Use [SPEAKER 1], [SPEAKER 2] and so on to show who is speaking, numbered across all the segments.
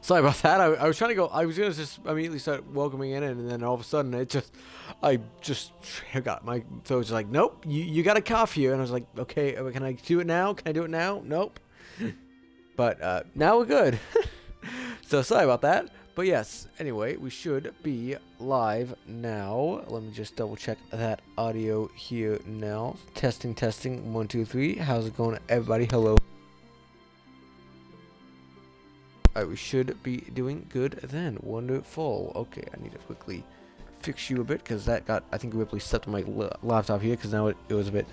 [SPEAKER 1] Sorry about that. I was trying to go. I was gonna just immediately start welcoming in, and then all of a sudden I just got my. So it's like, nope, you got a cough here, and I was like, okay, can I do it now? Can I do it now? Nope. But now we're good. So sorry about that. But yes, anyway, we should be live now. Let me just double check that audio here now. Testing, testing. 1, 2, 3. How's it going, everybody? Hello. Alright, we should be doing good then. Wonderful. Okay, I need to quickly fix you a bit because that got, I think, Ripley stepped on my laptop here because now it was a bit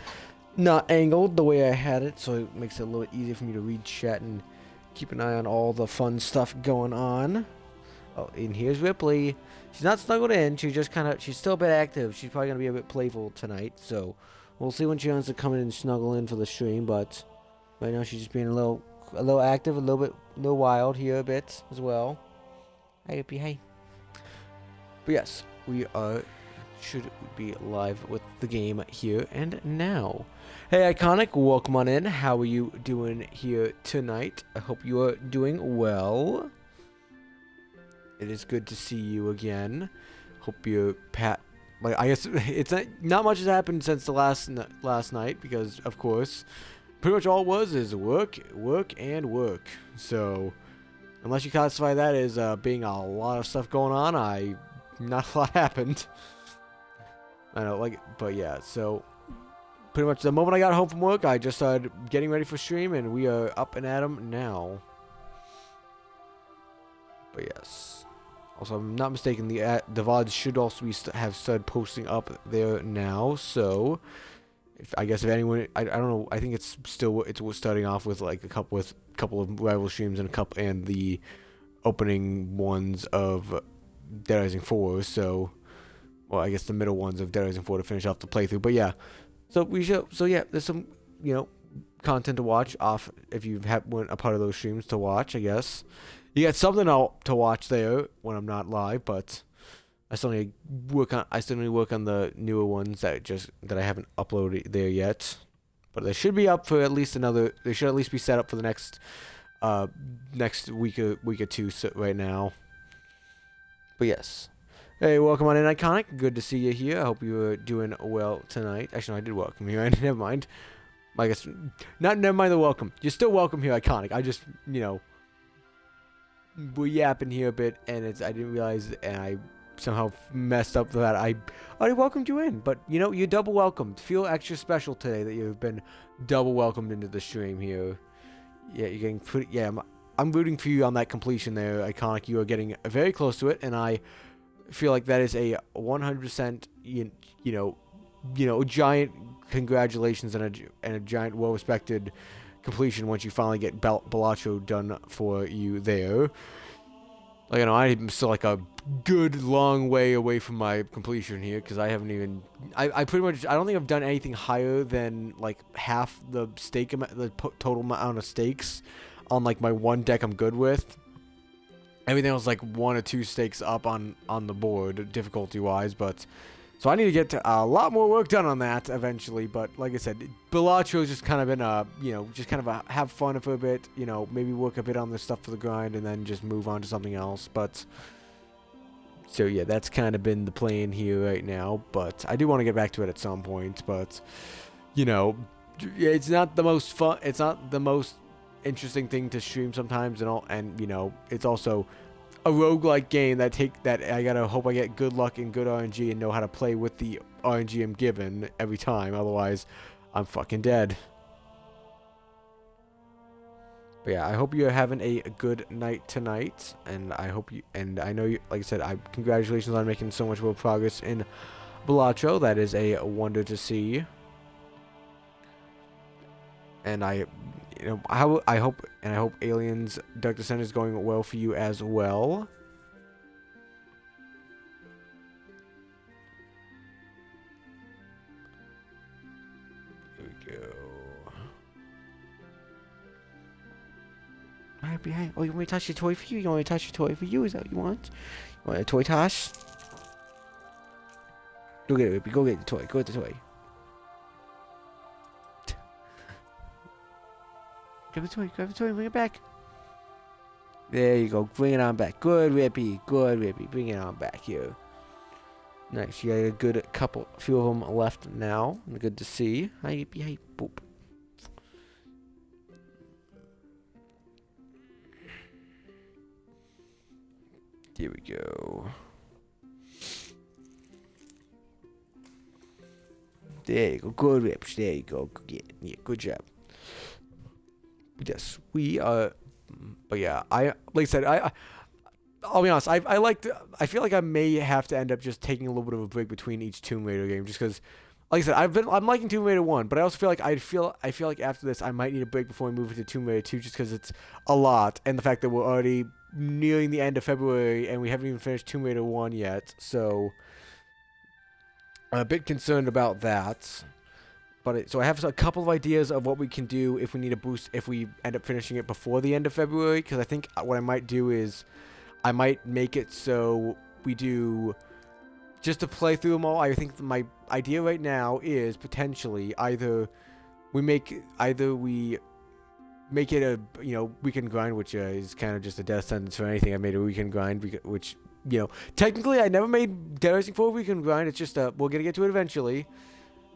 [SPEAKER 1] not angled the way I had it, so it makes it a little bit easier for me to read chat and keep an eye on all the fun stuff going on. Oh, and here's Ripley. She's not snuggled in. She's just kind of, she's still a bit active. She's probably going to be a bit playful tonight, so we'll see when she wants to come in and snuggle in for the stream, but right now she's just being a little active, a little wild here a bit as well. Hi, Ripley, hey. But yes, we should be live with the game here and now. Hey, Iconic, welcome on in. How are you doing here tonight? I hope you are doing well. It is good to see you again. Hope you're like, I guess it's not much has happened since the last night because, of course, pretty much all it was is work, and work. So, unless you classify that as being a lot of stuff going on, not a lot happened. I know, but yeah, so pretty much the moment I got home from work, I just started getting ready for stream, and we are up and at 'em now. But yes. Also, if I'm not mistaken, the VODs should also have started posting up there now, so I guess if anyone, I don't know, I think it's starting off with like a couple of rival streams and the opening ones of Dead Rising 4, so, well, I guess the middle ones of Dead Rising 4 to finish off the playthrough, but yeah, so yeah, there's some, content to watch off if you weren't a part of those streams to watch, I guess. You got something to watch there when I'm not live, but I still need to work on the newer ones that I haven't uploaded there yet. But they should be up for at least they should at least be set up for the next week or two right now. But yes. Hey, welcome on in, Iconic. Good to see you here. I hope you are doing well tonight. Actually, no, I did welcome you. Never mind. I guess never mind the welcome. You're still welcome here, Iconic. I just, we're yapping here a bit, and I didn't realize, and I somehow messed up that I already welcomed you in. But you're double welcomed. Feel extra special today that you've been double welcomed into the stream here. Yeah, you're getting pretty. Yeah, I'm rooting for you on that completion there, Iconic. You are getting very close to it, and I feel like that is a 100%. Giant congratulations and a giant, well-respected completion once you finally get Balacho done for you there. Like, I'm still like a good long way away from my completion here because I haven't even. I pretty much. I don't think I've done anything higher than like half the total amount of stakes on like my one deck I'm good with. Everything else like 1 or 2 stakes up on the board difficulty-wise, but. So I need to get a lot more work done on that eventually, but like I said, Balacho's just kind of been just kind of have fun for a bit, maybe work a bit on this stuff for the grind and then just move on to something else, but, so yeah, that's kind of been the plan here right now, but I do want to get back to it at some point, but, it's not the most fun, it's not the most interesting thing to stream sometimes and it's also a roguelike game that I gotta hope I get good luck and good RNG and know how to play with the RNG I'm given every time, otherwise I'm fucking dead. But yeah, I hope you're having a good night tonight, and I know you, like I said, congratulations on making so much more progress in Balacho. That is a wonder to see. And I hope Aliens Dark Descent is going well for you as well. Here we go. Alright, behind. Oh, you want me to touch your toy for you? You want me to touch your toy for you? Is that what you want? You want a toy toss? Go get it, go get the toy. Go get the toy. Grab the toy, and bring it back. There you go. Bring it on back. Good, Rippy. Good, Rippy. Bring it on back here. Nice. You got a good few of them left now. Good to see. Hi, Rippy. Hi, boop. Here we go. There you go. Good rips. There you go. Yeah, good job. Yes, we are. But yeah, like I said, I'll be honest. I feel like I may have to end up just taking a little bit of a break between each Tomb Raider game, just because, like I said, I'm liking Tomb Raider 1, but I also feel like I feel like after this I might need a break before we move into Tomb Raider 2, just because it's a lot, and the fact that we're already nearing the end of February and we haven't even finished Tomb Raider 1 yet, so I'm a bit concerned about that. But so I have a couple of ideas of what we can do if we need a boost, if we end up finishing it before the end of February, because I think what I might do is I might make it so we do just to play through them all. I think my idea right now is potentially either we make it a weekend grind, which is kind of just a death sentence for anything. I made a weekend grind, which technically I never made Dead Rising 4 weekend grind. It's just we're gonna get to it eventually.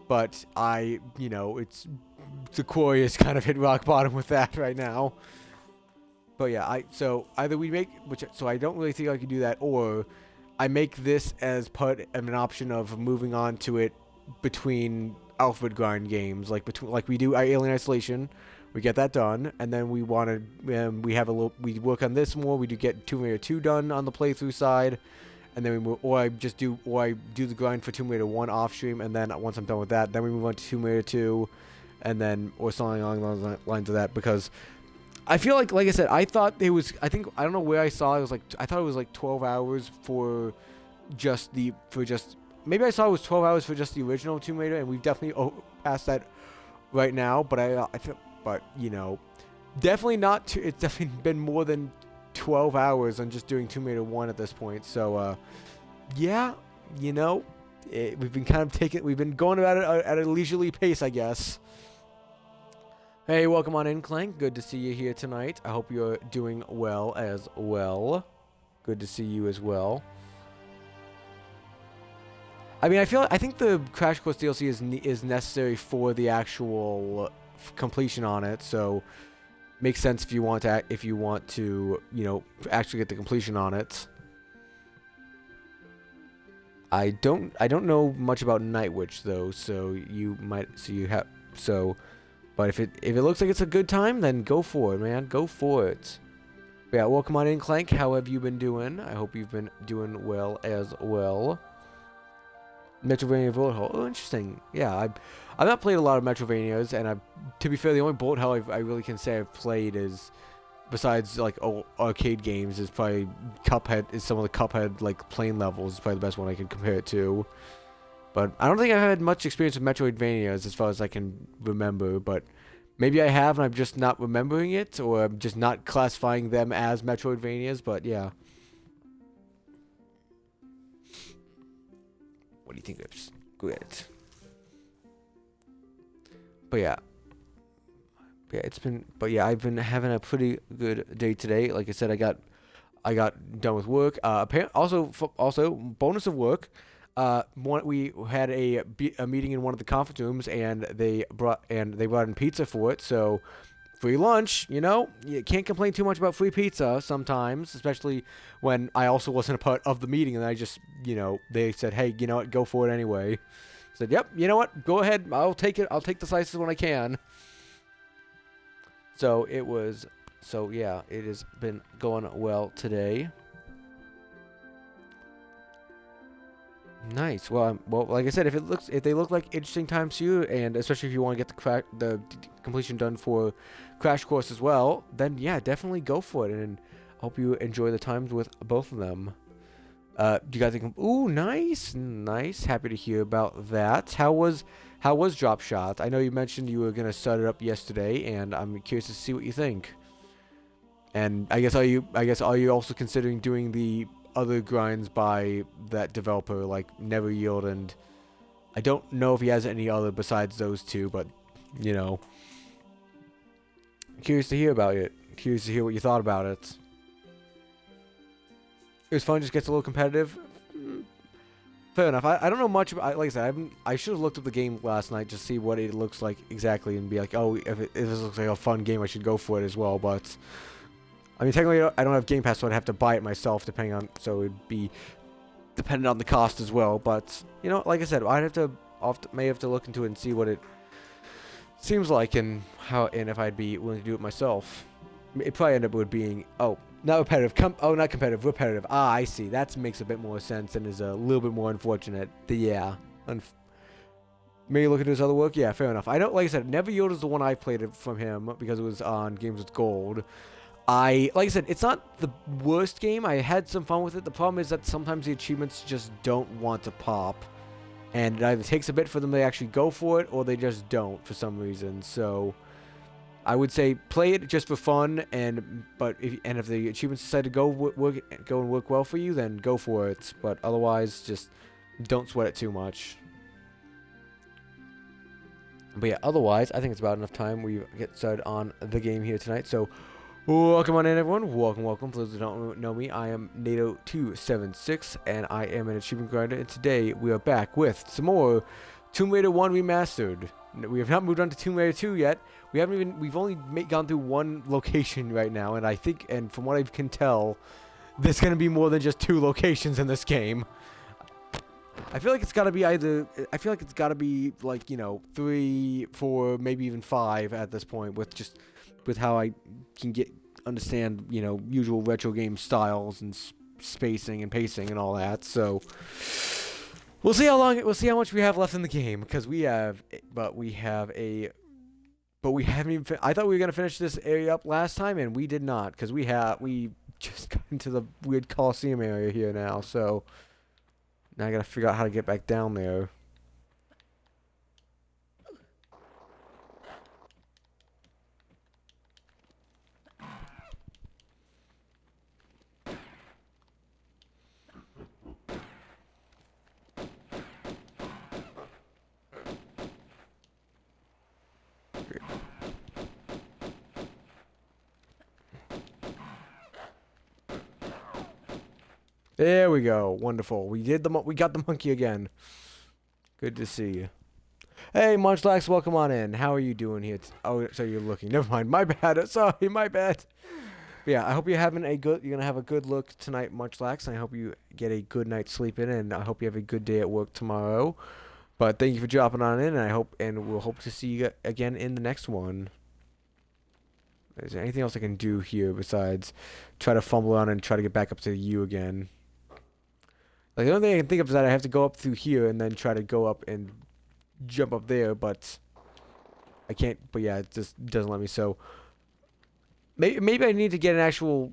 [SPEAKER 1] But it's the quarry has kind of hit rock bottom with that right now. But yeah, so either we make, so I don't really think I can do that, or I make this as part of an option of moving on to it between alphabet grind games, like we do Alien Isolation, we get that done, and then we work on this more. We do get Tomb Raider 2 done on the playthrough side. And then I do the grind for Tomb Raider 1 off stream, and then once I'm done with that, then we move on to Tomb Raider 2, and then or something along those lines of that, because I feel like I said, I thought it was, I don't know where I saw it, I thought it was like 12 hours maybe I saw it was 12 hours for just the original Tomb Raider, and we've definitely passed that right now, but definitely not, it's definitely been more than 12 hours on just doing Tomb Raider 1 at this point. So, yeah, we've been going about it at a leisurely pace, I guess. Hey, welcome on in, Clank. Good to see you here tonight. I hope you're doing well as well. Good to see you as well. I mean, I think the Crash Course DLC is necessary for the actual completion on it, so makes sense if you want to actually get the completion on it. I don't know much about Night Witch though, but if it looks like it's a good time, then go for it, man. Go for it. But yeah, welcome on in, Clank. How have you been doing? I hope you've been doing well as well. Metroidvania bullet hell. Oh, interesting. Yeah, I've not played a lot of Metroidvanias, and to be fair, the only bullet hell I really can say I've played is, besides like arcade games, is probably Cuphead. Is some of the Cuphead like plane levels is probably the best one I can compare it to. But I don't think I've had much experience with Metroidvanias as far as I can remember. But maybe I have, and I'm just not remembering it, or I'm just not classifying them as Metroidvanias. But yeah. What do you think of good? But yeah, I've been having a pretty good day today. Like I said, I got done with work. Also bonus of work. We had a meeting in one of the conference rooms, and they brought in pizza for it. So free lunch, you can't complain too much about free pizza sometimes, especially when I also wasn't a part of the meeting, and I just, they said, hey, you know what, go for it anyway. I said, yep, you know what, go ahead, I'll take it, I'll take the slices when I can. So it has been going well today. Nice. Well, like I said, if they look like interesting times to you, and especially if you want to get the completion done for Crash Course as well, then yeah, definitely go for it, and hope you enjoy the times with both of them. Do you guys think? Ooh, nice. Happy to hear about that. How was Drop Shot? I know you mentioned you were gonna start it up yesterday, and I'm curious to see what you think. And are you also considering doing the other grinds by that developer, like Never Yield, and I don't know if he has any other besides those two, but curious to hear about it. Curious to hear what you thought about it. it was fun. Just gets a little competitive. Fair enough. I don't know much about. Like I said, I should have looked up the game last night to see what it looks like exactly and be like, oh, if this looks like a fun game, I should go for it as well. But I mean, technically, I don't have Game Pass, so I'd have to buy it myself, depending on. So it'd be dependent on the cost as well. But you know, like I said, may have to look into it and see what it seems like and if I'd be willing to do it myself. It probably end up with being not repetitive. Not competitive. Repetitive. Ah, I see. That makes a bit more sense and is a little bit more unfortunate. Yeah. Maybe look at his other work. Yeah, fair enough. I know, like I said, Never Yield is the one I played from him because it was on Games with Gold. Like I said, it's not the worst game. I had some fun with it. The problem is that sometimes the achievements just don't want to pop. And it either takes a bit for them to actually go for it, or they just don't for some reason. So I would say play it just for fun, but if the achievements decide to go and work well for you, then go for it. But otherwise, just don't sweat it too much. But yeah, otherwise, I think it's about enough time we get started on the game here tonight. So welcome on in, everyone. Welcome. For those who don't know me, I am NATO276, and I am an achievement grinder. And today we are back with some more Tomb Raider 1 Remastered. We have not moved on to Tomb Raider 2 yet. We've only gone through one location right now, and I think, and from what I can tell, there's gonna be more than just 2 locations in this game. I feel like it's gotta be like, you know, 3, 4, maybe even 5 at this point, with how I can understand, you know, usual retro game styles and spacing and pacing and all that. So we'll see how much we have left in the game, because we haven't even. I thought we were gonna finish this area up last time, and we did not, because we just got into the weird Coliseum area here now. So now I gotta figure out how to get back down there. There we go. Wonderful. We got the monkey again. Good to see you. Hey, Munchlax, welcome on in. How are you doing here? Oh, so you're looking. Never mind. My bad. Sorry, my bad. But yeah, I hope you're gonna have a good look tonight, Munchlax, and I hope you get a good night's sleep in, and I hope you have a good day at work tomorrow. But thank you for dropping on in, and we'll hope to see you again in the next one. Is there anything else I can do here besides try to fumble on and try to get back up to you again? Like, the only thing I can think of is that I have to go up through here and then try to go up and jump up there, but I can't. But yeah, it just doesn't let me. So maybe I need to get have a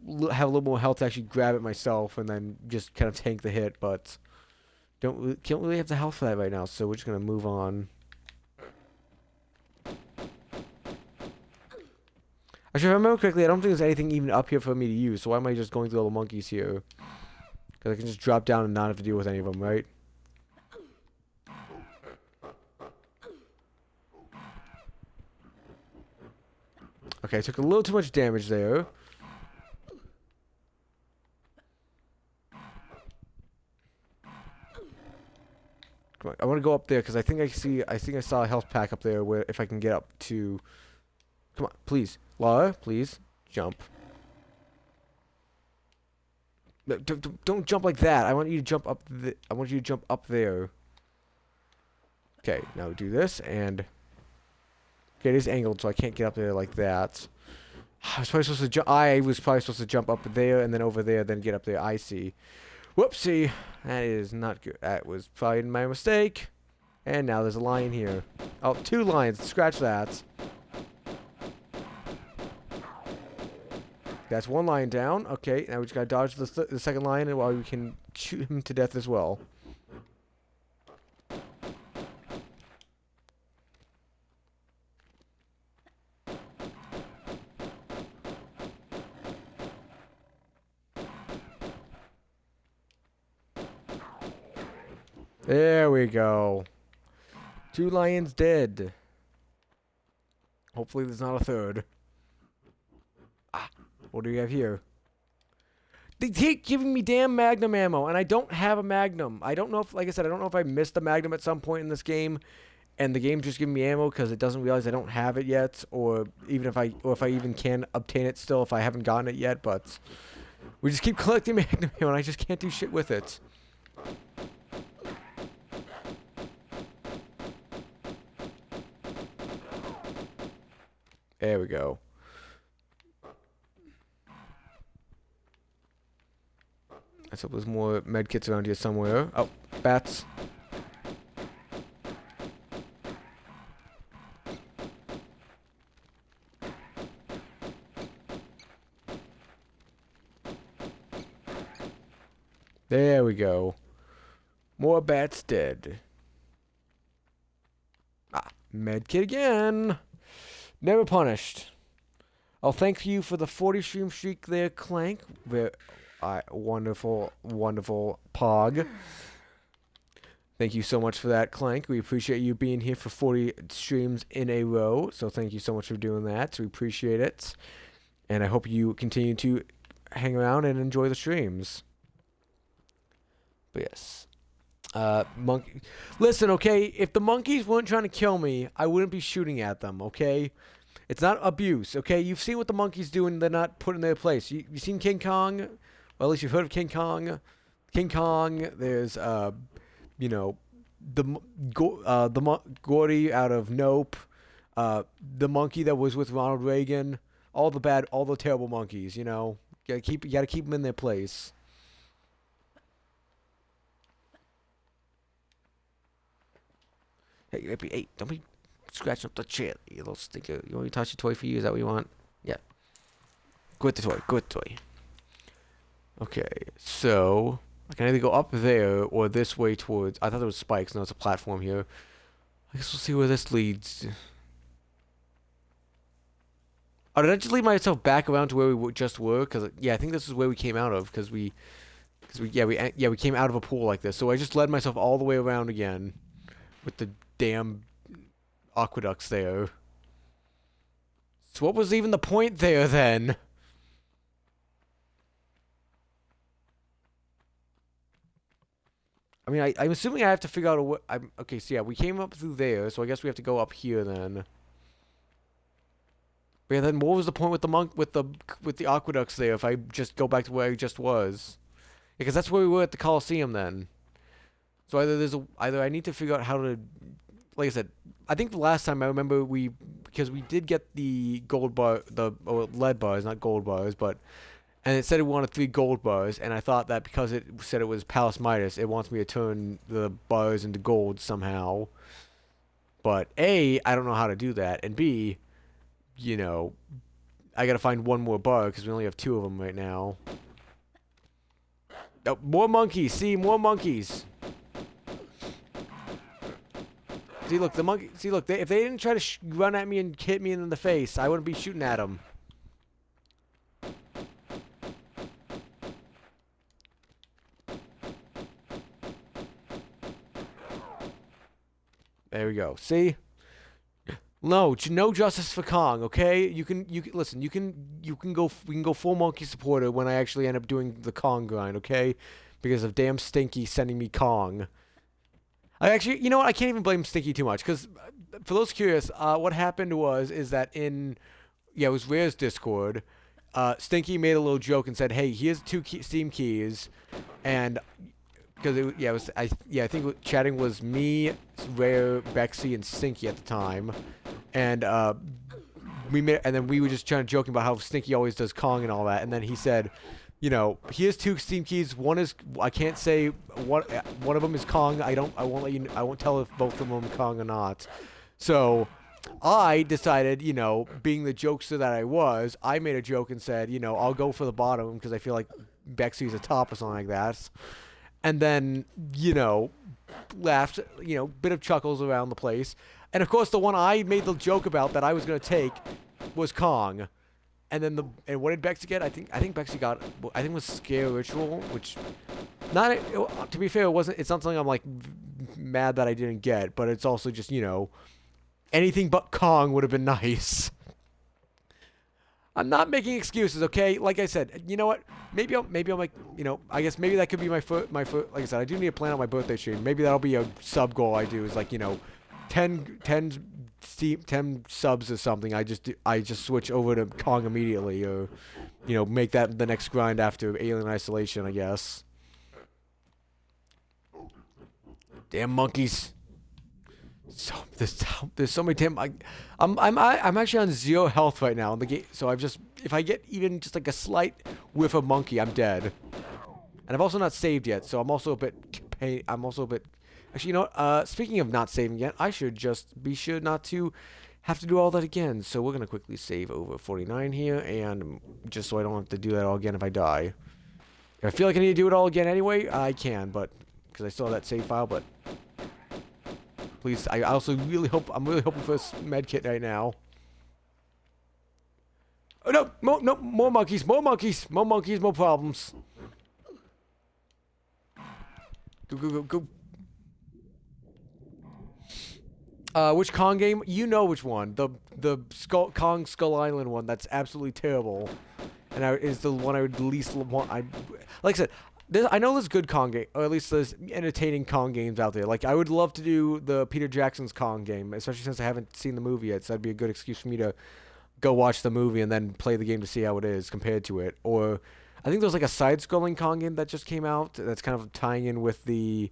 [SPEAKER 1] little more health to actually grab it myself and then just kind of tank the hit. But can't really have the health for that right now. So we're just gonna move on. Actually, if I remember correctly, I don't think there's anything even up here for me to use. So why am I just going through all the monkeys here? Because I can just drop down and not have to deal with any of them, right? Okay, I took a little too much damage there. Come on, I want to go up there because I think I saw a health pack up there where if I can get up to. Come on, please, Laura, please jump. No, don't jump like that. I want you to jump up. I want you to jump up there. Okay, now do this and. Okay, it is angled, so I can't get up there like that. I was probably supposed to jump up there and then over there, then get up there. I see. Whoopsie. That is not good. That was probably my mistake. And now there's a lion here. Oh, 2 lions. Scratch that. That's 1 lion down. Okay, now we just gotta dodge the second lion while we can shoot him to death as well. There we go. 2 lions dead. Hopefully there's not a third. Ah, what do we have here? They keep giving me damn Magnum ammo, and I don't have a Magnum. I don't know if, like I said, I don't know if I missed the Magnum at some point in this game, and the game's just giving me ammo because it doesn't realize I don't have it yet, or if I even can obtain it still if I haven't gotten it yet. But we just keep collecting Magnum ammo, and I just can't do shit with it. There we go. Let's hope there's more medkits around here somewhere. Oh, bats. There we go. More bats dead. Ah, medkit again. Never punished. I'll thank you for the 40 stream streak there, Clank. Wonderful, wonderful Pog. Thank you so much for that, Clank. We appreciate you being here for 40 streams in a row. So thank you so much for doing that. We appreciate it. And I hope you continue to hang around and enjoy the streams. But yes. Monkey. Listen, okay? If the monkeys weren't trying to kill me, I wouldn't be shooting at them, okay? It's not abuse, okay? You've seen what the monkeys do and they're not put in their place. You've seen King Kong? Well, at least you've heard of King Kong. King Kong, there's, you know, the Gordy out of Nope. The monkey that was with Ronald Reagan. All the terrible monkeys, you know? You gotta keep them in their place. Hey, don't be scratching up the chair, you little stinker. You want me to touch your toy for you? Is that what you want? Yeah. Go with the toy. Go with the toy. Okay, so I can either go up there or this way towards... I thought there was spikes. No, it's a platform here. I guess we'll see where this leads. Oh, did I just lead myself back around to where we just were? Because, yeah, I think this is where we came out of. Because we came out of a pool like this. So I just led myself all the way around again. With the damn aqueducts there. So what was even the point there then? I mean, I'm assuming I have to figure out a way. Okay, so yeah, we came up through there, so I guess we have to go up here then. But yeah, then what was the point with the aqueducts there if I just go back to where I just was? Because that's where we were at the Coliseum then. So either I need to figure out how to, like I said, I think the last time I remember because we did get the gold bar, lead bars, not gold bars, and it said it wanted 3 gold bars, and I thought that because it said it was Palace Midas, it wants me to turn the bars into gold somehow. But A, I don't know how to do that, and B, you know, I gotta find one more bar because we only have 2 of them right now. Oh, more monkeys! See, more monkeys! See, look, the monkey. See, look. If they didn't try to run at me and hit me in the face, I wouldn't be shooting at them. There we go. See? No justice for Kong. Okay? You can listen. You can go. We can go full monkey supporter when I actually end up doing the Kong grind. Okay? Because of damn Stinky sending me Kong. I actually, you know what? I can't even blame Stinky too much because, for those curious, what happened is that it was Rare's Discord. Stinky made a little joke and said, "Hey, here's 2 Steam keys," and because I think chatting was me, Rare, Bexy, and Stinky at the time, and then we were just trying to joking about how Stinky always does Kong and all that, and then he said, you know, here's 2 Steam keys. One is, I can't say what one of them is Kong. I won't tell if both of them are Kong or not. So I decided, you know, being the jokester that I was, I made a joke and said, you know, I'll go for the bottom because I feel like Bexy's a top or something like that. And then, you know, laughed, you know, bit of chuckles around the place. And of course the one I made the joke about that I was going to take was Kong. And then what did Bexy get? I think Bexy got, it was Scare Ritual, which, to be fair, it's not something I'm like mad that I didn't get, but it's also just, you know, anything but Kong would have been nice. I'm not making excuses, okay? Like I said, you know what? Maybe I'll make, you know, I guess maybe that could be my foot, like I said, I do need to plan out my birthday stream. Maybe that'll be a sub goal I do is like, you know, 10 subs or something. I just switch over to Kong immediately, or, you know, make that the next grind after Alien Isolation, I guess. Damn monkeys. So there's so many damn. I'm actually on 0 health right now in the game. So if I get even just like a slight whiff of monkey, I'm dead. And I've also not saved yet, so I'm also a bit actually, you know what? Speaking of not saving yet, I should just be sure not to have to do all that again. So we're gonna quickly save over 49 here, and just so I don't have to do that all again if I die. If I feel like I need to do it all again anyway, I can, but because I still have that save file, but. Please, I also really hope, I'm really hoping for a med kit right now. Oh no, more monkeys, more problems. Go. Which Kong game? You know which one. The Kong Skull Island one. That's absolutely terrible. And is the one I would least want. Like I said, I know there's good Kong game, or at least there's entertaining Kong games out there. Like, I would love to do the Peter Jackson's Kong game, especially since I haven't seen the movie yet, so that'd be a good excuse for me to go watch the movie and then play the game to see how it is compared to it. Or, I think there's like a side-scrolling Kong game that just came out that's kind of tying in with the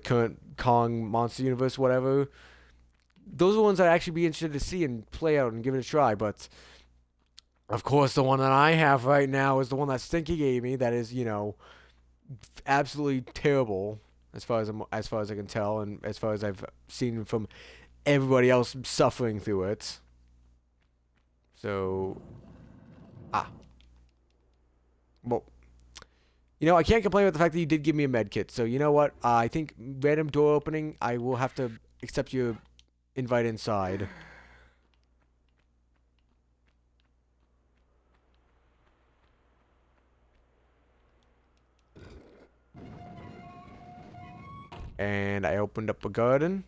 [SPEAKER 1] current Kong monster universe, whatever. Those are ones I'd actually be interested to see and play out and give it a try, but of course the one that I have right now is the one that Stinky gave me that is, you know, absolutely terrible as far as I can tell, and as far as I've seen from everybody else suffering through it. So, well, you know, I can't complain about the fact that you did give me a med kit. So you know what? I think random door opening. I will have to accept your invite inside. And I opened up a garden,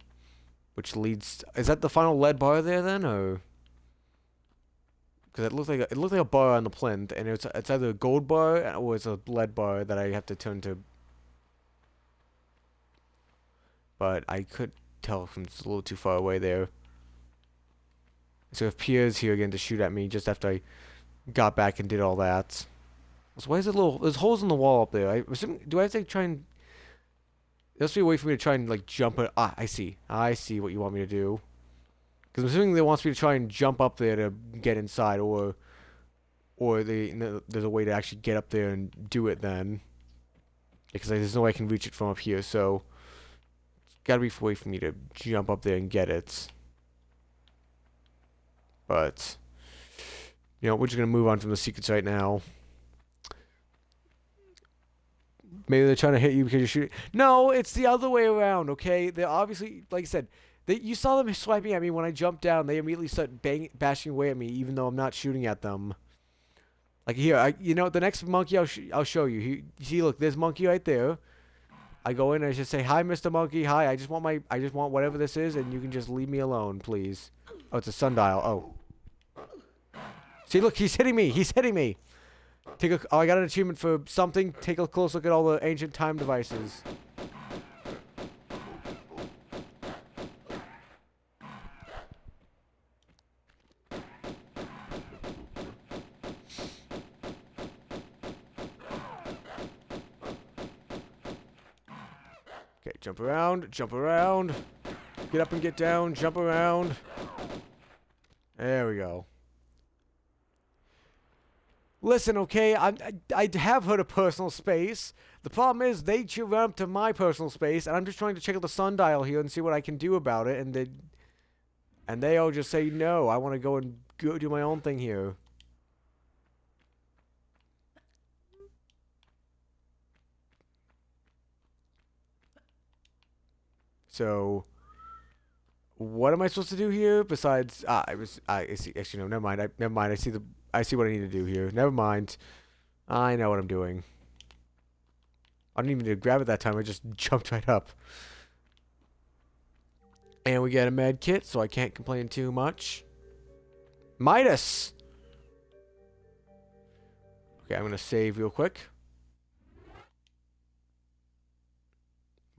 [SPEAKER 1] which leads. Is that the final lead bar there then, or? Because it looked like a bar on the plinth, and it's either a gold bar or it's a lead bar that I have to turn to. But I could tell from it's a little too far away there. So if Pierre's here again to shoot at me just after I got back and did all that. So why is it there's holes in the wall up there? Do I have to try and? There must be a way for me to try and, like, jump it. Ah, I see. I see what you want me to do. Because I'm assuming they want me to try and jump up there to get inside, or there's a way to actually get up there and do it then. Because there's no way I can reach it from up here, so it's gotta be a way for me to jump up there and get it. But, you know, we're just gonna move on from the secrets right now. Maybe they're trying to hit you because you're shooting. No, it's the other way around, okay? They're obviously, like I said, you saw them swiping at me when I jumped down. They immediately start bashing away at me, even though I'm not shooting at them. Like here, you know, the next monkey I'll show you. You see, look, there's monkey right there. I go in and I just say, "Hi, Mr. Monkey. Hi. I just want whatever this is, and you can just leave me alone, please." Oh, it's a sundial. Oh. See, look, he's hitting me. He's hitting me. Oh, I got an achievement for something. Take a close look at all the ancient time devices. Okay, jump around, get up and get down, jump around. There we go. Listen, okay, I have heard of personal space. The problem is they run up to my personal space, and I'm just trying to check out the sundial here and see what I can do about it, and they all just say no. I want to go do my own thing here. So, what am I supposed to do here besides? I see. Actually, no, never mind. Never mind. I see what I need to do here. Never mind. I know what I'm doing. I didn't even need to grab it that time. I just jumped right up. And we get a med kit, so I can't complain too much. Midas! Okay, I'm gonna save real quick.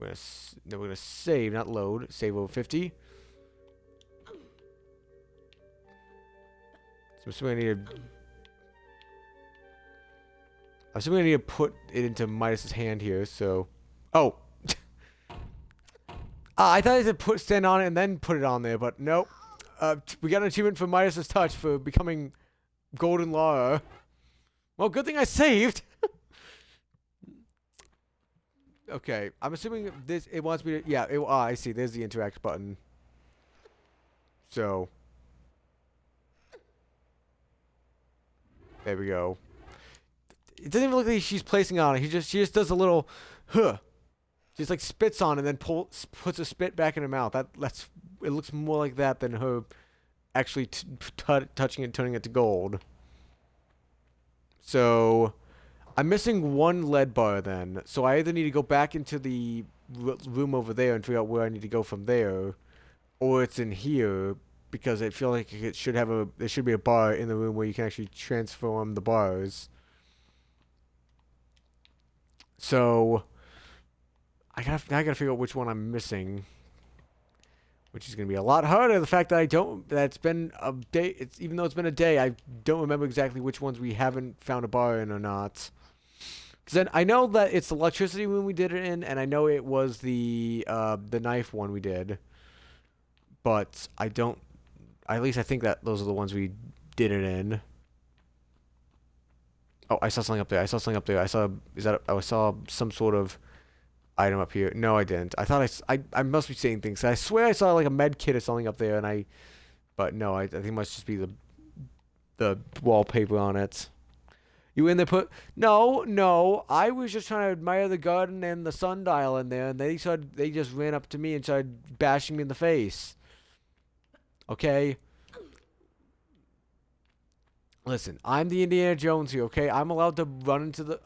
[SPEAKER 1] Then we're gonna save, not load. Save over 50. So I'm assuming I need to put it into Midas's hand here. So, oh, I thought I said stand on it and then put it on there, but nope. We got an achievement for Midas's touch for becoming Golden Lara. Well, good thing I saved. Okay, I'm assuming it wants me to. Yeah, I see. There's the interact button. So, there we go. It doesn't even look like she's placing on it. She just does a little, huh. Just like spits on it and then puts a spit back in her mouth. It looks more like that than her actually touching it, turning it to gold. So, I'm missing one lead bar then. So I either need to go back into the room over there and figure out where I need to go from there, or it's in here because I feel like there should be a bar in the room where you can actually transform the bars. So I gotta figure out which one I'm missing, which is gonna be a lot harder. The fact that it's been a day. Even though it's been a day, I don't remember exactly which ones we haven't found a bar in or not. Because then I know that it's the electricity room we did it in, and I know it was the knife one we did. But I don't. At least I think that those are the ones we did it in. Oh, I saw something up there. I saw some sort of item up here. No, I didn't. I thought I must be seeing things. I swear I saw like a med kit or something up there, but no, I think it must just be the wallpaper on it. You in there No, I was just trying to admire the garden and the sundial in there, and they just ran up to me and started bashing me in the face. Okay? Listen, I'm the Indiana Jones here, okay? I'm allowed to run into the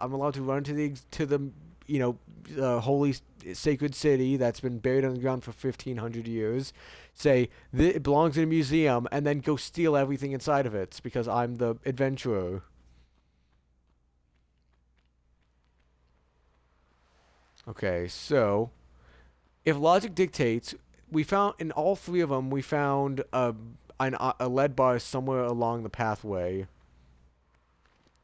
[SPEAKER 1] holy sacred city that's been buried underground for 1,500 years. Say it belongs in a museum, and then go steal everything inside of it because I'm the adventurer. Okay, so if logic dictates, we found in all three of them a lead bar somewhere along the pathway. Yeah,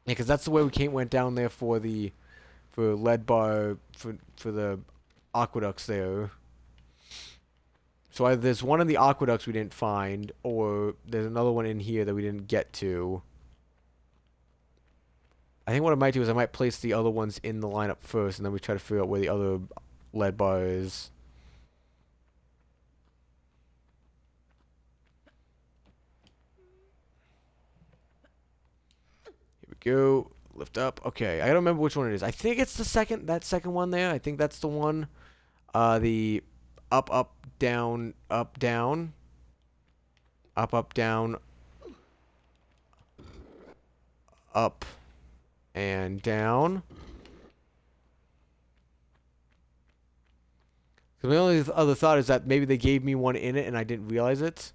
[SPEAKER 1] because that's the way we went down there for lead bar for the aqueducts there. So either there's one in the aqueducts we didn't find, or there's another one in here that we didn't get to. I think what I might do is I might place the other ones in the lineup first, and then we try to figure out where the other lead bar is. Here we go. Lift up. Okay, I gotta remember which one it is. I think it's that second one there. I think that's the one. The up, up, down, up, down. Up, up, down. Up. And down. So my only other thought is that maybe they gave me one in it and I didn't realize it.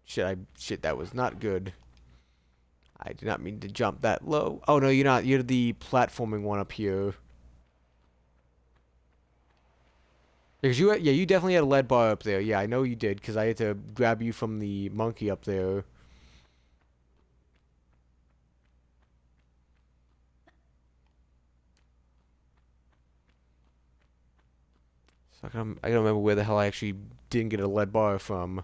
[SPEAKER 1] Shit, that was not good. I did not mean to jump that low. Oh no, you're not. You're the platforming one up here. Because you definitely had a lead bar up there. Yeah, I know you did because I had to grab you from the monkey up there. So I gotta remember where the hell I actually didn't get a lead bar from.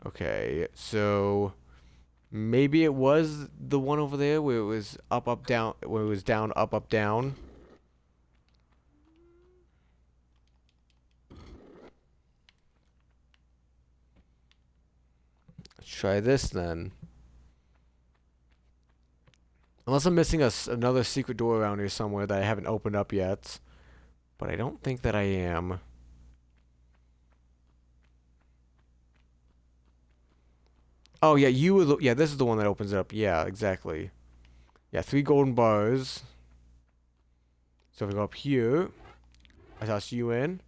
[SPEAKER 1] Okay, so maybe it was the one over there where it was up, up, down, where it was down, up, up, down. Let's try this then. Unless I'm missing another secret door around here somewhere that I haven't opened up yet. But I don't think that I am. Oh, yeah, yeah, this is the one that opens it up. Yeah, exactly. Yeah, 3 golden bars. So if we go up here, I toss you in.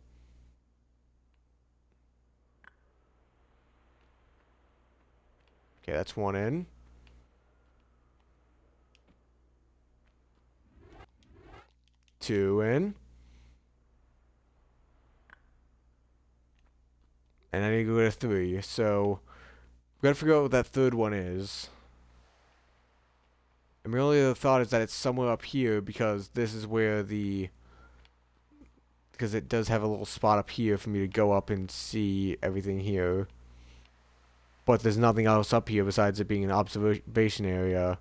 [SPEAKER 1] Okay, that's one in. Two in. And I need to go to three. So, we gotta figure out what that third one is. And my only other thought is that it's somewhere up here because this is where the... Because it does have a little spot up here for me to go up and see everything here. But there's nothing else up here besides it being an observation area.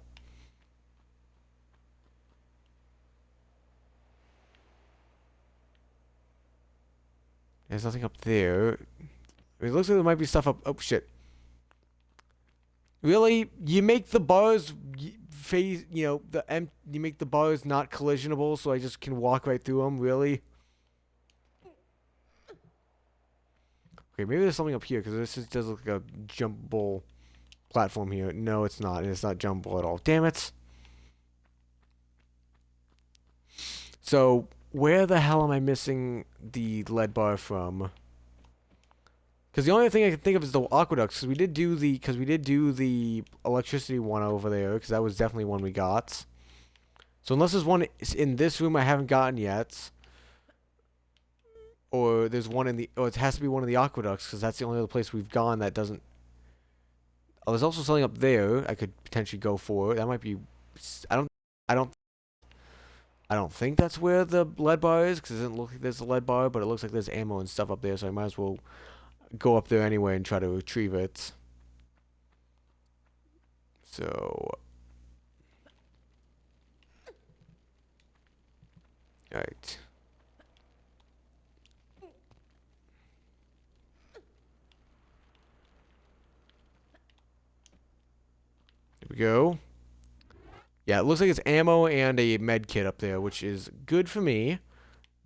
[SPEAKER 1] There's nothing up there. I mean, it looks like there might be stuff up... Oh, shit. Really? You make the bars phase... You know, you make the bars not collisionable so I just can walk right through them? Really? Okay, maybe there's something up here, because this does look like a jumpable platform here. No, it's not. It's not jumpable at all. Damn it! So, where the hell am I missing the lead bar from? Because the only thing I can think of is the aqueducts. Because we did do the electricity one over there. Because that was definitely one we got. So unless there's one in this room I haven't gotten yet, or there's one in the, or it has to be one of the aqueducts. Because that's the only other place we've gone that doesn't. Oh, there's also something up there I could potentially go for. That might be. I don't. I don't. I don't think that's where the lead bar is, because it doesn't look like there's a lead bar, but it looks like there's ammo and stuff up there, so I might as well go up there anyway and try to retrieve it. So... Alright. Here we go. Yeah, it looks like it's ammo and a med kit up there, which is good for me,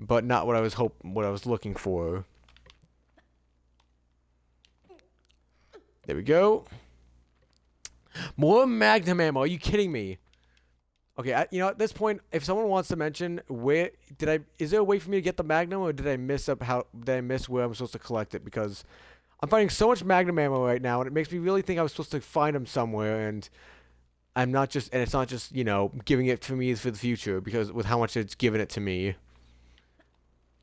[SPEAKER 1] but not what I was looking for. There we go. More Magnum ammo. Are you kidding me? Okay, you know, at this point, if someone wants to mention is there a way for me to get the Magnum, or did I miss where I'm supposed to collect it? Because I'm finding so much Magnum ammo right now, and it makes me really think I was supposed to find them somewhere, and it's not just, you know, giving it to me for the future, because with how much it's given it to me.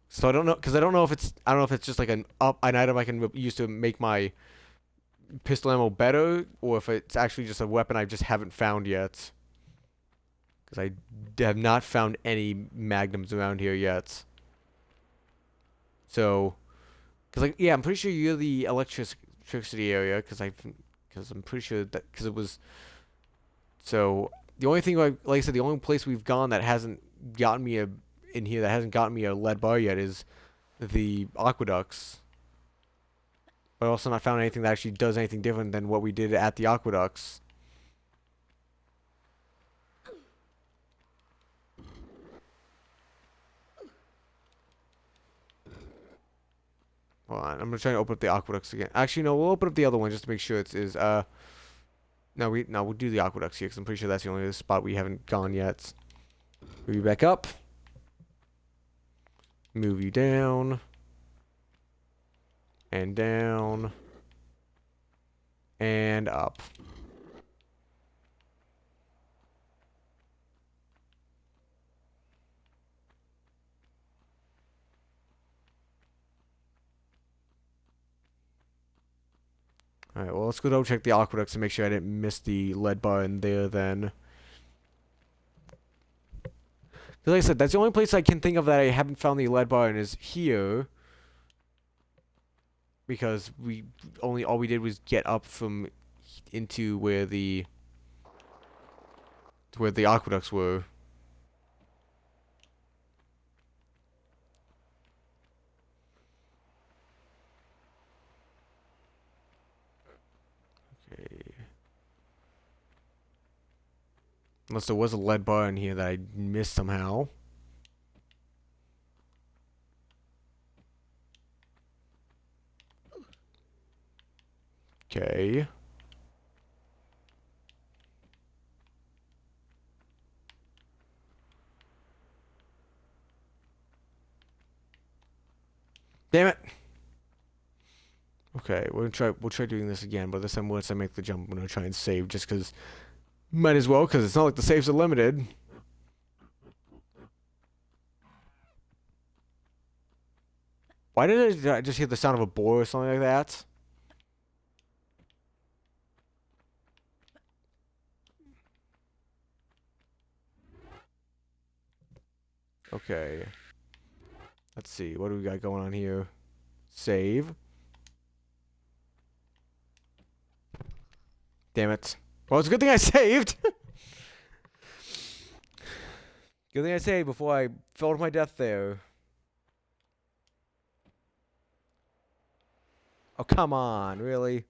[SPEAKER 1] So I don't know, because I don't know if it's just like an item I can use to make my pistol ammo better, or if it's actually just a weapon I just haven't found yet. Because I have not found any Magnums around here yet. So, because like, yeah, I'm pretty sure you're the electricity area, because I'm pretty sure that, because it was. So the only thing, like I said, the only place we've gone that hasn't gotten me a lead bar yet is the aqueducts. But I've also not found anything that actually does anything different than what we did at the aqueducts. Hold on, I'm gonna try to open up the aqueducts again. Actually, no, we'll open up the other one just to make sure no, we'll do the aqueducts here, because I'm pretty sure that's the only spot we haven't gone yet. Move you back up. Move you down. And down. And up. Alright, well, let's go double check the aqueducts to make sure I didn't miss the lead bar in there then. Because like I said, that's the only place I can think of that I haven't found the lead bar in is here. Because all we did was get up from into where the aqueducts were. Okay. Unless there was a lead bar in here that I missed somehow. Okay. Damn it. Okay, we'll try doing this again, but this time once I make the jump, I'm gonna try and save just because might as well, because it's not like the saves are limited. Why did I just hear the sound of a boar or something like that? Okay. Let's see, what do we got going on here? Save. Damn it. Well, it's a good thing I saved! Good thing I saved before I fell to my death there. Oh, come on, really?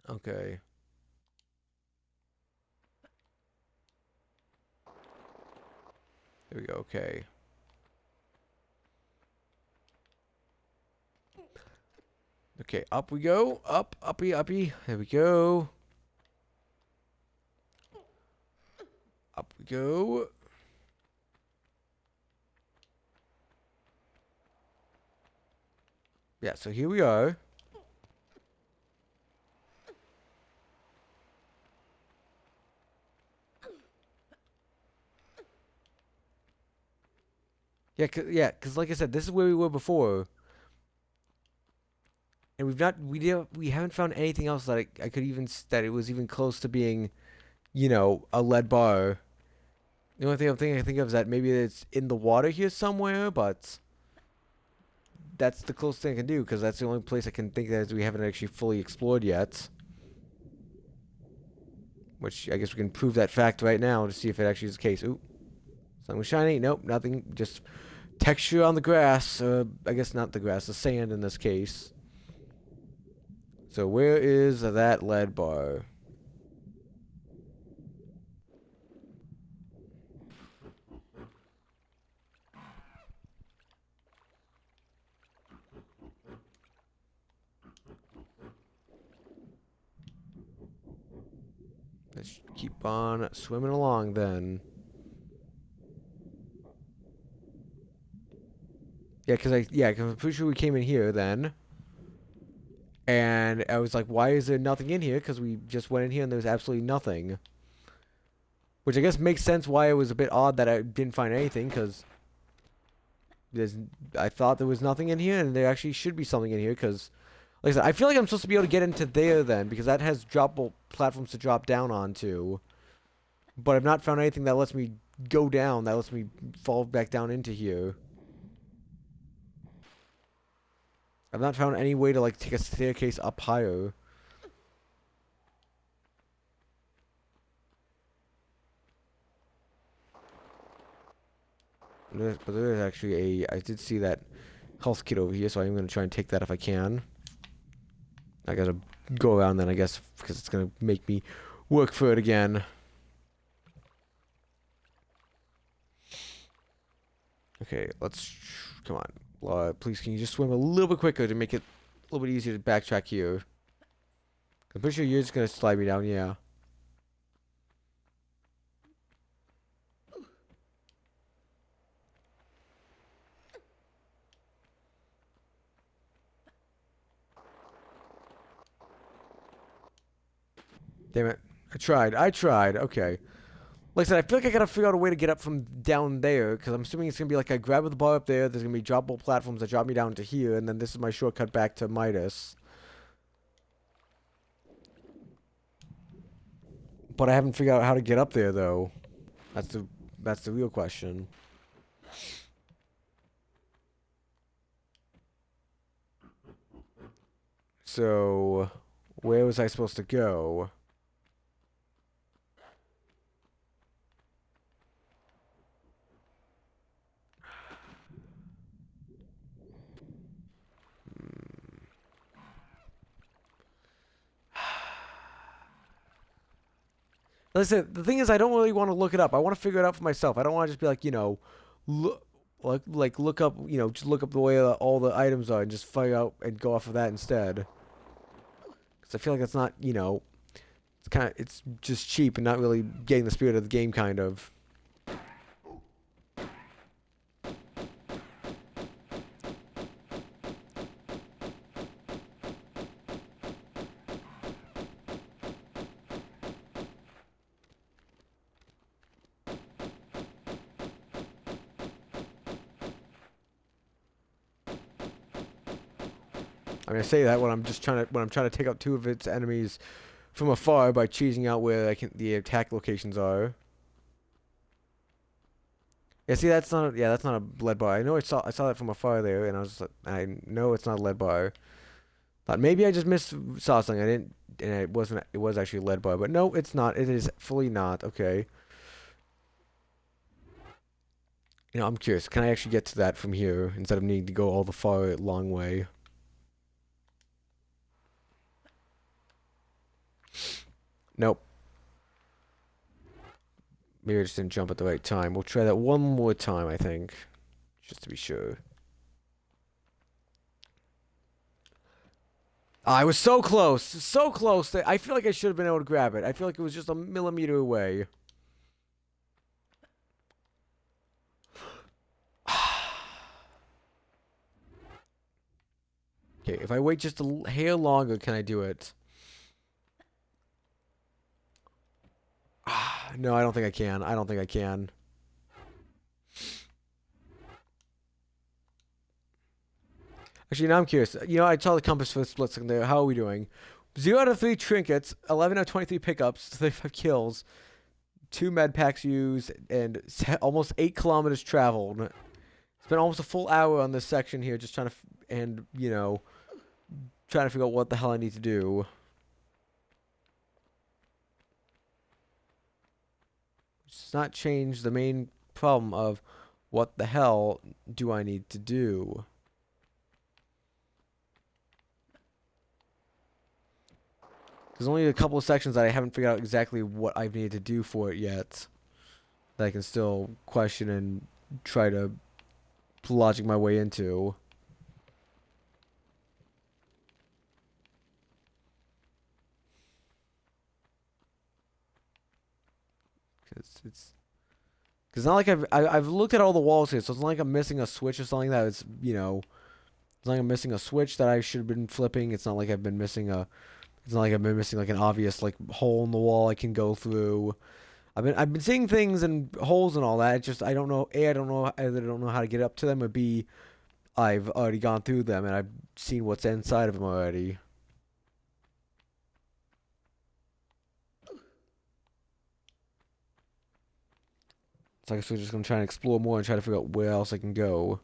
[SPEAKER 1] Okay. There we go, okay. Okay, up we go. Up, uppy, uppy. There we go. Up we go. Yeah, so here we are. Yeah, cause like I said, this is where we were before, and we haven't found anything else that I could even that it was even close to being, a lead bar. The only thing I think of is that maybe it's in the water here somewhere, but that's the closest thing I can do because that's the only place I can think that we haven't actually fully explored yet. Which I guess we can prove that fact right now to see if it actually is the case. Ooh, sun was shining. Nope, nothing. Just texture on the grass. I guess not the grass, the sand in this case. So where is that lead bar? Let's keep on swimming along then. Yeah, cause I'm pretty sure we came in here then. And I was like, why is there nothing in here? Because we just went in here and there was absolutely nothing. Which I guess makes sense why it was a bit odd that I didn't find anything, because I thought there was nothing in here, and there actually should be something in here, because, like I said, I feel like I'm supposed to be able to get into there then, because that has droppable platforms to drop down onto. But I've not found anything that lets me go down, that lets me fall back down into here. I've not found any way to, like, take a staircase up higher. But there is actually I did see that health kit over here, so I'm going to try and take that if I can. I gotta go around then, I guess, because it's going to make me work for it again. Okay, come on. Please, can you just swim a little bit quicker to make it a little bit easier to backtrack here? I'm pretty sure you're just going to slide me down, yeah. Damn it. I tried. Okay. Like I said, I feel like I gotta figure out a way to get up from down there, because I'm assuming it's gonna be like I grab the bar up there, there's gonna be droppable platforms that drop me down to here, and then this is my shortcut back to Midas. But I haven't figured out how to get up there, though. That's the real question. So, where was I supposed to go? Listen, the thing is, I don't really want to look it up. I want to figure it out for myself. I don't want to just be like, look, look up, just look up the way all the items are and just figure out and go off of that instead. Because I feel like that's not, it's just cheap and not really getting the spirit of the game, kind of. I mean, I say that when I'm trying to take out 2 of its enemies from afar by cheesing out where the attack locations are. Yeah, see, that's not a lead bar. I know I saw that from afar there, and I know it's not a lead bar. Thought maybe I just saw something. I didn't, and it wasn't. It was actually a lead bar, but no, it's not. It is fully not. Okay. You know, I'm curious. Can I actually get to that from here instead of needing to go all the far long way? Nope. Maybe I just didn't jump at the right time. We'll try that one more time, I think, just to be sure. I was so close, so close that I feel like I should have been able to grab it. I feel like it was just a millimeter away. Okay, if I wait just a hair longer, can I do it? No, I don't think I can. I don't think I can. Actually, now I'm curious. You know, I saw the compass for a split second there. How are we doing? 0 out of 3 trinkets, 11 out of 23 pickups, 35 kills, 2 med packs used, and almost 8 kilometers traveled. Spent almost a full hour on this section here just trying to, you know, trying to figure out what the hell I need to do. Which does not change the main problem of what the hell do I need to do. There's only a couple of sections that I haven't figured out exactly what I need to do for it yet. That I can still question and try to logic my way into. It's not like I've looked at all the walls here, so it's not like I'm missing a switch or something that is, you know, it's not like I'm missing a switch that I should have been flipping. It's not like I've been missing like an obvious like hole in the wall I can go through. I've been seeing things and holes and all that. It's just I don't know. A, I don't know. Either I don't know how to get up to them, or B, I've already gone through them and I've seen what's inside of them already. So I guess we're just gonna try and explore more and try to figure out where else I can go.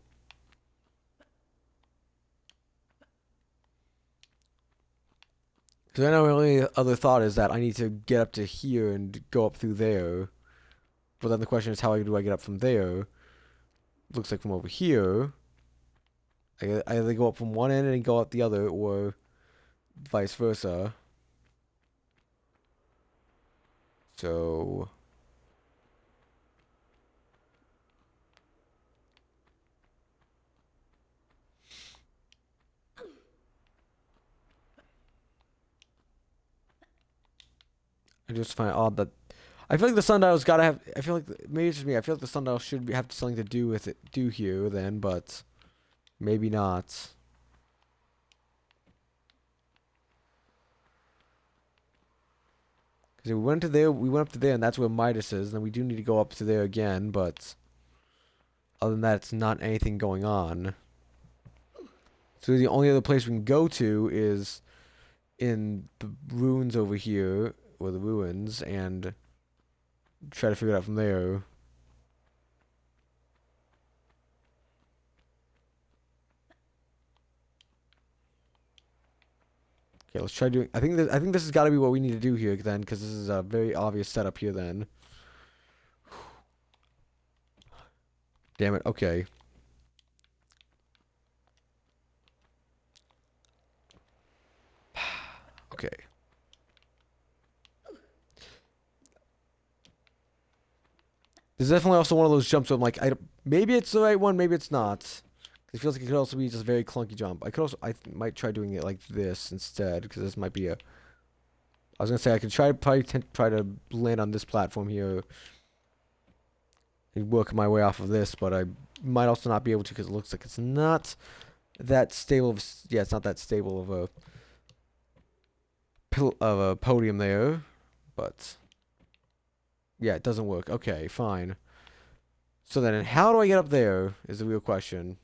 [SPEAKER 1] So then my only other thought is that I need to get up to here and go up through there. But then the question is, how do I get up from there? Looks like from over here. I either go up from one end and go out the other, or vice versa. So I just find it odd that I feel like the sundial's gotta have. I feel like maybe it's just me. I feel like the sundial should have something to do with it, here then, but maybe not. Because we went up to there, and that's where Midas is. And then we do need to go up to there again, but other than that, it's not anything going on. So the only other place we can go to is in the ruins over here, or the ruins, and try to figure it out from there. Okay, let's try doing. I think this has got to be what we need to do here then, because this is a very obvious setup here then. Damn it. Okay. Okay. There's definitely also one of those jumps where I'm like, maybe it's the right one, maybe it's not. It feels like it could also be just a very clunky jump. I might try doing it like this instead, because this might be a. I was gonna say I could probably try to land on this platform here and work my way off of this, but I might also not be able to because it looks like it's not that stable. Yeah, it's not that stable of a podium there, but yeah, it doesn't work. Okay, fine. So then, how do I get up there? Is the real question.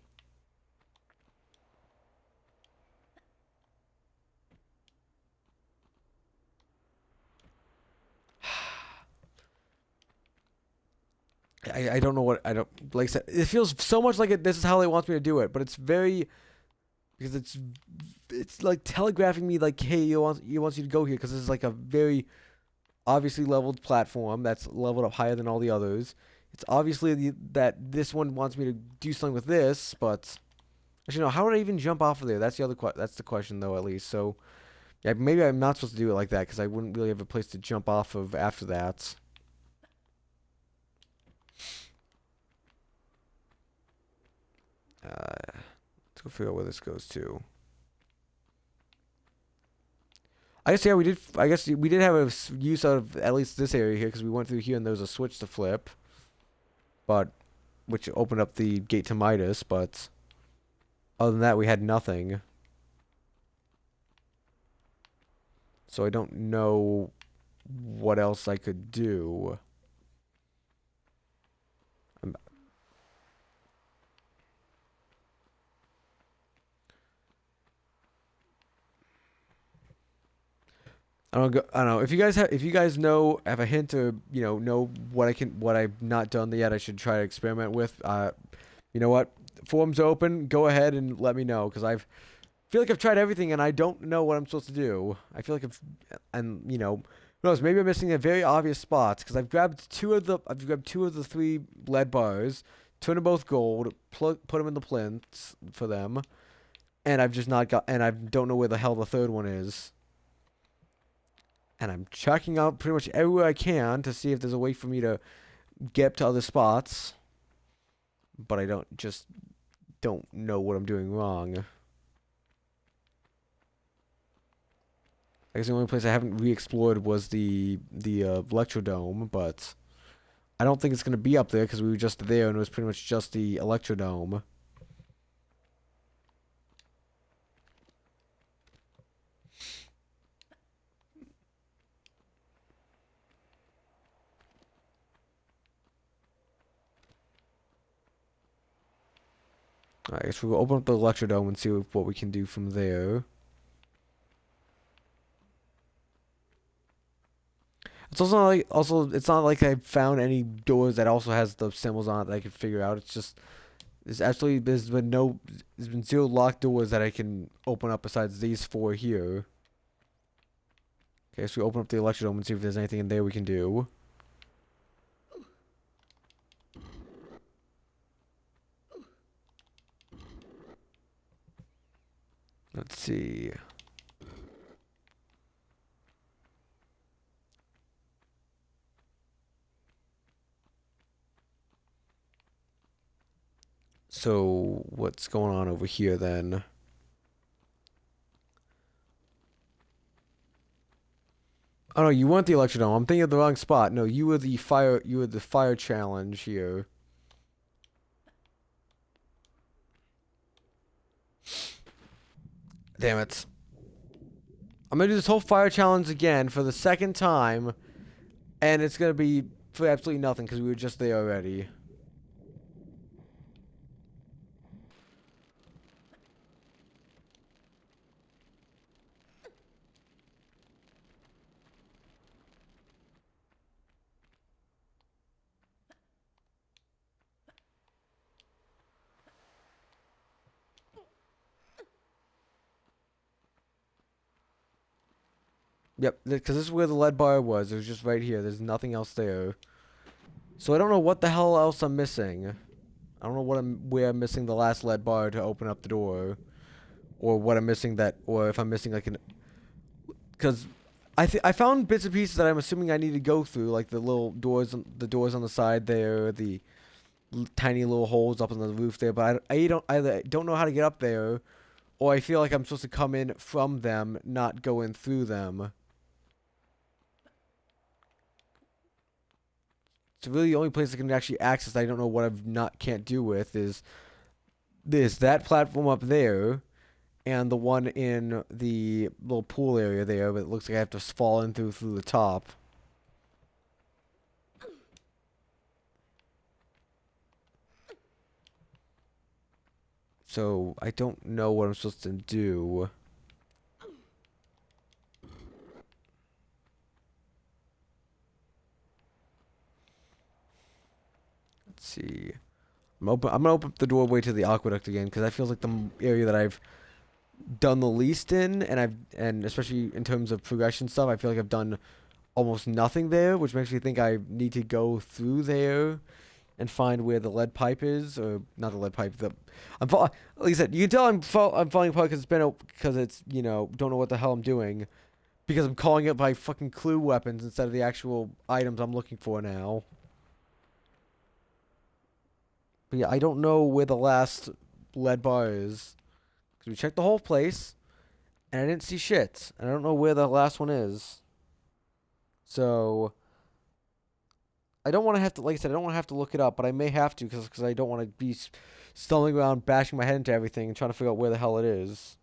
[SPEAKER 1] I don't know what I don't like I said, it feels so much like this is how they want me to do it, but it's very because it's like telegraphing me like, hey, you wants you to go here because this is like a very obviously leveled platform that's leveled up higher than all the others. It's obviously that this one wants me to do something with this, but actually no, how would I even jump off of there? That's the other that's the question though, at least. So yeah, maybe I'm not supposed to do it like that because I wouldn't really have a place to jump off of after that. Let's go figure out where this goes to. I guess yeah, we did. I guess we did have a use out of at least this area here because we went through here and there was a switch to flip, but which opened up the gate to Midas. But other than that, we had nothing. So I don't know what else I could do. I don't know if you guys have, if you guys have a hint or know what I've not done yet. I should try to experiment with. You know what? Forum's open. Go ahead and let me know because feel like I've tried everything and I don't know what I'm supposed to do. I feel like who knows? Maybe I'm missing a very obvious spots because I've grabbed two of the three lead bars, turned them both gold, put them in the plinths for them, and I've just not got, and I don't know where the hell the third one is. And I'm checking out pretty much everywhere I can to see if there's a way for me to get to other spots. But I don't know what I'm doing wrong. I guess the only place I haven't re-explored was the Electrodome, but I don't think it's gonna be up there because we were just there and it was pretty much just the Electrodome. I guess we'll open up the Electrodome and see what we can do from there. It's it's not like I found any doors that also has the symbols on it that I can figure out. It's just there's been zero locked doors that I can open up besides these four here. Okay, so we open up the Electrodome and see if there's anything in there we can do. Let's see. So, what's going on over here then? Oh no, you weren't the Electrodome. I'm thinking of the wrong spot. No, you were the fire challenge here. Damn it. I'm gonna do this whole fire challenge again for the second time, and it's gonna be for absolutely nothing because we were just there already. Yep, because this is where the lead bar was. It was just right here. There's nothing else there. So I don't know what the hell else I'm missing. I don't know where I'm missing the last lead bar to open up the door, or what I'm missing or if I'm missing like because I found bits and pieces that I'm assuming I need to go through, like the little doors, the doors on the side there, the tiny little holes up on the roof there. But I either don't know how to get up there, or I feel like I'm supposed to come in from them, not go in through them. So really, the only place I can actually access that I don't know what can't do with is that platform up there, and the one in the little pool area there. But it looks like I have to fall in through the top. So I don't know what I'm supposed to do. Let's see. I'm gonna open up the doorway to the aqueduct again because that feels like the area that I've done the least in, and especially in terms of progression stuff, I feel like I've done almost nothing there, which makes me think I need to go through there and find where the lead pipe is, or not the lead pipe. Like I said, you can tell I'm falling apart because it's don't know what the hell I'm doing because I'm calling it by fucking clue weapons instead of the actual items I'm looking for now. But yeah, I don't know where the last lead bar is. Because we checked the whole place, and I didn't see shit. And I don't know where the last one is. So, I don't want to have to, like I said, I don't want to have to look it up, but I may have to because I don't want to be stumbling around, bashing my head into everything, and trying to figure out where the hell it is.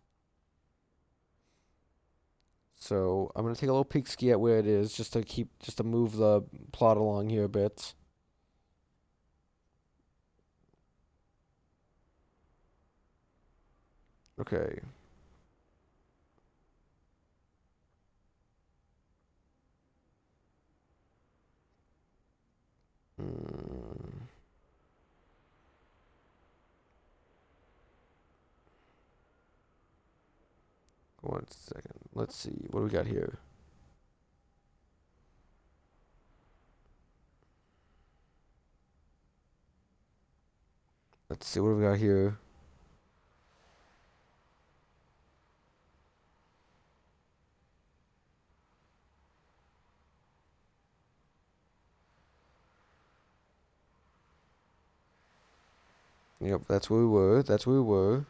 [SPEAKER 1] So, I'm going to take a little peek ski at where it is, just to move the plot along here a bit. Okay. One second. Let's see. What do we got here? Let's see. What do we got here? Yep, that's where we were. That's where we were.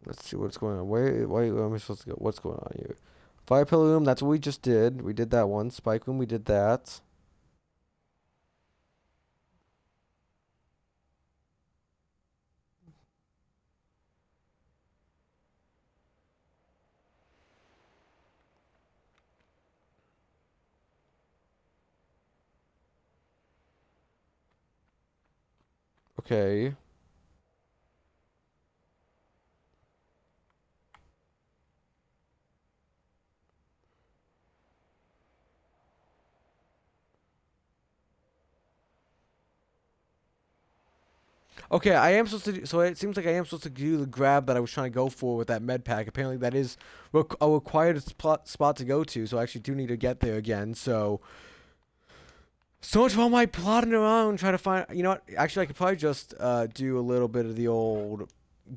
[SPEAKER 1] Let's see what's going on. Why am I supposed to go? What's going on here? Fire pillar room, that's what we just did. We did that one. Spike room, we did that. Okay. Okay, I am supposed to do, so it seems like I am supposed to do the grab that I was trying to go for with that med pack. Apparently that is a required spot to go to, so I actually do need to get there again. So much for all my plotting around trying to find, you know what? Actually, I could probably just do a little bit of the old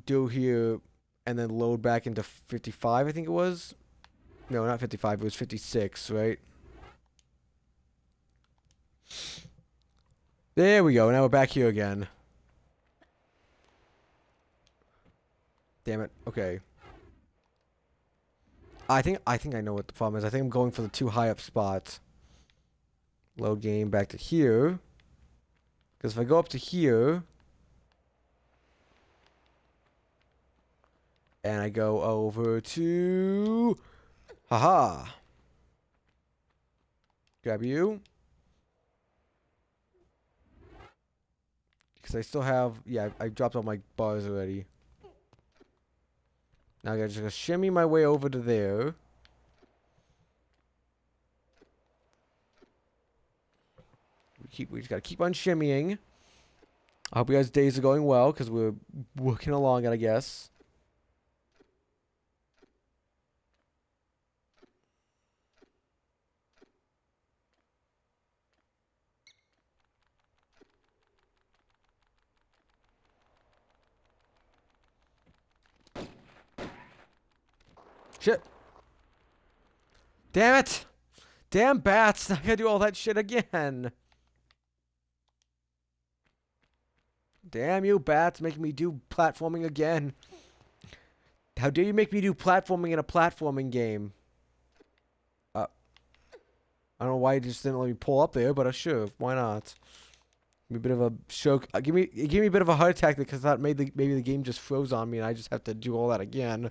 [SPEAKER 1] do here and then load back into 55, I think it was. No, not 55, it was 56, right? There we go. Now we're back here again. Damn it. Okay. I think I know what the problem is. I think I'm going for the too high up spots. Load game back to here. Because if I go up to here and I go over to haha. Grab you. Because I still have, yeah, I dropped all my bars already. Now I gotta just shimmy my way over to there. We just gotta keep on shimmying. I hope you guys' days are going well, because we're working along it, I guess. Shit. Damn it! Damn bats! I gotta do all that shit again. Damn you, bats, making me do platforming again. How dare you make me do platforming in a platforming game? I don't know why you just didn't let me pull up there, but sure, why not? Give me a bit of a shock. Give me a bit of a heart attack because I thought maybe the game just froze on me and I just have to do all that again.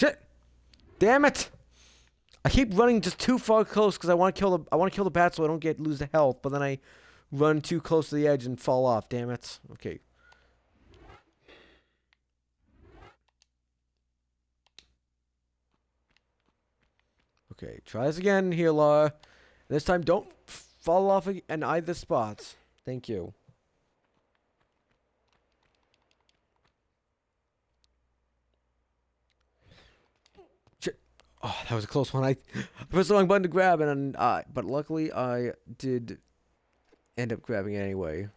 [SPEAKER 1] Shit! Damn it! I keep running just too far close because I want to kill the bat so I don't lose the health, but then I run too close to the edge and fall off. Damn it. Okay. Okay, try this again here, Laura. This time don't fall off in either spot. Thank you. Shit. Oh, that was a close one. I pressed the wrong button to grab, and but luckily I did end up grabbing it anyway.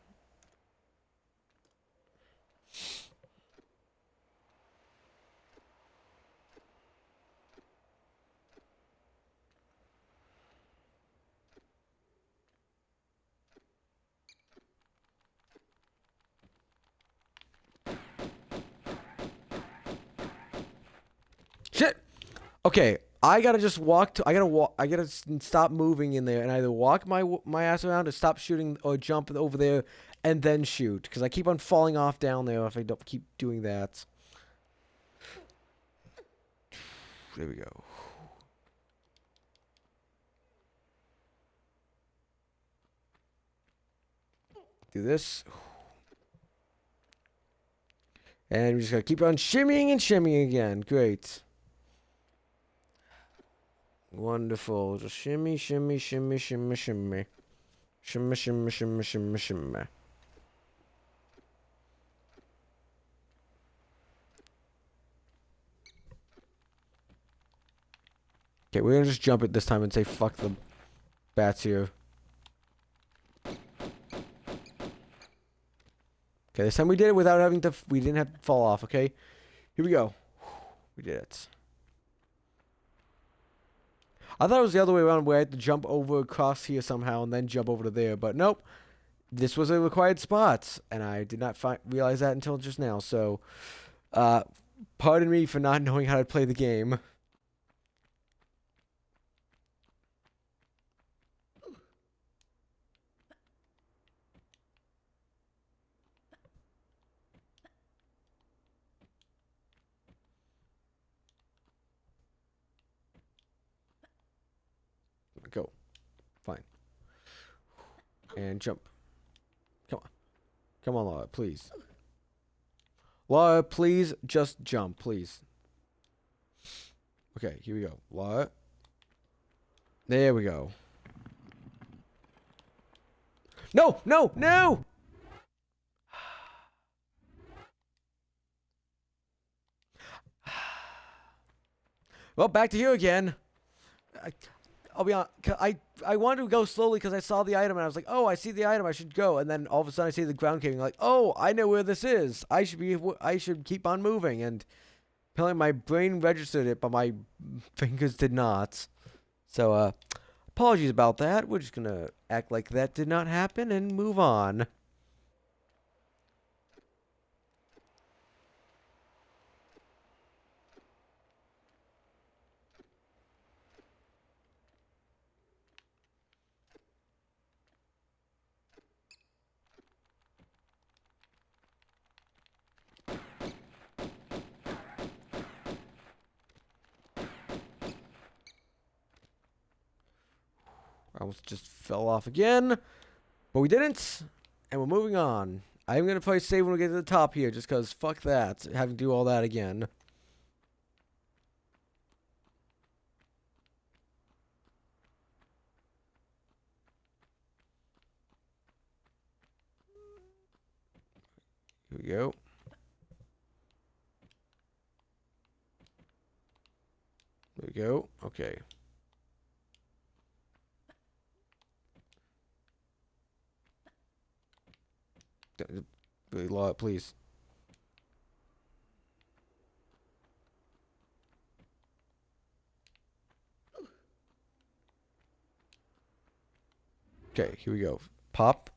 [SPEAKER 1] Shit. Okay, I gotta just walk to. I gotta stop moving in there and either walk my ass around or stop shooting or jump over there and then shoot because I keep on falling off down there if I don't keep doing that. There we go. Do this. And we're just gonna keep on shimmying and shimmying again. Great. Wonderful. Just shimmy, shimmy, shimmy, shimmy, shimmy. Shimmy, shimmy, shimmy, shimmy, shimmy. Okay, we're gonna just jump it this time and say fuck the bats here. Okay, this time we did it without having to. We didn't have to fall off, okay? Here we go. We did it. I thought it was the other way around where I had to jump over across here somehow and then jump over to there, but nope. This was a required spot, and I did not realize that until just now, so pardon me for not knowing how to play the game. Go. Fine. And jump. Come on. Come on, Laura, please. Laura, please just jump, please. Okay, here we go. Laura. There we go. No! No! No! Well, back to you again. I'll be honest, I wanted to go slowly because I saw the item and I was like, oh, I see the item, I should go. And then all of a sudden I see the ground caving, like, oh, I know where this is. I should keep on moving. And apparently my brain registered it, but my fingers did not. So, apologies about that. We're just gonna act like that did not happen and move on. I almost just fell off again. But we didn't. And we're moving on. I'm going to probably save when we get to the top here. Just because fuck that. Having to do all that again. Here we go. There we go. Okay. Really low, please. Okay, here we go. Pop.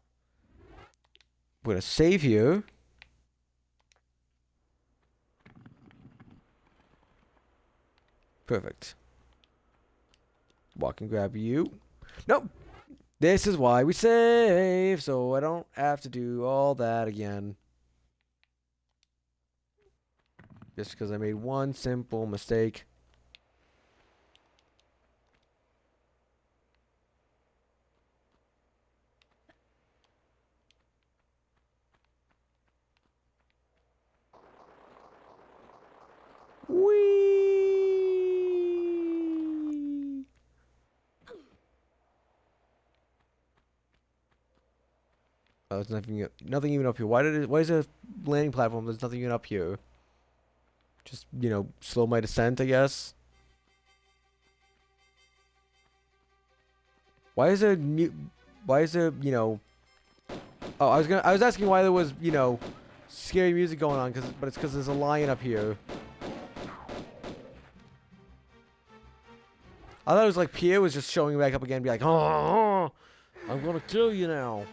[SPEAKER 1] We're gonna save here. Perfect. Walk and grab you. Nope. This is why we save, so I don't have to do all that again. Just because I made one simple mistake. Whee! Oh, there's nothing even up here. Why is there a landing platform? There's nothing even up here. Just, you know, slow my descent, I guess. Why is there you know, oh, I was asking why there was, you know, scary music going on, but it's because there's a lion up here. I thought it was like Pierre was just showing back up again and be like, oh, I'm gonna kill you now.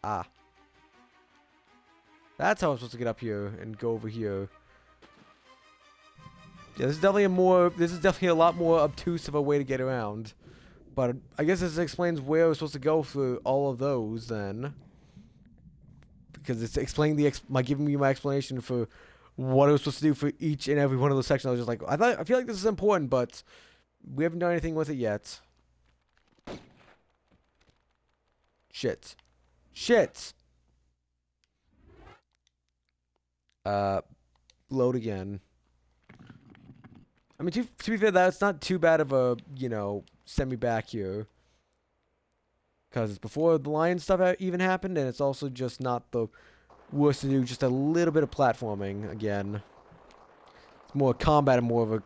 [SPEAKER 1] Ah. That's how I'm supposed to get up here and go over here. Yeah, this is definitely a lot more obtuse of a way to get around. But I guess this explains where we're supposed to go for all of those then. Because it's explaining giving me my explanation for what I was supposed to do for each and every one of those sections. I was just like, I feel like this is important, but we haven't done anything with it yet. Shit. Shit! Load again. I mean, to be fair, that's not too bad of a, you know, send me back here. Because it's before the lion stuff even happened, and it's also just not the worst to do, just a little bit of platforming again. It's more combat and more of a,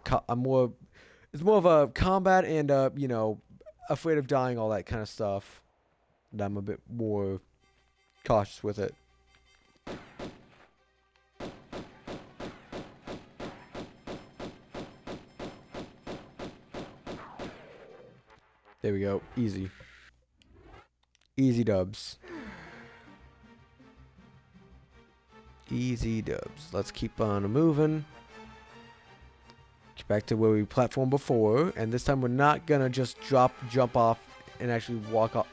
[SPEAKER 1] it's more of a combat and, you know, afraid of dying, all that kind of stuff. And I'm a bit more cautious with it. There we go. Easy. Easy dubs. Easy dubs. Let's keep on moving. Get back to where we platformed before. And this time we're not gonna just jump off and actually walk off.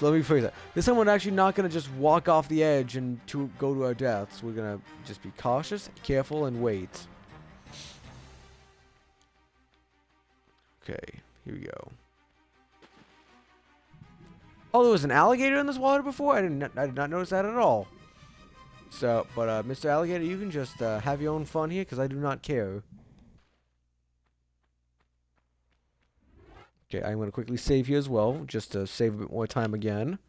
[SPEAKER 1] Let me phrase that. This time we're actually not gonna just walk off the edge and go to our deaths. We're gonna just be cautious, careful, and wait. Okay, here we go. Oh, there was an alligator in this water before? I did not notice that at all. So, but Mr. Alligator, you can just have your own fun here, because I do not care. Okay, I'm going to quickly save here as well, just to save a bit more time again.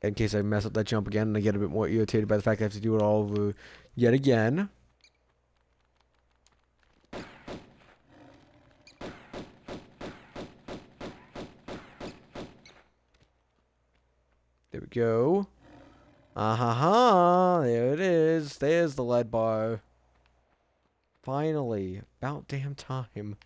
[SPEAKER 1] In case I mess up that jump again and I get a bit more irritated by the fact I have to do it all over yet again. There we go. Ah-ha-ha! There it is. There's the lead bar. Finally. About damn time.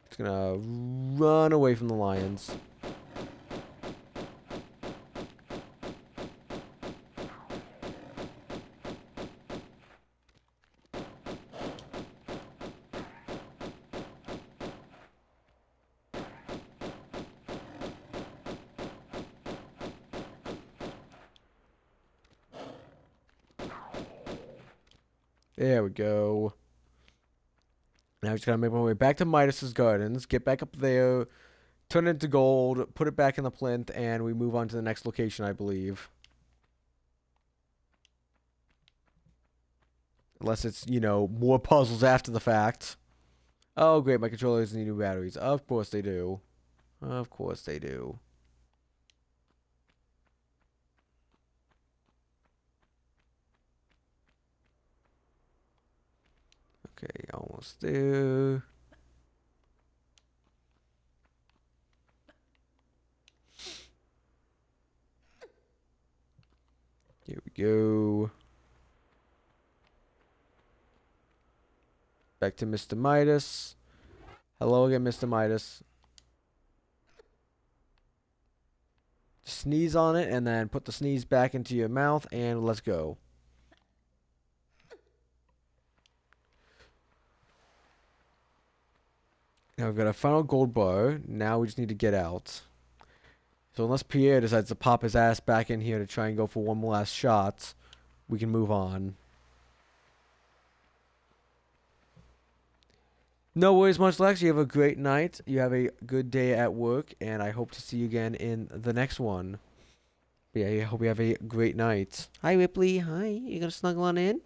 [SPEAKER 1] It's gonna run away from the lions. There we go. Now we just gotta make my way back to Midas's Gardens, get back up there, turn it into gold, put it back in the plinth, and we move on to the next location, I believe. Unless it's, you know, more puzzles after the fact. Oh, great, my controllers need new batteries. Of course they do. Of course they do. Okay, almost there. Here we go. Back to Mr. Midas. Hello again, Mr. Midas. Sneeze on it and then put the sneeze back into your mouth and let's go. Now we've got a final gold bar. Now we just need to get out. So unless Pierre decides to pop his ass back in here to try and go for one last shot, we can move on. No worries, much Lex. You have a great night. You have a good day at work, and I hope to see you again in the next one. But yeah, I hope you have a great night. Hi, Ripley. Hi. You gonna snuggle on in?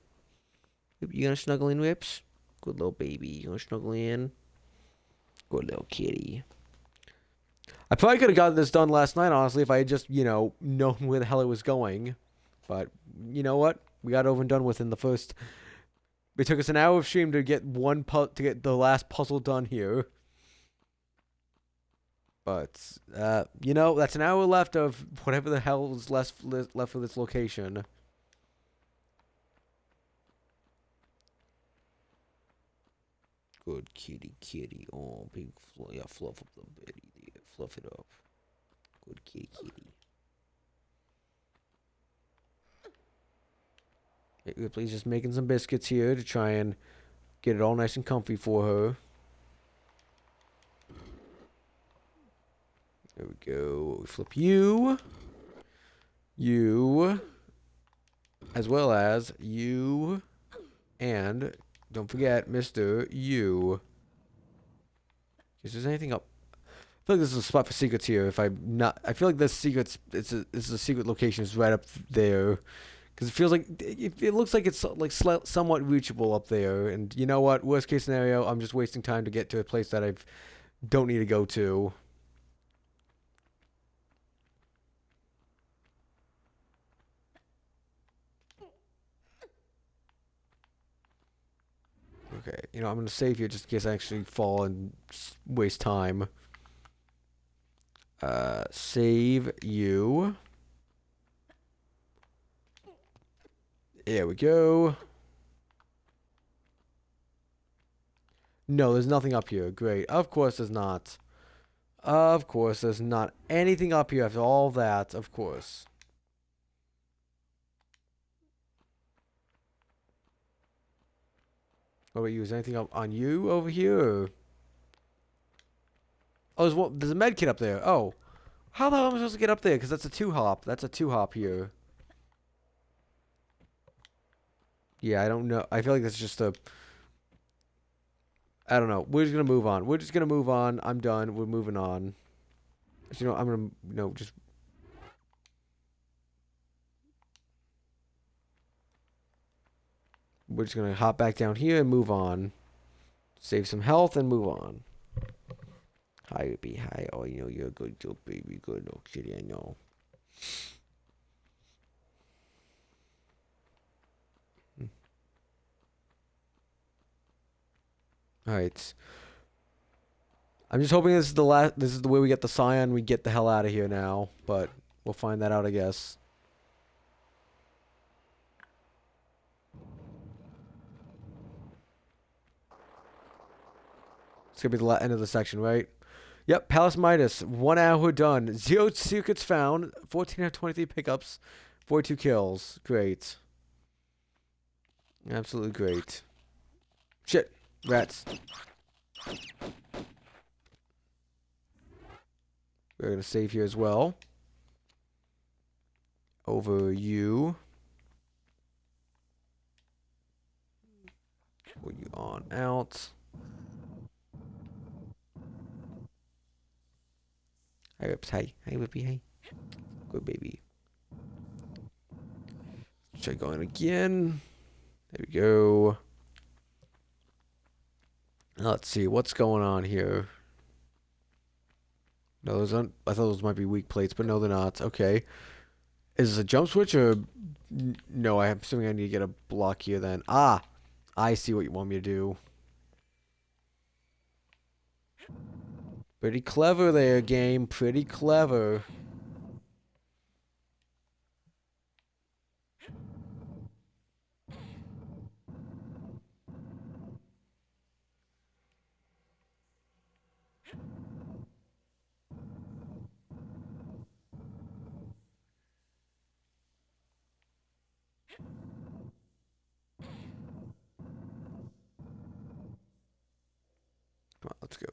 [SPEAKER 1] You gonna snuggle in, Rips? Good little baby. You gonna snuggle in? Good little kitty. I probably could have gotten this done last night, honestly, if I had just, known where the hell it was going. But, you know what? We got over and done with in the first... It took us an hour of stream to get the last puzzle done here. But, that's an hour left of whatever the hell is left for this location. Good kitty. Oh, big yeah, fluff up the bed. Yeah, fluff it up. Good kitty. Ripley's just making some biscuits here to try and get it all nice and comfy for her. There we go. We flip you. You. As well as you. And don't forget, Mr. You. Is there anything up? I feel like this is a spot for secrets here. If I'm not, I feel like this secret's this is a secret location is right up there, because it feels like it looks like it's like somewhat reachable up there. And you know what? Worst case scenario, I'm just wasting time to get to a place that I don't need to go to. Okay, I'm gonna save here just in case I actually fall and waste time. Save you. There we go. No, there's nothing up here. Great. Of course there's not. Of course there's not anything up here after all that. Of course. What about you? Is anything up on you over here? Or? Oh, there's a med kit up there. Oh. How the hell am I supposed to get up there? Because that's a 2-hop. That's a 2-hop here. Yeah, I don't know. I feel like that's just a... I don't know. We're just going to move on. We're just going to move on. I'm done. We're moving on. So, I'm going to, just... We're just going to hop back down here and move on. Save some health and move on. Hi, baby. Hi. Oh, you're a good little baby. Good little kitty, I know. Alright. I'm just hoping this is the way we get the Scion, we get the hell out of here now. But we'll find that out, I guess. It's gonna be the end of the section, right? Yep, Palace Midas. 1 hour done. 0 secrets found. 14 out of 23 pickups. 42 kills. Great. Absolutely great. Shit. Rats. We're gonna save here as well. Over you. Put you on out. Hi, Rips. Hi. Hi, Whippy. Hi. Good baby. Try going again. There we go. Let's see. What's going on here? No, those aren't. I thought those might be weak plates, but no, they're not. Okay. Is this a jump switch or... No, I'm assuming I need to get a block here then. Ah! I see what you want me to do. Pretty clever there, game. Pretty clever. Come on, let's go.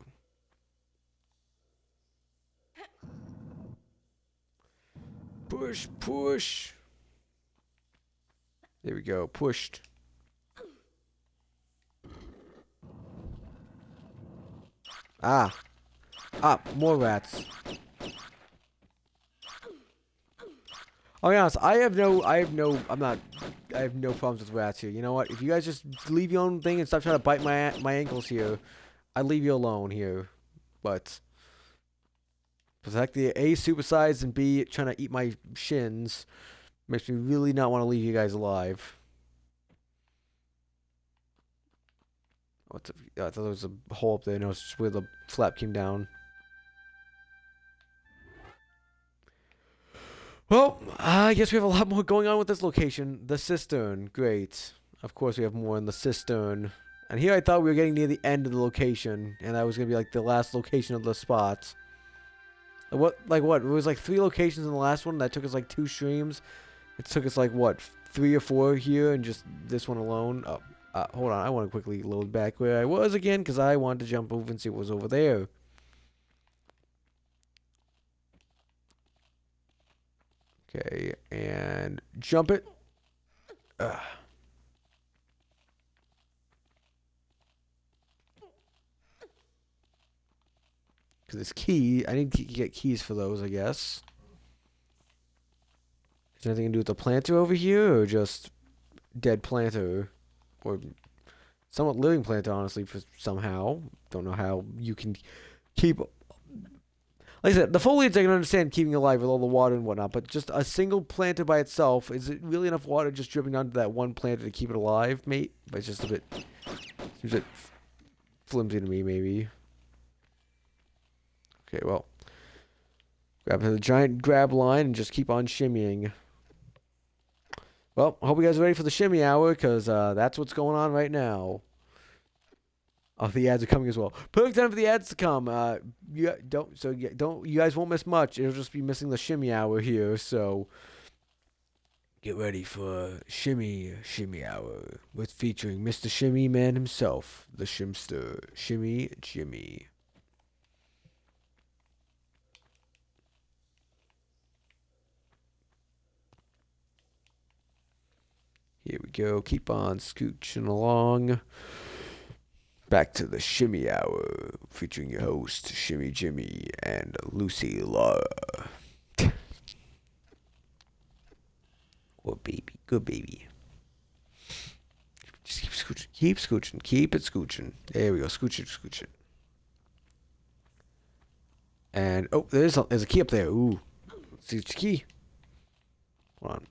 [SPEAKER 1] Push, push. There we go. Pushed. Ah. Ah, more rats. I'll be honest, I have no problems with rats here. You know what? If you guys just leave your own thing and stop trying to bite my ankles here, I'd leave you alone here. But protect the A supersize and B trying to eat my shins makes me really not want to leave you guys alive. I thought there was a hole up there. No, it's just where the flap came down. Well, I guess we have a lot more going on with this location. The cistern. Great. Of course we have more in the cistern. And here I thought we were getting near the end of the location. And that was going to be like the last location of the spot. What? It was like 3 locations in the last one. That took us like 2 streams. It took us like, what, 3 or 4 here and just this one alone. Oh, hold on. I want to quickly load back where I was again because I wanted to jump over and see what was over there. Okay, and jump it. Because it's key. I need to get keys for those, I guess. Is there anything to do with the planter over here, or just dead planter? Or somewhat living planter, honestly, for somehow. Don't know how you can keep... Like I said, the foliage I can understand keeping alive with all the water and whatnot, but just a single planter by itself, is it really enough water just dripping onto that one planter to keep it alive, mate? But it's just a bit... seems a bit flimsy to me, maybe. Okay, well. Grab the giant grab line and just keep on shimmying. Well, I hope you guys are ready for the shimmy hour, because that's what's going on right now. Oh, the ads are coming as well. Perfect time for the ads to come. You guys won't miss much. It'll just be missing the shimmy hour here. So get ready for shimmy hour with featuring Mr. Shimmy Man himself, the Shimster, Shimmy Jimmy. Here we go. Keep on scooching along. Back to the Shimmy Hour, featuring your host, Shimmy Jimmy and Lucy Laura. Oh, baby. Good baby. Just keep scooching. Keep scooching. Keep it scooching. There we go. Scooching. And, oh, there's a key up there. Ooh. Let's see the key. Hold on.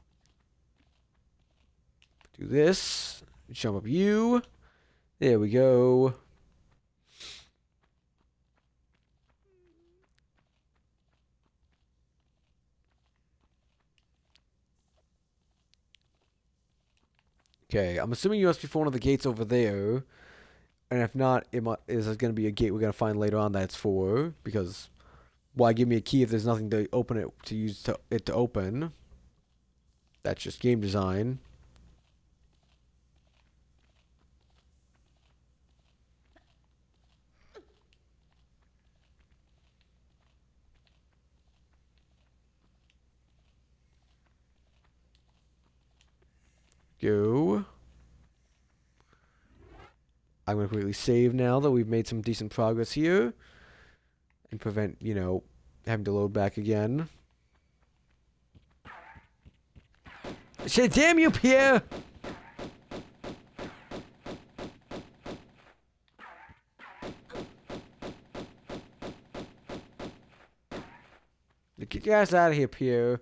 [SPEAKER 1] Do this. Jump up you. There we go. Okay, I'm assuming you must be for one of the gates over there. And if not, is going to be a gate we're going to find later on that's for. Because why give me a key if there's nothing to open it to use it to open? That's just game design. Go. I'm going to quickly save now that we've made some decent progress here. And prevent, having to load back again. Shit, damn you, Pierre! Get your ass out of here, Pierre.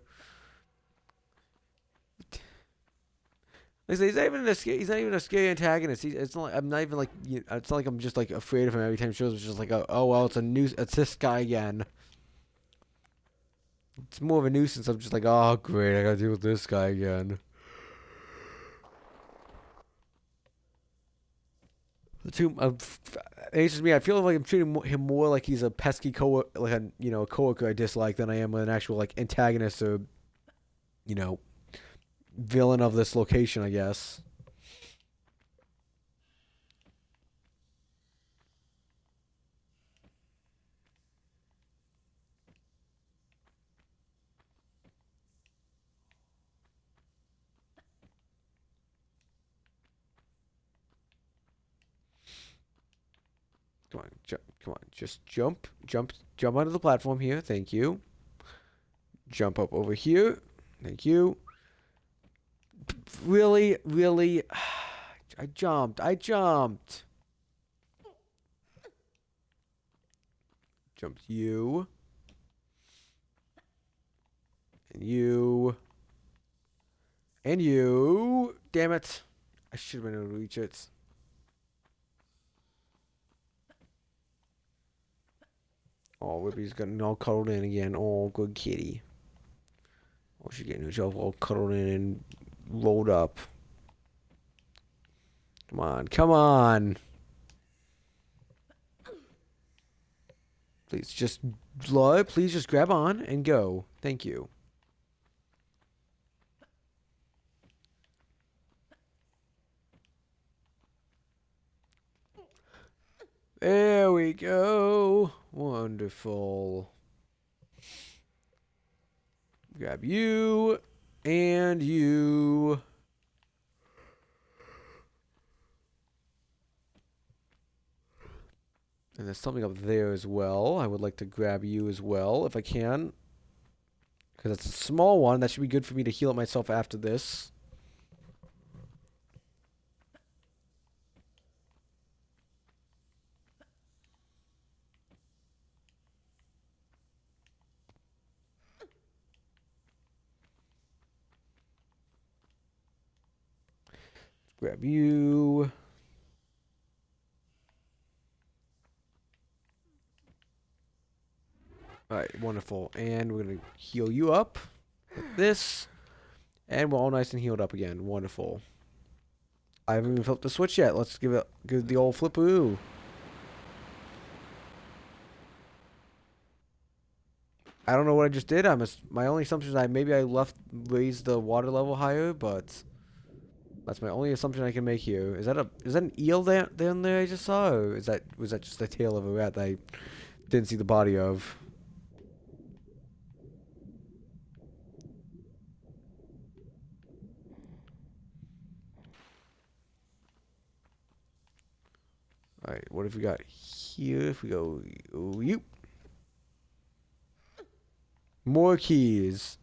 [SPEAKER 1] Like I say, he's not even a scary antagonist. It's not like, I'm not even like, it's not like I'm just like afraid of him every time he shows. It's just like, oh well, it's this guy again. It's more of a nuisance. I'm just like, oh great, I gotta deal with this guy again. It's just me. I feel like I'm treating him more like he's a pesky coworker I dislike than I am an actual like antagonist or, villain of this location, I guess. Come on, jump. Come on, just jump onto the platform here. Thank you. Jump up over here. Thank you. Really, really. I jumped. I jumped. Jumped you. And you. And you. Damn it. I should have been able to reach it. Oh, Whippy's getting all cuddled in again. Oh, good kitty. Oh, she's getting herself all cuddled in and rolled up. Come on. Come on. Please just, Lord, please just grab on and go. Thank you. There we go. Wonderful. Grab you and you. And there's something up there as well. I would like to grab you as well if I can. Because it's a small one. That should be good for me to heal up myself after this. Grab you. Alright, wonderful. And we're going to heal you up with this. And we're all nice and healed up again. Wonderful. I haven't even flipped the switch yet. Let's give the old flipperoo. I don't know what I just did. My only assumption is maybe I raised the water level higher, but that's my only assumption I can make here. Is that an eel down there I just saw, or was that just the tail of a rat that I didn't see the body of? All right, what have we got here? If we go, you more keys.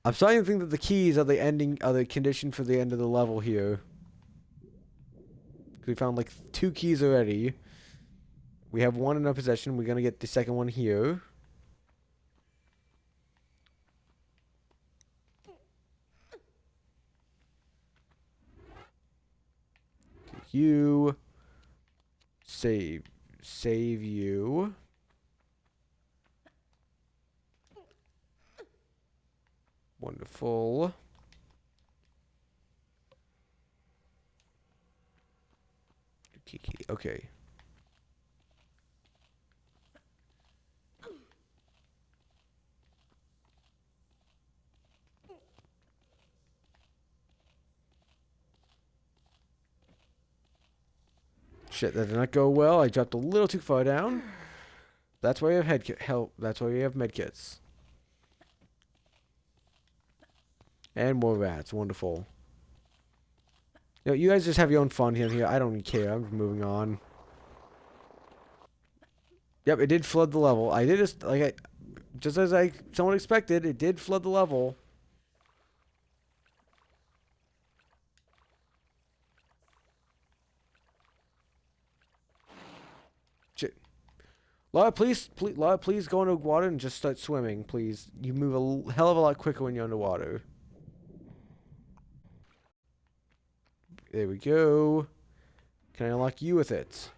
[SPEAKER 1] I'm starting to think that the keys are the condition for the end of the level here. We found like 2 keys already. We have 1 in our possession. We're gonna get the second one here. You save you. Wonderful. Kiki. Okay. Shit, that did not go well. I dropped a little too far down. That's why we have That's why we have medkits. And more rats. Wonderful. You know, you guys just have your own fun here. I don't care. I'm moving on. Yep, it did flood the level. I did just as I somewhat expected. It did flood the level. Shit. Laura, please go into water and just start swimming, please. You move a hell of a lot quicker when you're underwater. There we go. Can I unlock you with it?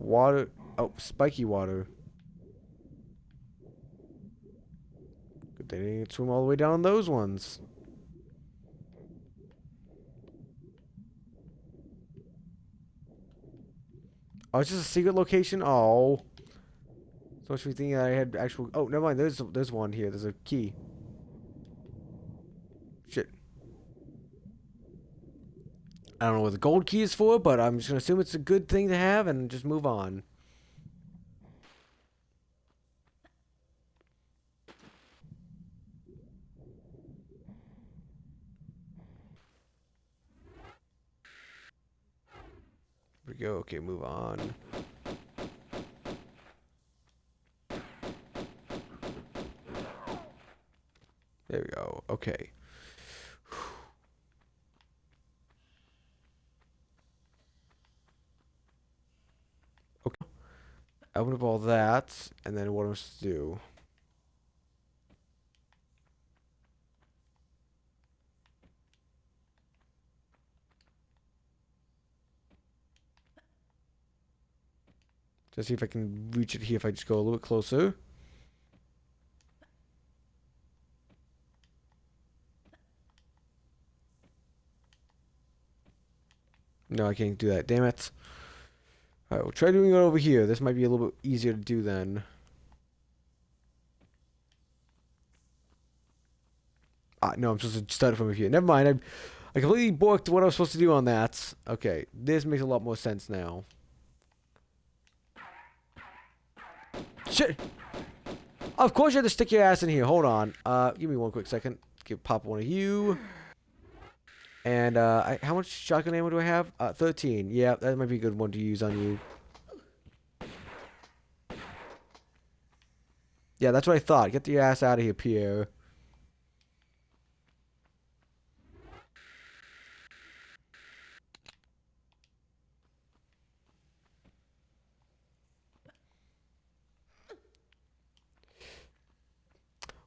[SPEAKER 1] Water. Oh, spiky water. Good thing they didn't swim all the way down those ones. Oh, it's just a secret location? Oh. So much for me thinking I had actual... Oh, never mind. There's one here. There's a key. Shit. I don't know what the gold key is for, but I'm just going to assume it's a good thing to have and just move on. Here we go. Okay, move on. There we go. Okay. Okay. Open up all that, and then what am I supposed to do? Just see if I can reach it here if I just go a little bit closer. No, I can't do that. Damn it. Alright, we'll try doing it over here. This might be a little bit easier to do then. No, I'm supposed to start from over here. Never mind. I completely borked what I was supposed to do on that. Okay, this makes a lot more sense now. Shit! Of course you had to stick your ass in here. Hold on. Give me one quick second. Pop one of you. And, how much shotgun ammo do I have? 13. Yeah, that might be a good one to use on you. Yeah, that's what I thought. Get your ass out of here, Pierre.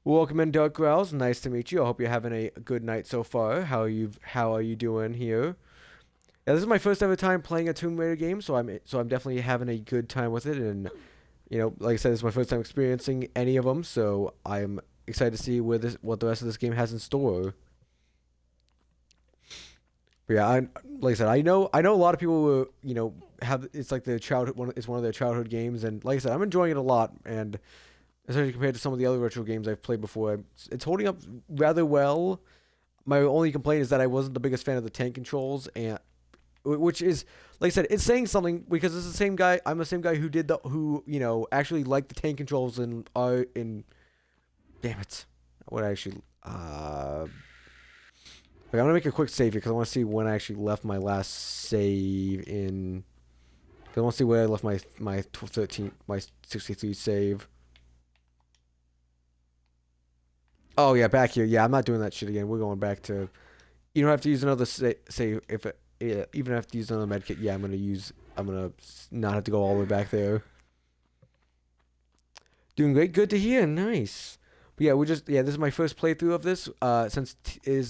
[SPEAKER 1] Welcome in, Dark Growls. Nice to meet you. I hope you're having a good night so far. How are you doing here? Yeah, this is my first ever time playing a Tomb Raider game, so I'm definitely having a good time with it. And you know, like I said, this is my first time experiencing any of them, so I'm excited to see what the rest of this game has in store. But yeah, like I said, I know a lot of people who, you know, have it's like their childhood one. It's one of their childhood games, and like I said, I'm enjoying it a lot, and especially compared to some of the other retro games I've played before, it's holding up rather well. My only complaint is that I wasn't the biggest fan of the tank controls, and which is, like I said, it's saying something because it's the same guy. I'm the same guy who you know actually liked the tank controls in damn it, what I actually like, I'm gonna make a quick save here because I want to see when I actually left my last save in. Cause I want to see where I left my 63 save. Oh yeah, back here. Yeah, I'm not doing that shit again. We're going back to. You don't have to use another save if even have to use another medkit. Yeah, I'm gonna not have to go all the way back there. Doing great. Good to hear. Nice. But yeah, this is my first playthrough of this. Since it is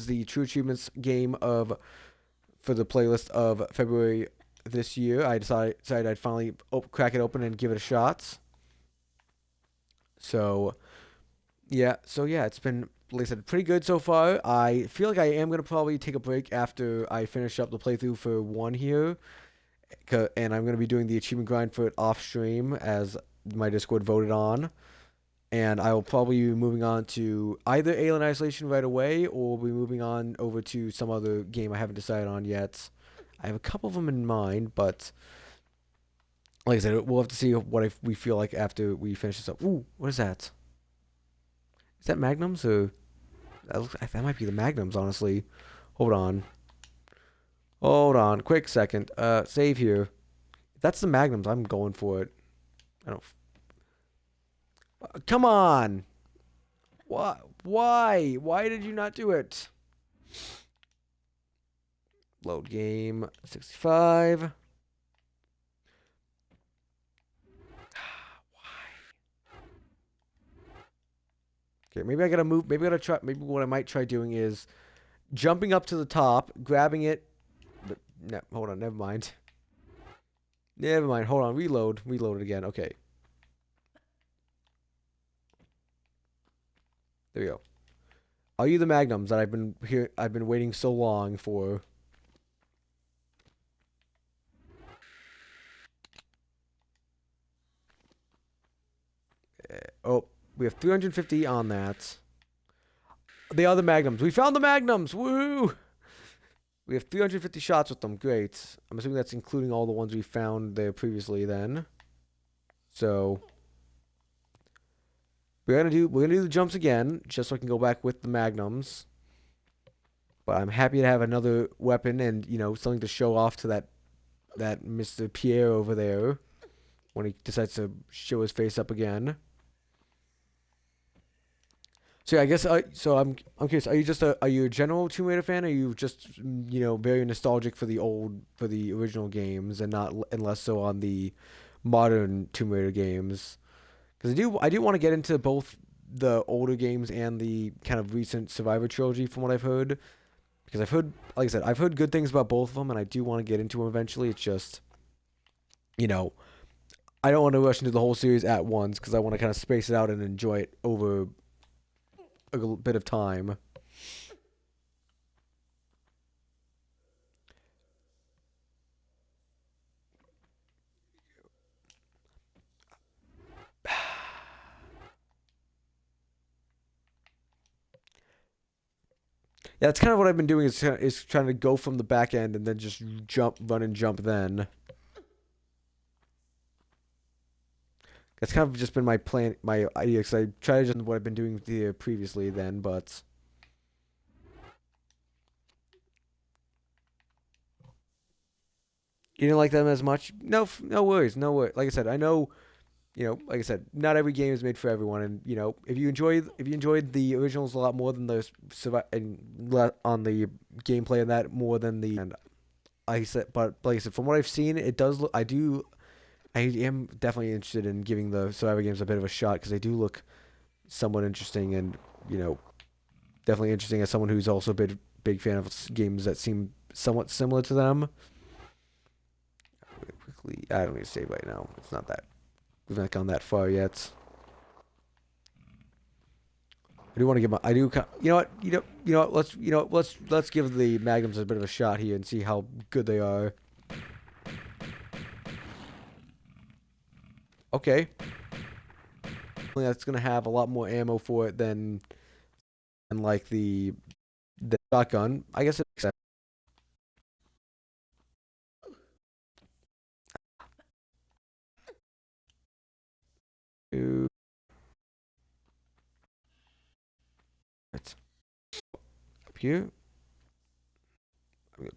[SPEAKER 1] the True Achievements game for the playlist of February this year, I decided I'd finally crack it open and give it a shot. So yeah, it's been, like I said, pretty good so far. I feel like I am gonna probably take a break after I finish up the playthrough for 1 here, and I'm gonna be doing the achievement grind for it off stream as my Discord voted on. And I will probably be moving on to either Alien Isolation right away, or we'll be moving on over to some other game I haven't decided on yet. I have a couple of them in mind, but like I said, we'll have to see what we feel like after we finish this up. Ooh, what is that? Is that Magnums or that might be the Magnums? Honestly, hold on, quick second. Save here. If that's the Magnums, I'm going for it. I don't. Come on. Why? Why did you not do it? Load game 65. Why? Okay, maybe I gotta move. Maybe I gotta try. Maybe what I might try doing is jumping up to the top, grabbing it. No, hold on. Never mind. Never mind. Hold on. Reload. Reload it again. Okay. There we go. Are you the magnums that I've been waiting so long for? Oh, we have 350 on that. They are the magnums. We found the magnums. Woo! We have 350 shots with them. Great. I'm assuming that's including all the ones we found there previously then. So we're gonna do the jumps again, just so I can go back with the magnums. But I'm happy to have another weapon and, something to show off to that Mr. Pierre over there when he decides to show his face up again. So yeah, I guess I'm curious. Are you a general Tomb Raider fan? Or are you just very nostalgic for the original games and not and less so on the modern Tomb Raider games? Because I do want to get into both the older games and the kind of recent Survivor trilogy from what I've heard. Because I've heard, like I said, I've heard good things about both of them, and I do want to get into them eventually. It's just, I don't want to rush into the whole series at once because I want to kind of space it out and enjoy it over a little bit of time. Yeah, that's kind of what I've been doing is trying to go from the back end and then just run and jump then. That's kind of just been my plan, my idea, because I try to just what I've been doing here previously then, but you didn't like them as much. No, no worries, no worries. Like I said, I know, like I said, not every game is made for everyone, and if you enjoyed the originals a lot more than the on the gameplay and that more than the and I said, but like I said, from what I've seen, it does look. I am definitely interested in giving the Survivor games a bit of a shot because they do look somewhat interesting and definitely interesting as someone who's also a big fan of games that seem somewhat similar to them. Really quickly, I don't need to save right now. It's not that we've not gone that far yet. I do want to give my. I do. You know what? You know what? Let's give the magnums a bit of a shot here and see how good they are. Okay. That's gonna have a lot more ammo for it than like the shotgun. I guess it makes sense. Ooh, right. Up here.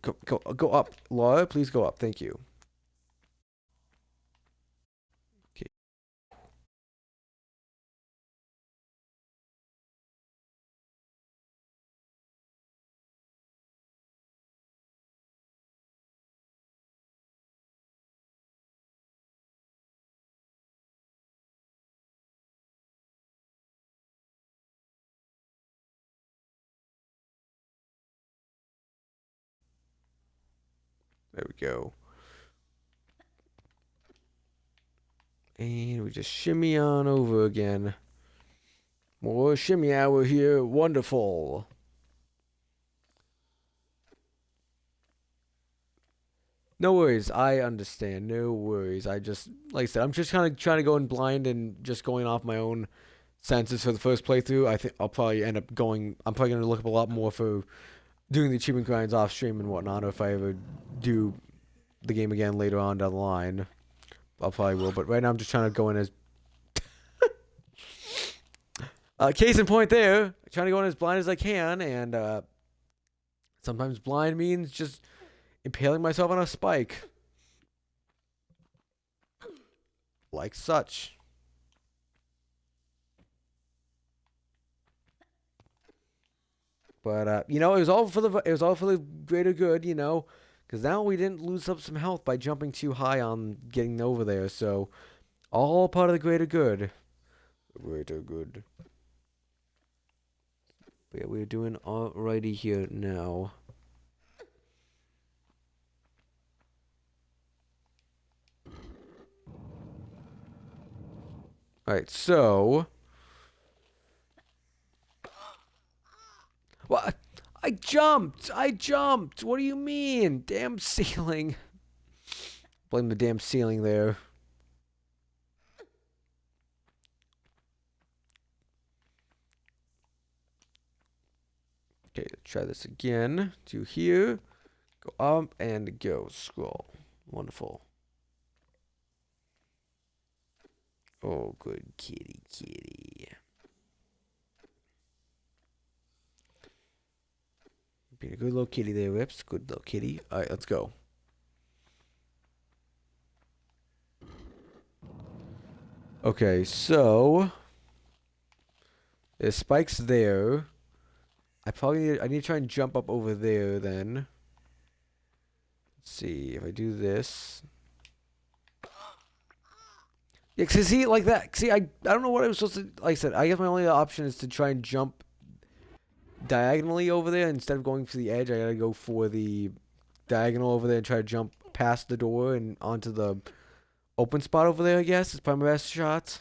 [SPEAKER 1] Go up, Laura. Please go up. Thank you. Okay, there we go. And we just shimmy on over again. More shimmy hour here. Wonderful. No worries. I understand. No worries. I just, like I said, I'm just kind of trying to go in blind and just going off my own senses for the first playthrough. I think I'll probably end up going. I'm probably going to look up a lot more for doing the achievement grinds off stream and whatnot. Or if I ever do the game again later on down the line, I'll probably will. But right now, I'm just trying to go in as. Case in point there. Trying to go in as blind as I can. And sometimes blind means just impaling myself on a spike. Like such. But it was all for the greater good, because now we didn't lose up some health by jumping too high on getting over there. So all part of the greater good. Greater good. But yeah, we're doing alrighty here now. Alright, so... What? I jumped! I jumped! What do you mean? Damn ceiling. Blame the damn ceiling there. Okay, let's try this again. Do here. Go up and go. Scroll. Wonderful. Oh, good kitty, kitty. Being a good little kitty there, Rips. Good little kitty. Alright, let's go. Okay, so... There's spikes there. I need to try and jump up over there then. Let's see if I do this. Yeah, cause see, like that. See, I don't know what I was supposed to. Like I said, I guess my only option is to try and jump diagonally over there instead of going for the edge. I gotta go for the diagonal over there and try to jump past the door and onto the open spot over there. I guess is probably my best shot.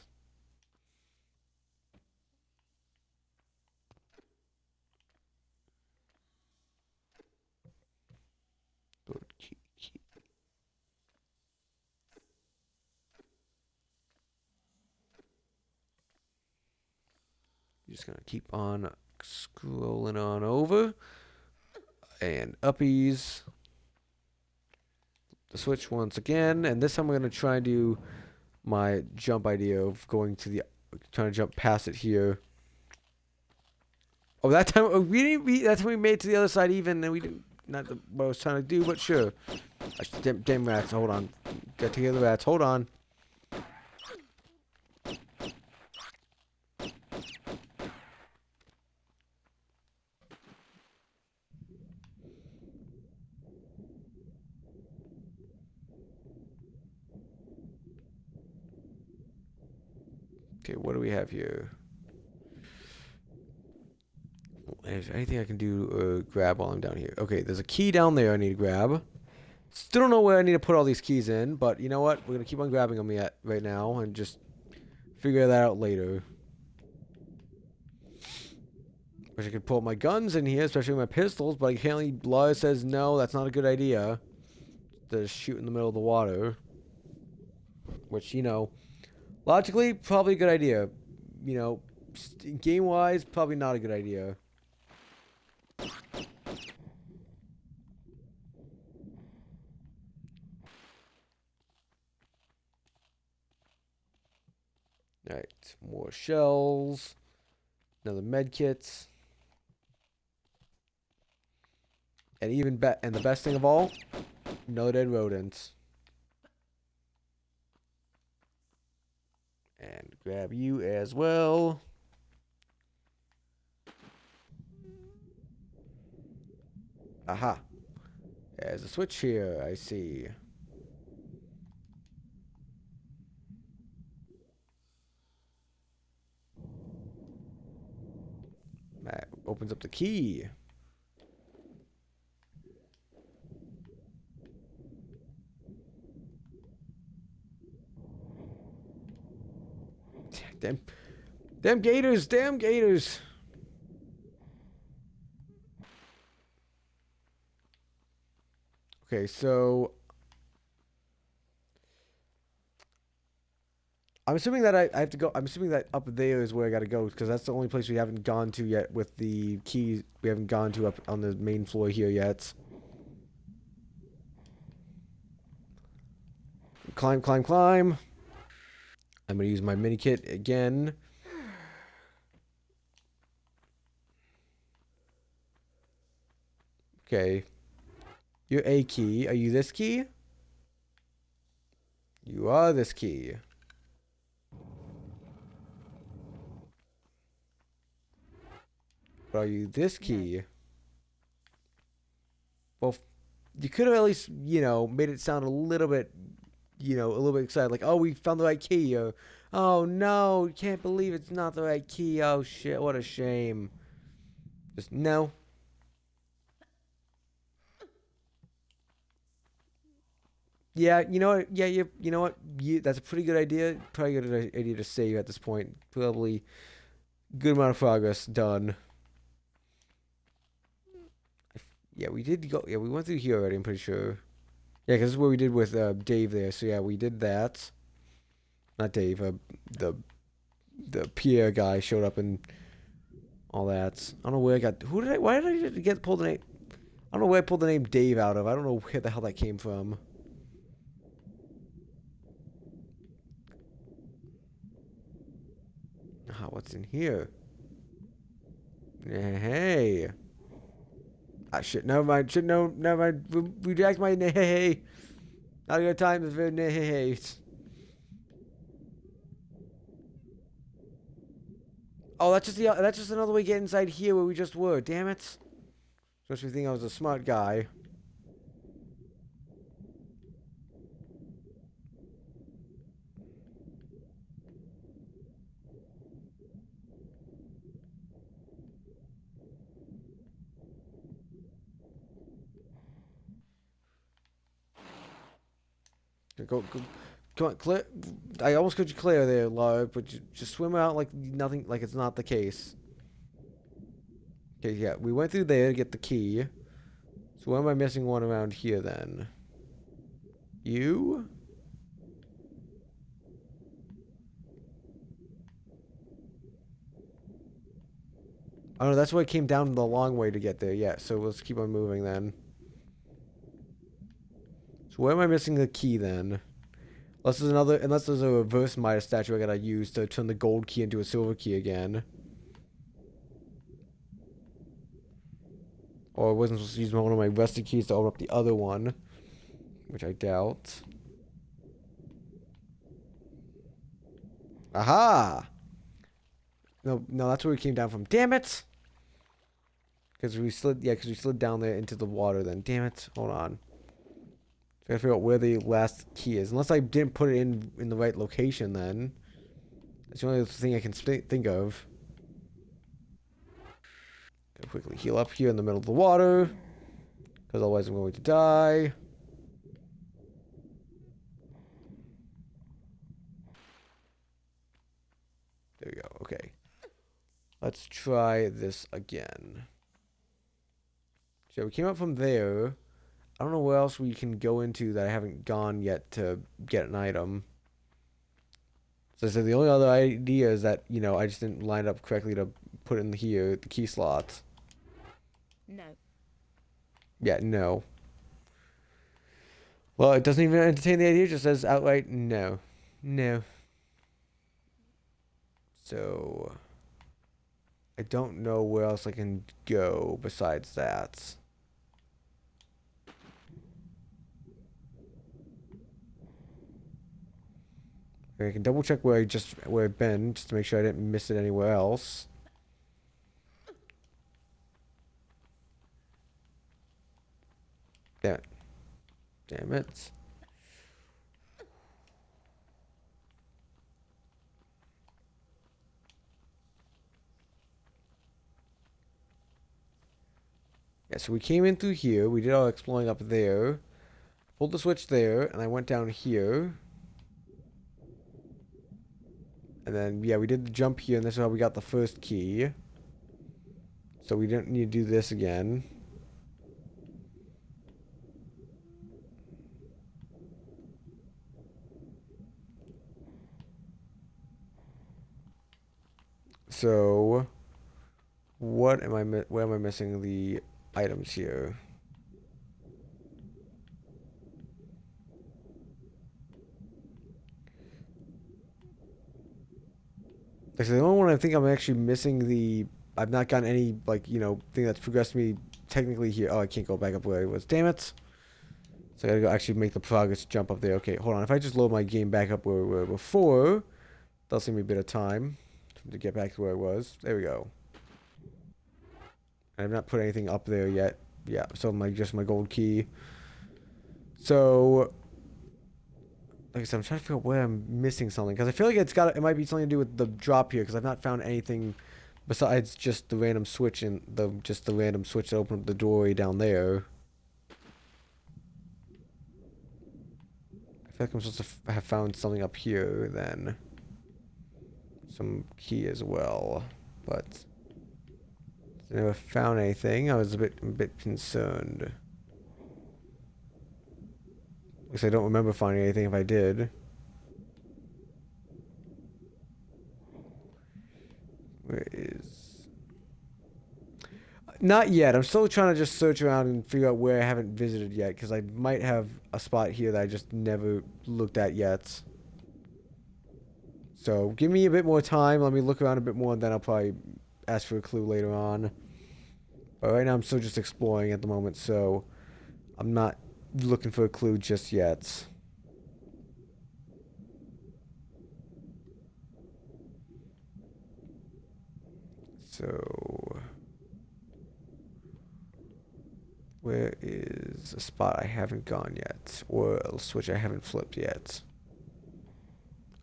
[SPEAKER 1] Just gonna keep on scrolling on over. And uppies. The switch once again. And this time I'm gonna try and do my jump idea of going to the... Trying to jump past it here. Oh, that time... That's when we made it to the other side even. And we didn't... Not what I was trying to do, but sure. Damn rats. Hold on. Get together, rats. Hold on. Okay, what do we have here? Is there anything I can do grab while I'm down here? Okay, there's a key down there I need to grab. Still don't know where I need to put all these keys in, but you know what? We're going to keep on grabbing them right now and just figure that out later. Wish I could pull up my guns in here, especially my pistols, but apparently law says no, that's not a good idea. To shoot in the middle of the water. Which, you know, logically, probably a good idea. You know, game-wise, probably not a good idea. Alright, more shells. Another med kit. And and the best thing of all, no dead rodents. And grab you as well. Aha. There's a switch here, I see. That opens up the key. Damn gators, damn gators. Okay, so I'm assuming that I have to go. I'm assuming that up there is where I gotta go because that's the only place we haven't gone to yet with the keys. We haven't gone to up on the main floor here yet. Climb, climb, climb. I'm gonna use my mini kit again. Okay. You're a key. Are you this key? You are this key. But are you this key? Well, you could have at least, you know, made it sound a little bit, you know, a little bit excited. Like, oh, we found the right key. Or, oh, no, can't believe it's not the right key. Oh, shit, what a shame. Just, no. Yeah, you know what? Yeah, you know what? That's a pretty good idea. Probably a good idea to save at this point. Probably good amount of progress done. Yeah, we did go. Yeah, we went through here already. I'm pretty sure. Yeah, because this is what we did with Dave there. So yeah, we did that. Not Dave. The the Pierre guy showed up and all that. I don't know where I got. Who did I? Why did I get pulled the name? I don't know where I pulled the name Dave out of. I don't know where the hell that came from. Ah, what's in here? Hey. Ah, shit. Never mind. Shit. No. Never mind. Reject my hey. Not a good time for hey. Oh, that's just another way to get inside here where we just were. Damn it. Supposed to think I was a smart guy. Go, come on, clear. I almost got you clear there, Lark, but just swim out like nothing, like it's not the case. Okay, yeah, we went through there to get the key. So why am I missing one around here then? You? Oh no, that's why I came down the long way to get there. Yeah, so let's keep on moving then. So where am I missing the key then? Unless there's a reverse Midas statue I gotta use to turn the gold key into a silver key again. Or I wasn't supposed to use one of my rusty keys to open up the other one. Which I doubt. Aha! No, that's where we came down from. Damn it! Because we slid down there into the water then. Damn it. Hold on. I gotta figure out where the last key is. Unless I didn't put it in the right location then. That's the only thing I can think of. Gotta quickly heal up here in the middle of the water. Because otherwise I'm going to die. There we go. Okay. Let's try this again. So we came up from there. I don't know where else we can go into that I haven't gone yet to get an item. So the only other idea is that, you know, I just didn't line it up correctly to put in here, the key slots.
[SPEAKER 2] No.
[SPEAKER 1] Yeah, no. Well, it doesn't even entertain the idea, it just says outright no. No. So I don't know where else I can go besides that. I can double check where I've been just to make sure I didn't miss it anywhere else. Damn it. Damn it. Yeah, so we came in through here. We did all exploring up there. Pulled the switch there, and I went down here. And then, yeah, we did the jump here, and this is how we got the first key. So we didn't need to do this again. So, where am I missing the items here? Like, so the only one I think I'm actually missing I've not gotten any, like, you know, thing that's progressed me technically here. Oh, I can't go back up where I was. Damn it. So I gotta go actually make the progress jump up there. Okay, hold on. If I just load my game back up where we were before, that'll save me a bit of time to get back to where I was. There we go. I've not put anything up there yet. Yeah, so just my gold key. So, like I said, I'm trying to figure out where I'm missing something because I feel like it might be something to do with the drop here because I've not found anything besides just the random switch the random switch that opened up the doorway down there. feel like I'm supposed to have found something up here then. Some key as well, but I never found anything. I was a bit concerned. Because I don't remember finding anything if I did. Where is... Not yet. I'm still trying to just search around and figure out where I haven't visited yet. Because I might have a spot here that I just never looked at yet. So, give me a bit more time. Let me look around a bit more and then I'll probably ask for a clue later on. But right now I'm still just exploring at the moment. So, I'm not looking for a clue just yet. So, where is a spot I haven't gone yet? Or a switch I haven't flipped yet?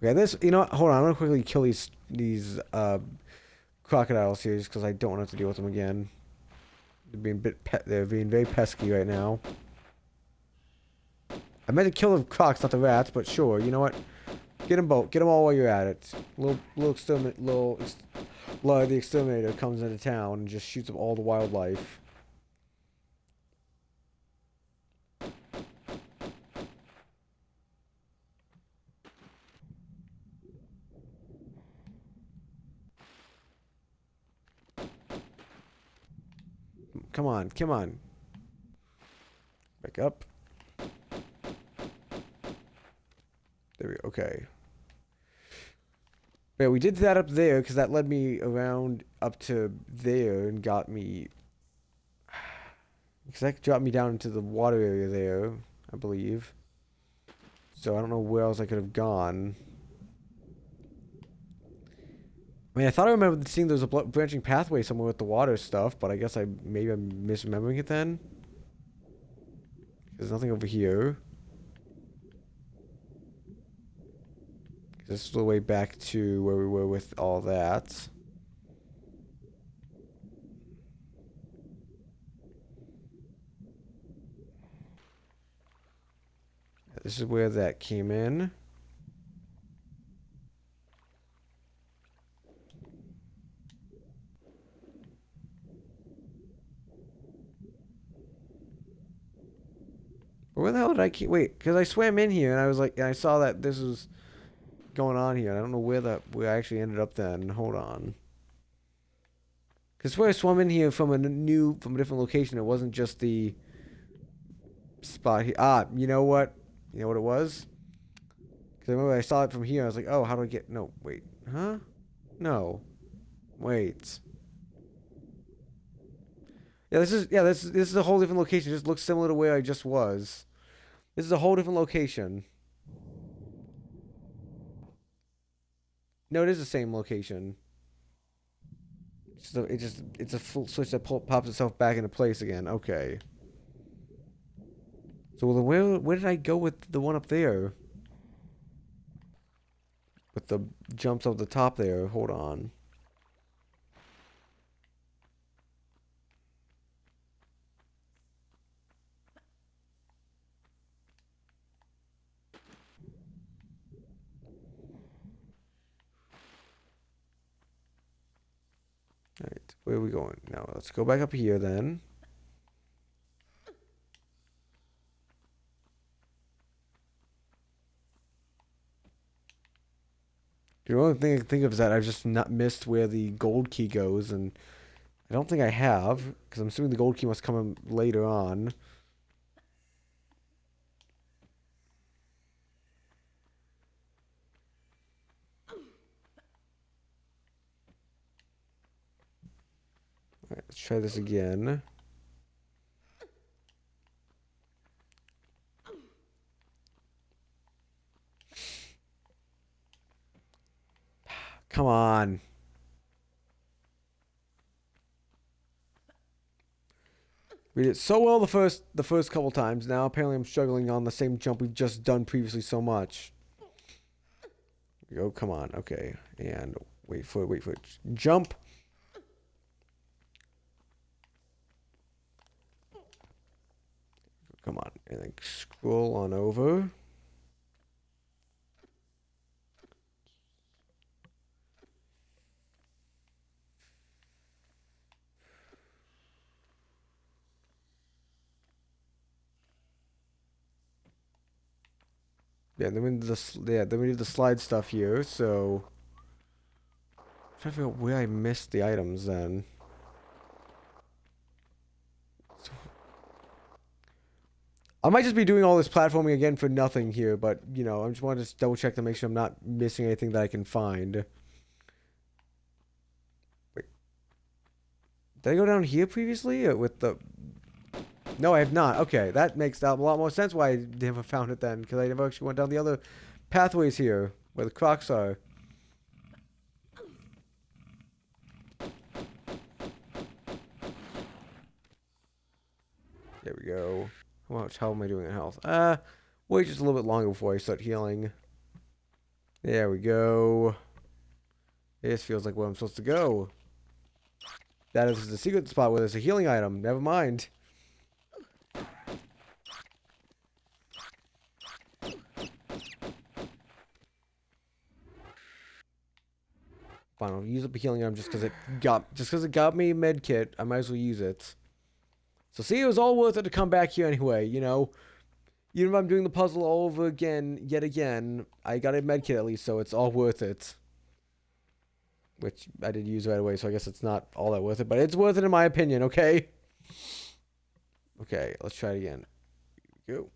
[SPEAKER 1] Okay, this, you know what? Hold on, I'm gonna quickly kill these crocodiles here just because I don't want to have to deal with them again. They're being very pesky right now. I meant to kill the crocs, not the rats, but sure, you know what? Get them both. Get them all while you're at it. The exterminator comes into town and just shoots up all the wildlife. Come on, come on. Back up. There we go. Okay. Yeah, we did that up there because that led me around up to there and got me. Because that dropped me down into the water area there, I believe. So I don't know where else I could have gone. I mean, I thought I remembered seeing there was a branching pathway somewhere with the water stuff, but I guess maybe I'm misremembering it then. There's nothing over here. This is the way back to where we were with all that. This is where that came in. Where the hell did I keep... Wait, because I swam in here and I was like... And I saw that this was going on here. And I don't know where I actually ended up then. Hold on. Because where I swam in here from a different location. It wasn't just the spot here. Ah, you know what? You know what it was? Because I remember I saw it from here. I was like, oh, how do I get... No, wait. Huh? No. Wait. Yeah, this is a whole different location. It just looks similar to where I just was. This is a whole different location. No, it is the same location. It's a full switch that pops itself back into place again. Okay. So where did I go with the one up there? With the jumps over the top there. Hold on. Alright, where are we going? Now, let's go back up here then. The only thing I can think of is that I've just not missed where the gold key goes, and I don't think I have, because I'm assuming the gold key must come in later on. Alright, let's try this again. Come on. We did so well the first couple times. Now apparently I'm struggling on the same jump we've just done previously so much. Oh, come on. Okay. And wait for it. Jump. Come on. And then scroll on over. Yeah, then we did then we did the slide stuff here, so I'm trying to figure out where I missed the items then. So, I might just be doing all this platforming again for nothing here, but you know, I just want to just double check to make sure I'm not missing anything that I can find. Wait, did I go down here previously with the? No, I have not. Okay, that makes a lot more sense why I never found it then, because I never actually went down the other pathways here where the crocs are. There we go. How am I doing in health? Wait just a little bit longer before I start healing. There we go. This feels like where I'm supposed to go. That is the secret spot where there's a healing item. Never mind. Fine, I'll use up a healing item just because it got me a med kit. I might as well use it. So see, it was all worth it to come back here anyway. You know, even if I'm doing the puzzle all over again, yet again, I got a med kit at least, so it's all worth it. Which I did use right away, so I guess it's not all that worth it, but it's worth it in my opinion. Okay. Okay, let's try it again. Here we go.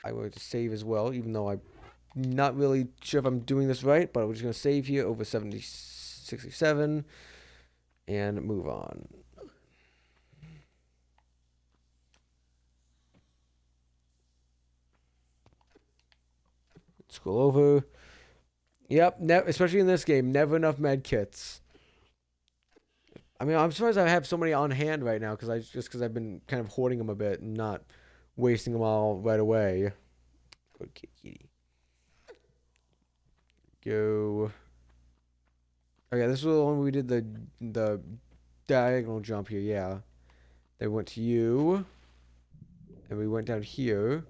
[SPEAKER 1] I will just save as well, even though I'm not really sure if I'm doing this right, but we're just going to save here over 67 and move on. Scroll over. Yep, especially in this game, never enough med kits. I mean, I'm surprised I have so many on hand right now because I've been kind of hoarding them a bit and not wasting them all right away. Okay, kitty. Go. Okay, this was the one where we did the diagonal jump here. Yeah. Then we went to you, and we went down here.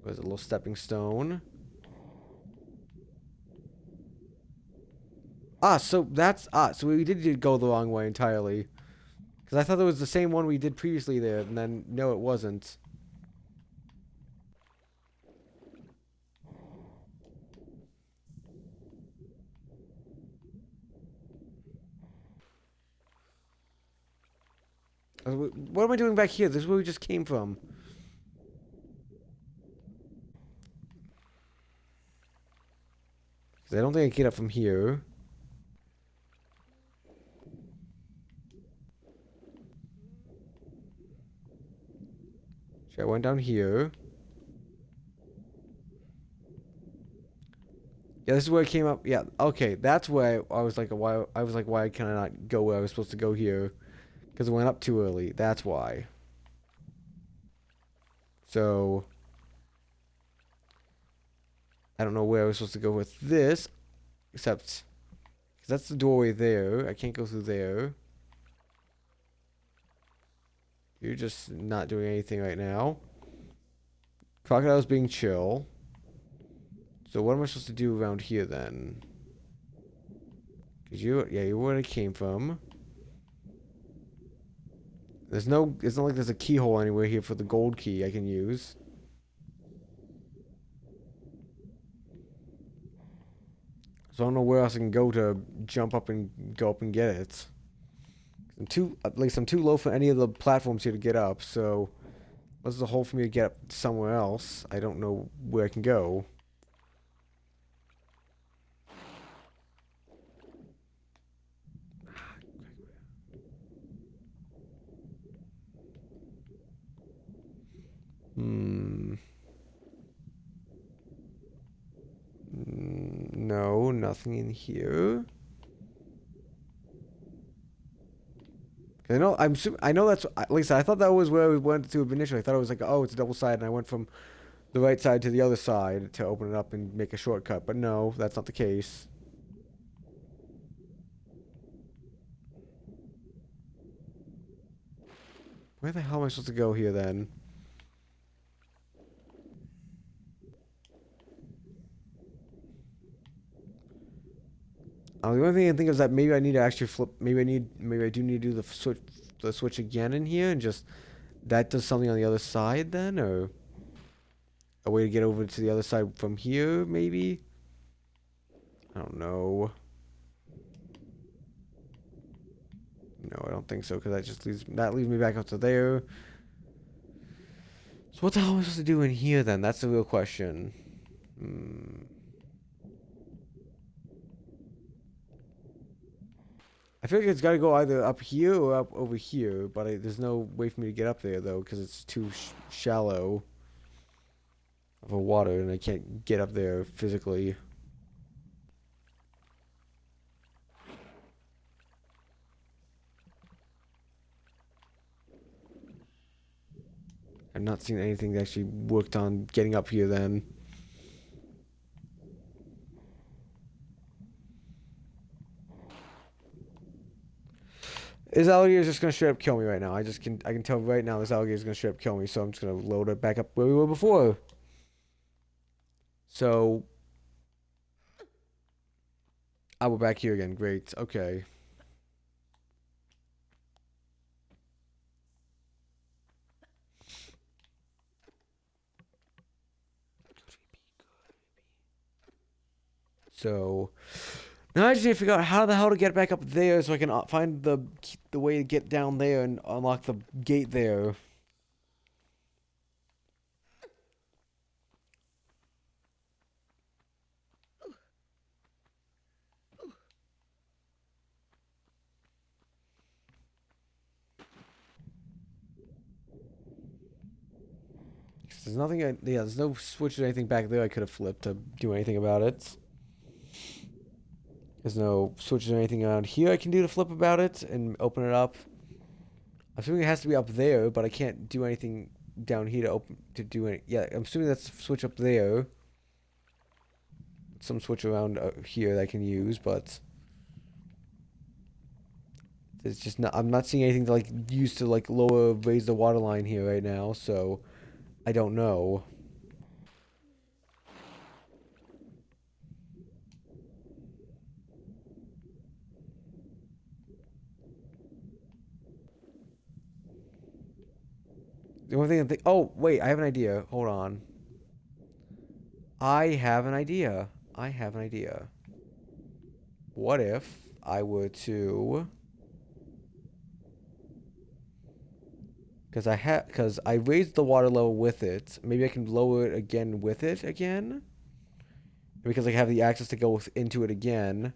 [SPEAKER 1] There's a little stepping stone. So we did go the wrong way entirely. Because I thought it was the same one we did previously there, and then, no, it wasn't. What am I doing back here? This is where we just came from. Because I don't think I can get up from here. I went down here. Yeah, this is where it came up. Yeah, okay, that's why I was like, why can I not go where I was supposed to go here? Because it went up too early. That's why. So I don't know where I was supposed to go with this, except because that's the doorway there. I can't go through there. You're just not doing anything right now. Crocodile's being chill. So what am I supposed to do around here then? Cause you're where I came from. It's not like there's a keyhole anywhere here for the gold key I can use. So I don't know where else I can go to jump up and go up and get it. I'm too low for any of the platforms here to get up, so unless there's a hole for me to get up somewhere else, I don't know where I can go. No, nothing in here. I know I know that's at least I thought that was where we went to initially. I thought it was like, oh, it's a double side, and I went from the right side to the other side to open it up and make a shortcut. But no, that's not the case. Where the hell am I supposed to go here then? the only thing I think is that maybe I need to actually flip. Maybe I do need to do the switch again in here, and just that does something on the other side then, or a way to get over to the other side from here, maybe. I don't know. No, I don't think so, because that leaves me back up to there. So what the hell am I supposed to do in here then? That's the real question. I feel like it's got to go either up here or up over here, but there's no way for me to get up there though, because it's too shallow of a water, and I can't get up there physically. I've not seen anything that actually worked on getting up here then. This alligator is just gonna straight up kill me right now. I can tell right now this alligator is gonna straight up kill me, so I'm just gonna load it back up where we were before. So we're back here again. Great. Okay. So now I just need to figure out how the hell to get back up there, so I can find the way to get down there and unlock the gate there. There's nothing. Yeah, there's no switch or anything back there I could have flipped to do anything about it. There's no switches or anything around here I can do to flip about it and open it up. I'm assuming it has to be up there, but I can't do anything down here to do any. Yeah, I'm assuming that's a switch up there. Some switch around here that I can use, but it's just not. I'm not seeing anything to like use to like raise the water line here right now, so I don't know. The only thing I think. Oh wait, I have an idea. Hold on. I have an idea. I have an idea. What if I were to? Because I raised the water level with it. Maybe I can lower it again with it again. Because I have the access to go into it again.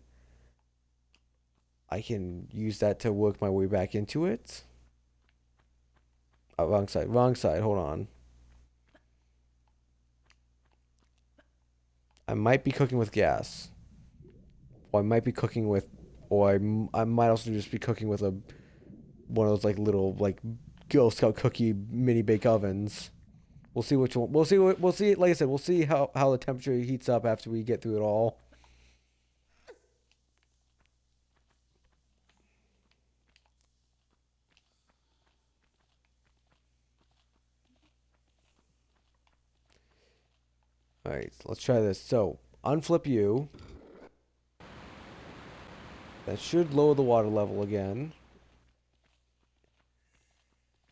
[SPEAKER 1] I can use that to work my way back into it. Oh, wrong side. Wrong side. Hold on. I might be cooking with gas. Or I might be cooking with... Or I might also just be cooking with one of those like little like Girl Scout cookie mini bake ovens. We'll see which one. We'll see. Like I said, we'll see how the temperature heats up after we get through it all. All right, let's try this. So unflip you. That should lower the water level again,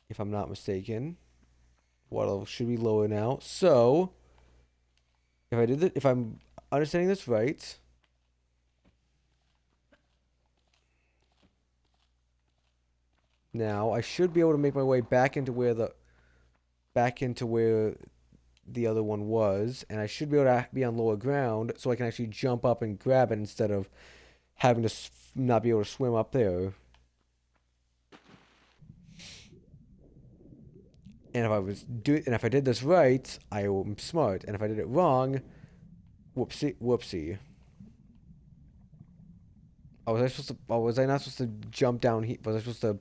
[SPEAKER 1] if I'm not mistaken. Water level should be lower now. So if I'm understanding this right, now I should be able to make my way back into where the other one was, and I should be able to be on lower ground, so I can actually jump up and grab it instead of having to not be able to swim up there. And if I did this right, I am smart. And if I did it wrong, whoopsie. Oh, was I not supposed to jump down here? Was I supposed to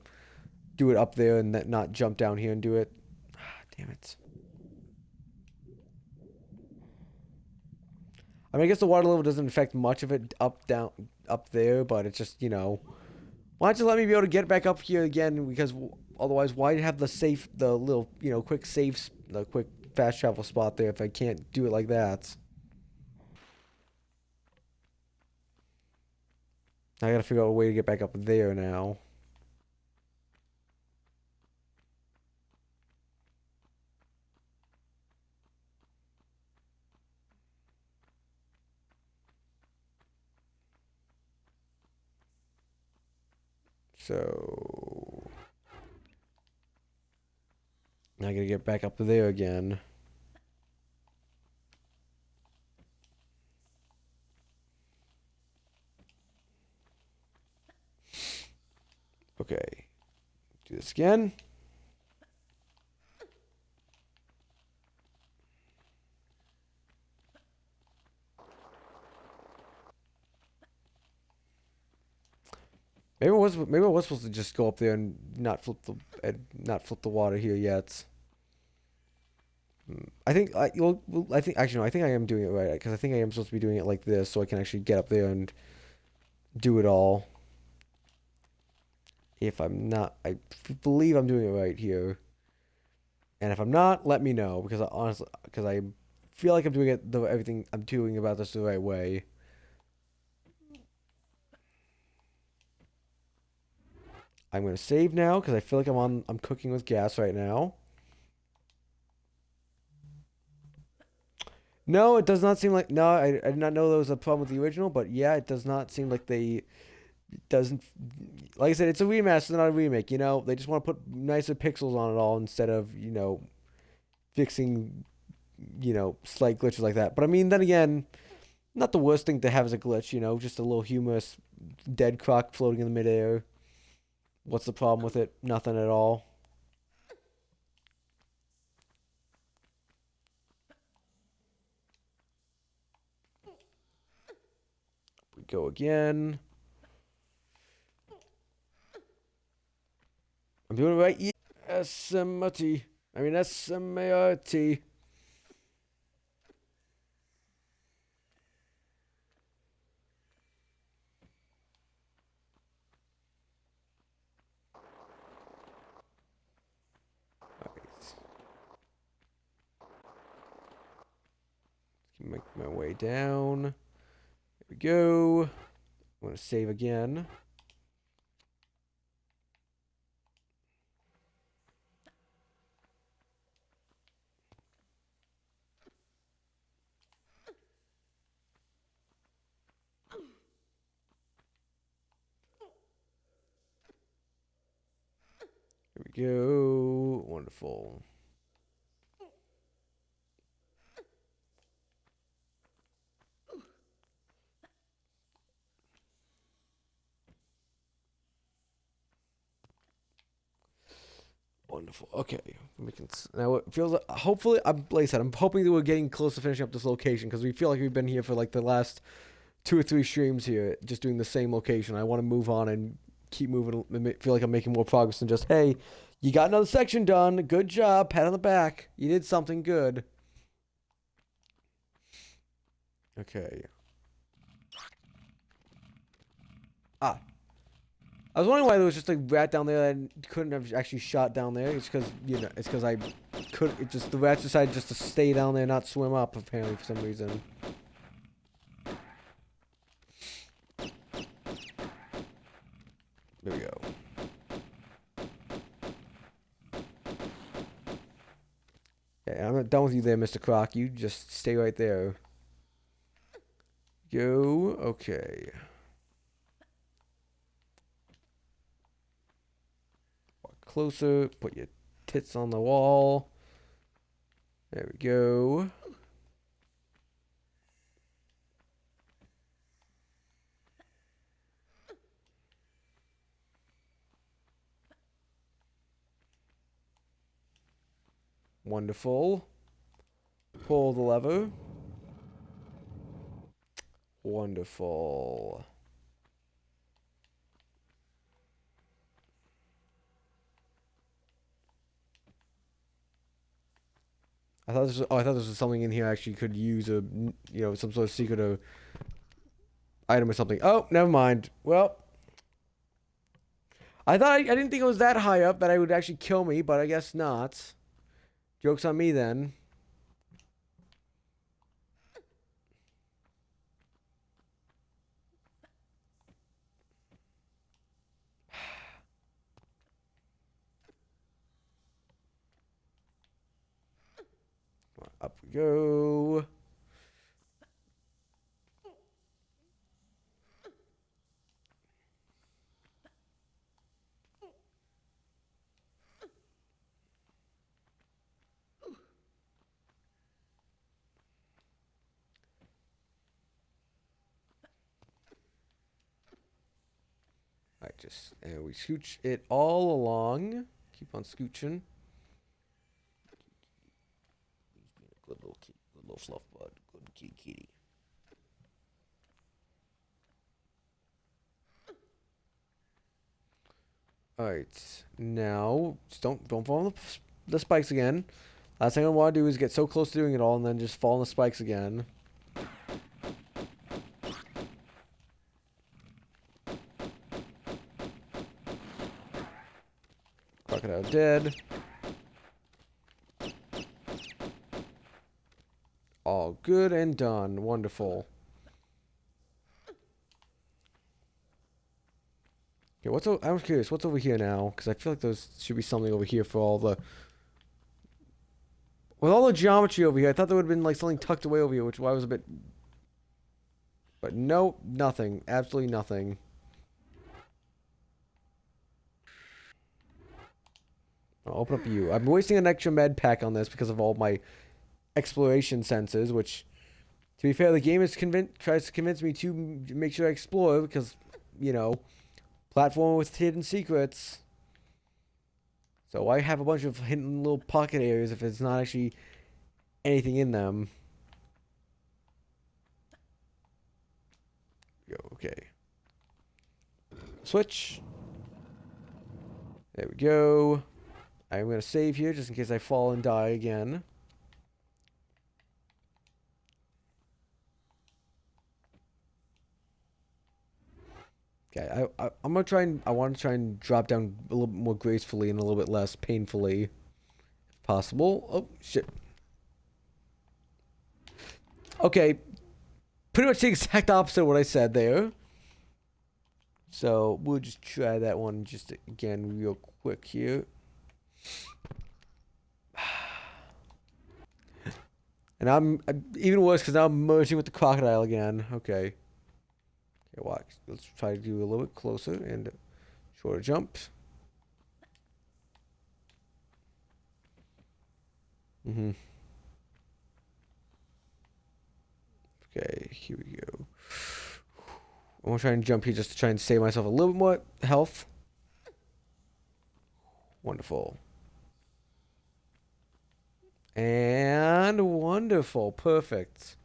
[SPEAKER 1] do it up there and not jump down here and do it? Ah, damn it. I mean, I guess the water level doesn't affect much of it up there, but it's just, why don't you let me be able to get back up here again? Because otherwise, why have the little, quick fast travel spot there if I can't do it like that? I gotta figure out a way to get back up there now. So I gotta get back up there again. Okay. Do this again. Maybe I was supposed to just go up there and not flip the water here yet. I think I think actually no, I think I am doing it right because I think I am supposed to be doing it like this so I can actually get up there and do it all. If I'm not, I believe I'm doing it right here. And if I'm not, let me know because I honestly because I feel like I'm doing everything I'm doing about this the right way. I'm gonna save now because I feel like I'm cooking with gas right now. No, it does not seem like no, I did not know there was a problem with the original, but yeah, it does not seem like they doesn't like I said, it's a remaster, not a remake, you know? They just want to put nicer pixels on it all instead of, fixing, slight glitches like that. But I mean, then again, not the worst thing to have as a glitch, just a little humorous dead croc floating in the midair. What's the problem with it? Nothing at all. We go again. I'm doing it right. SMRT. I mean SMART. Make my way down. There we go. I'm gonna save again. Here we go. Wonderful. Wonderful. Okay, now it feels like hopefully like I said, I'm hoping that we're getting close to finishing up this location because we feel like we've been here for like the last 2 or 3 streams here, just doing the same location. I want to move on and keep moving. Feel like I'm making more progress than just hey, you got another section done. Good job. Pat on the back. You did something good. Okay. Ah, I was wondering why there was just a rat down there that I couldn't have actually shot down there. It's because, it's because I could. It just, the rat decided just to stay down there and not swim up, apparently, for some reason. There we go. Okay, I'm not done with you there, Mr. Croc. You just stay right there. Go. Okay. Closer. Put your tits on the wall. There we go. Wonderful. Pull the lever. Wonderful. I thought this was something in here I actually could use some sort of secret or item or something. Oh, never mind. Well, I didn't think it was that high up that I would actually kill me, but I guess not. Joke's on me then. we go. Alright, and we scooch it all along. Keep on scooching. He's being a good little kitty, good little fluff bud, good kitty. Alright, now just don't fall on the spikes again. Last thing I want to do is get so close to doing it all and then just fall on the spikes again. Crocodile dead. All good and done. Wonderful. Okay, I'm curious, what's over here now? Because I feel like there should be something over here for all the... With all the geometry over here, I thought there would have been like something tucked away over here, which why I was a bit... But no, nothing. Absolutely nothing. I'll open up you. I'm wasting an extra med pack on this because of all my exploration senses, which, to be fair, the game tries to convince me to make sure I explore because, you know, platform with hidden secrets. So why have a bunch of hidden little pocket areas if it's not actually anything in them? Okay. Switch. There we go. I'm going to save here just in case I fall and die again. Okay, I'm going to try and... I want to try and drop down a little bit more gracefully and a little bit less painfully. If possible. Oh, shit. Okay. Pretty much the exact opposite of what I said there. So, we'll just try that one just again real quick here. And I'm even worse because now I'm merging with the crocodile again. Okay. Okay, watch. Let's try to do a little bit closer and shorter jumps. Okay, here we go. I'm gonna try and jump here just to try and save myself a little bit more health. Wonderful. And wonderful. Perfect.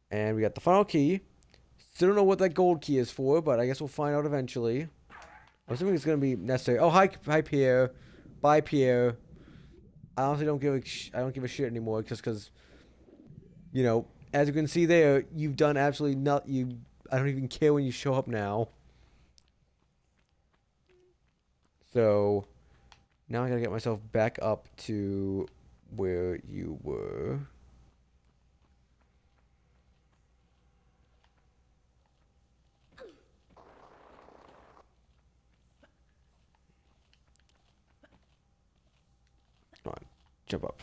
[SPEAKER 1] And we got the final key. Still don't know what that gold key is for, but I guess we'll find out eventually. I'm assuming it's gonna be necessary. Oh, hi Pierre. Bye, Pierre. I honestly don't give a shit anymore, just because, you know, as you can see there, you've done absolutely nothing. I don't even care when you show up now. So now I gotta get myself back up to where you were. Come on, jump up.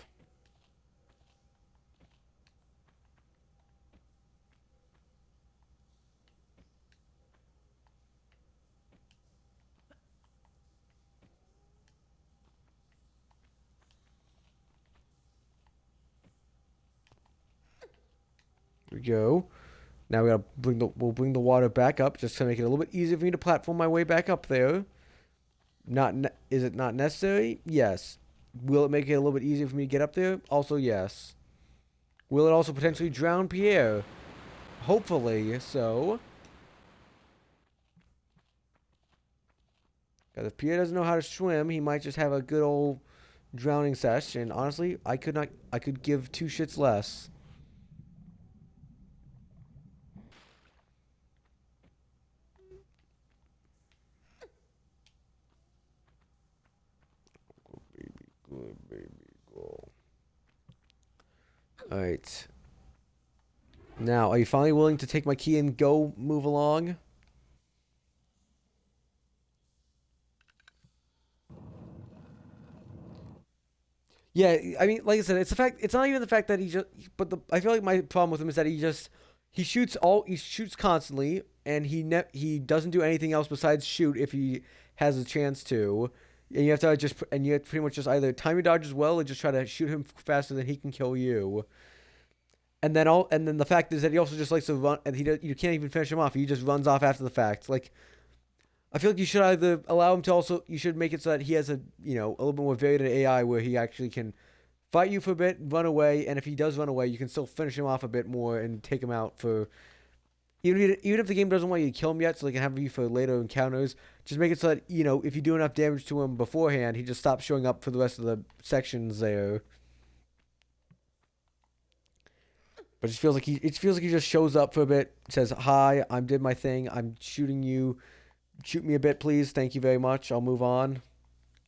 [SPEAKER 1] Here we go. Now we gotta we'll bring the water back up just to make it a little bit easier for me to platform my way back up there. Is it not necessary? Yes. Will it make it a little bit easier for me to get up there? Also, yes. Will it also potentially drown Pierre? Hopefully, so. Because if Pierre doesn't know how to swim, he might just have a good old drowning sesh. And honestly, I could give two shits less. Good baby, go. Alright. Now, are you finally willing to take my key and go move along? Yeah, I mean, like I said, it's the fact. It's not even the fact that he just. But I feel like my problem with him is that he shoots constantly, and he doesn't do anything else besides shoot if he has a chance to. And you have to pretty much just either time your dodge as well, or just try to shoot him faster than he can kill you. And then the fact is that he also just likes to run, and you can't even finish him off. He just runs off after the fact. Like, I feel like you should either allow him to also. You should make it so that he has a little bit more varied AI where he actually can fight you for a bit, run away, and if he does run away, you can still finish him off a bit more and take him out for. Even if the game doesn't want you to kill him yet, so they can have you for later encounters, just make it so that if you do enough damage to him beforehand, he just stops showing up for the rest of the sections there. But it feels like he just shows up for a bit, says hi, I did my thing, I'm shooting you, shoot me a bit, please, thank you very much, I'll move on,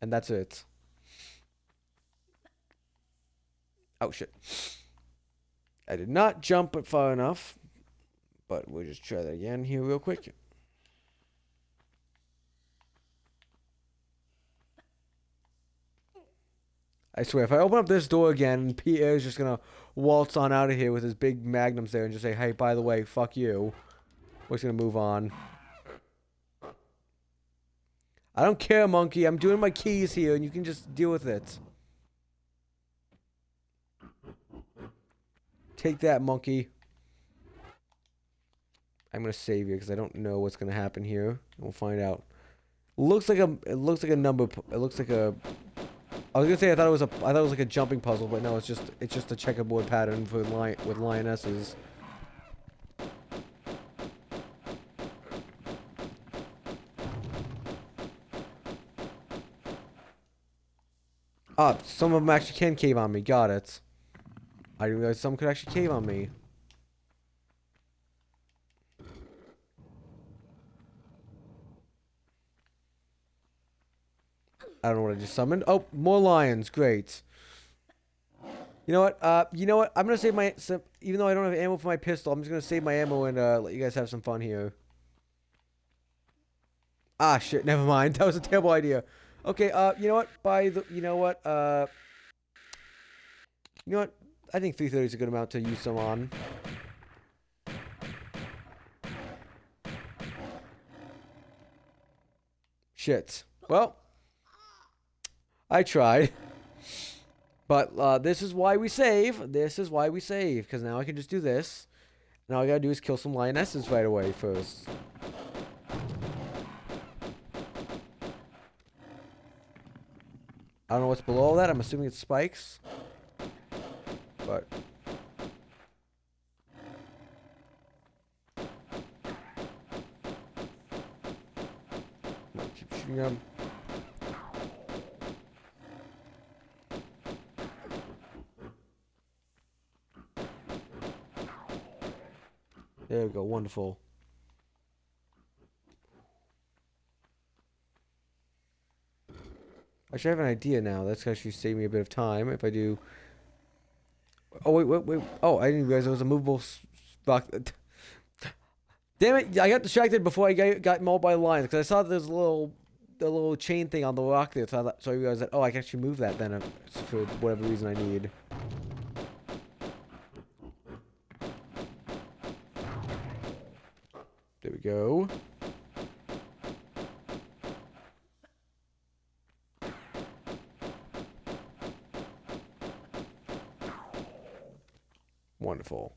[SPEAKER 1] and that's it. Oh shit! I did not jump it far enough, but we'll just try that again here real quick. I swear, if I open up this door again, Pierre is just gonna waltz on out of here with his big magnums there and just say, hey, by the way, fuck you. We're just gonna move on. I don't care, monkey. I'm doing my keys here, and you can just deal with it. Take that, monkey. I'm gonna save you because I don't know what's gonna happen here. We'll find out. It looks like a number. It looks like a. I was gonna say I thought it was like a jumping puzzle, but no, it's just a checkerboard pattern for with lionesses. Ah, some of them actually can cave on me. Got it. I didn't realize some could actually cave on me. I don't know what I just summoned. Oh, more lions. Great. You know what? I'm gonna save my. Even though I don't have ammo for my pistol, I'm just gonna save my ammo and let you guys have some fun here. Ah, shit. Never mind. That was a terrible idea. Okay. You know what? You know what? You know what? I think 330 is a good amount to use some on. Shit. Well, I tried. But this is why we save. This is why we save. Because now I can just do this. And all I gotta do is kill some lionesses right away first. I don't know what's below that. I'm assuming it's spikes. But... keep shooting them. There we go, wonderful. Actually, I have an idea now. That's actually save me a bit of time if I do. Oh wait. Oh, I didn't realize it was a movable rock. Damn it! I got distracted before I got mauled by the lions because I saw there's a little chain thing on the rock there. So I realized that I can actually move that then for whatever reason I need. There we go. Wonderful.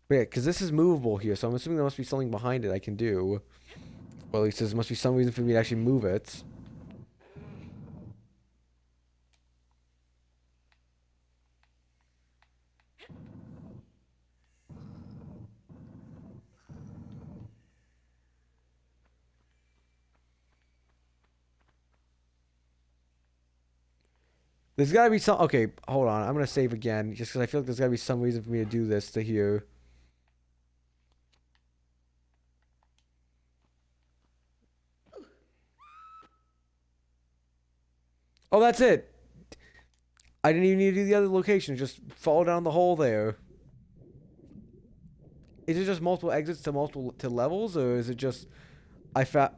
[SPEAKER 1] But yeah, because this is movable here, so I'm assuming there must be something behind it I can do. Or at least there must be some reason for me to actually move it. There's gotta be some. Okay, hold on. I'm gonna save again, just because I feel like there's gotta be some reason for me to do this to here. Oh, that's it. I didn't even need to do the other location. Just fall down the hole there. Is it just multiple exits to levels, or is it just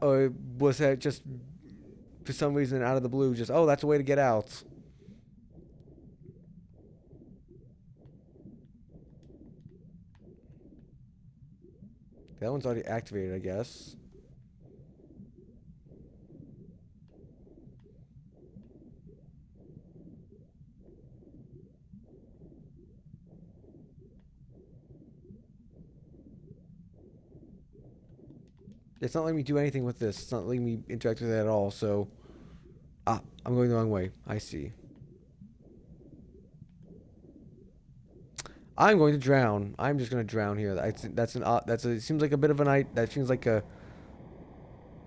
[SPEAKER 1] or was that just for some reason, out of the blue, just, oh, that's a way to get out. That one's already activated, I guess. It's not letting me do anything with this. It's not letting me interact with it at all, so... Ah, I'm going the wrong way. I see. I'm going to drown. I'm just going to drown here. It seems like a bit of a night. That seems like a...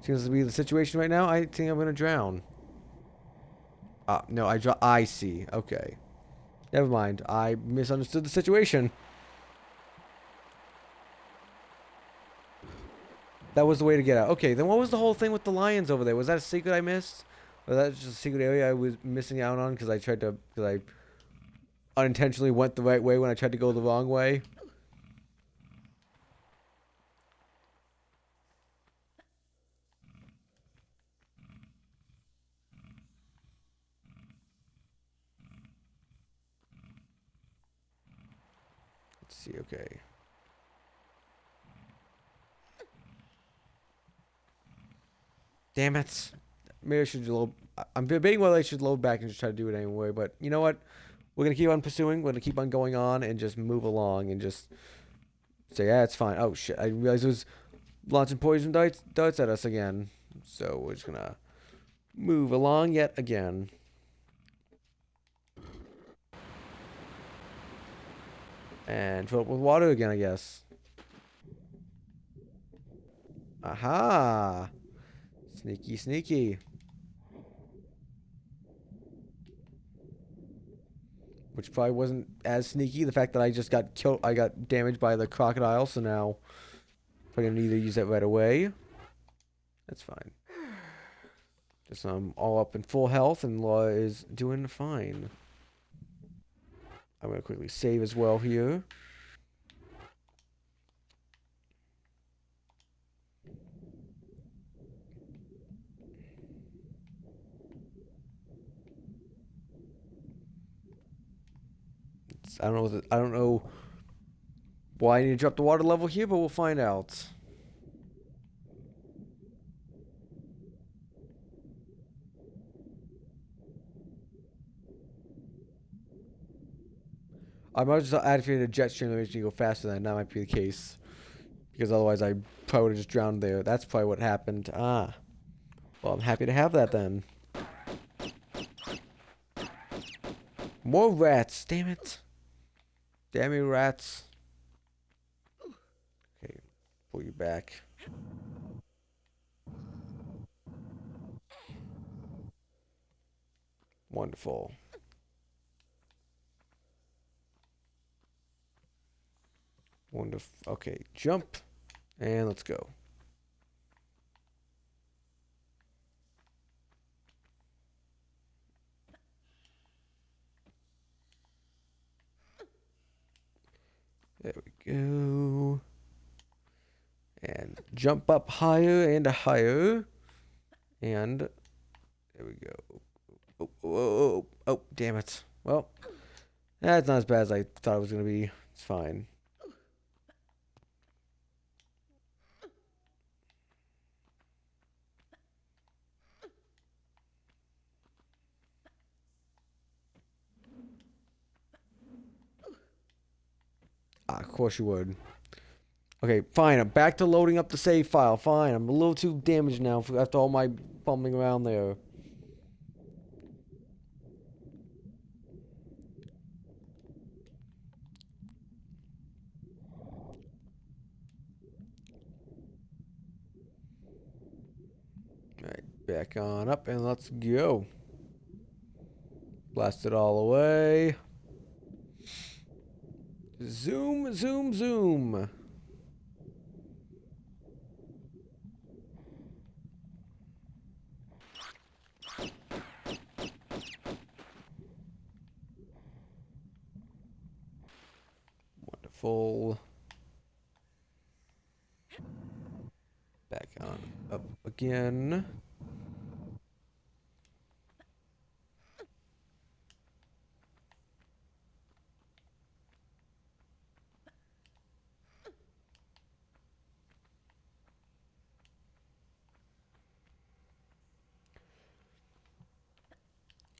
[SPEAKER 1] Seems to be the situation right now. I think I'm going to drown. Ah, no, I see. Okay. Never mind. I misunderstood the situation. That was the way to get out. Okay, then what was the whole thing with the lions over there? Was that a secret I missed? Or was that just a secret area I was missing out on because I unintentionally went the right way when I tried to go the wrong way? Let's see, okay. Damn it. Maybe I should load... I'm debating whether I should load back and just try to do it anyway, but you know what? We're going to keep on pursuing. We're going to keep on going on and just move along and just say, yeah, it's fine. Oh, shit. I realized it was launching poison darts at us again. So we're just going to move along yet again. And fill up with water again, I guess. Aha! Sneaky, sneaky. Which probably wasn't as sneaky. The fact that I just got killed, I got damaged by the crocodile, so now I'm gonna need to use that right away. That's fine. Just all up in full health, and Law is doing fine. I'm gonna quickly save as well here. I don't know why I need to drop the water level here, but we'll find out. I might just activate a jet stream that makes me go faster than that might be the case. Because otherwise I probably would have just drowned there. That's probably what happened. Ah. Well, I'm happy to have that then. More rats. Damn it. Damn you, rats. Okay. Pull you back. Wonderful. Wonderful. Okay. Jump. And let's go. There we go. And jump up higher and higher. And there we go. Oh, oh, oh, oh, damn it. Well, that's not as bad as I thought it was going to be. It's fine. Ah, of course you would. Okay, fine. I'm back to loading up the save file. Fine. I'm a little too damaged now after all my bumbling around there. Alright, back on up and let's go. Blast it all away. Zoom, zoom, zoom. Wonderful. Back on up again.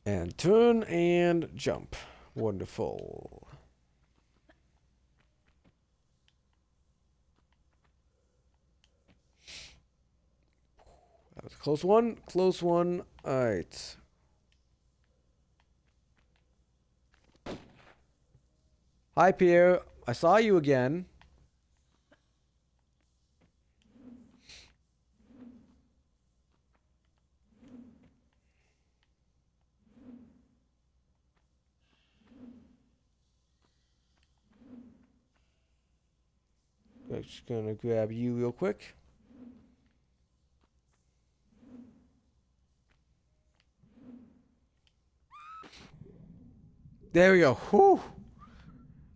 [SPEAKER 1] And turn and jump. Wonderful. That was a close one. Close one. Alright. Hi, Pierre. I saw you again. I'm just gonna grab you real quick. There we go. Whew.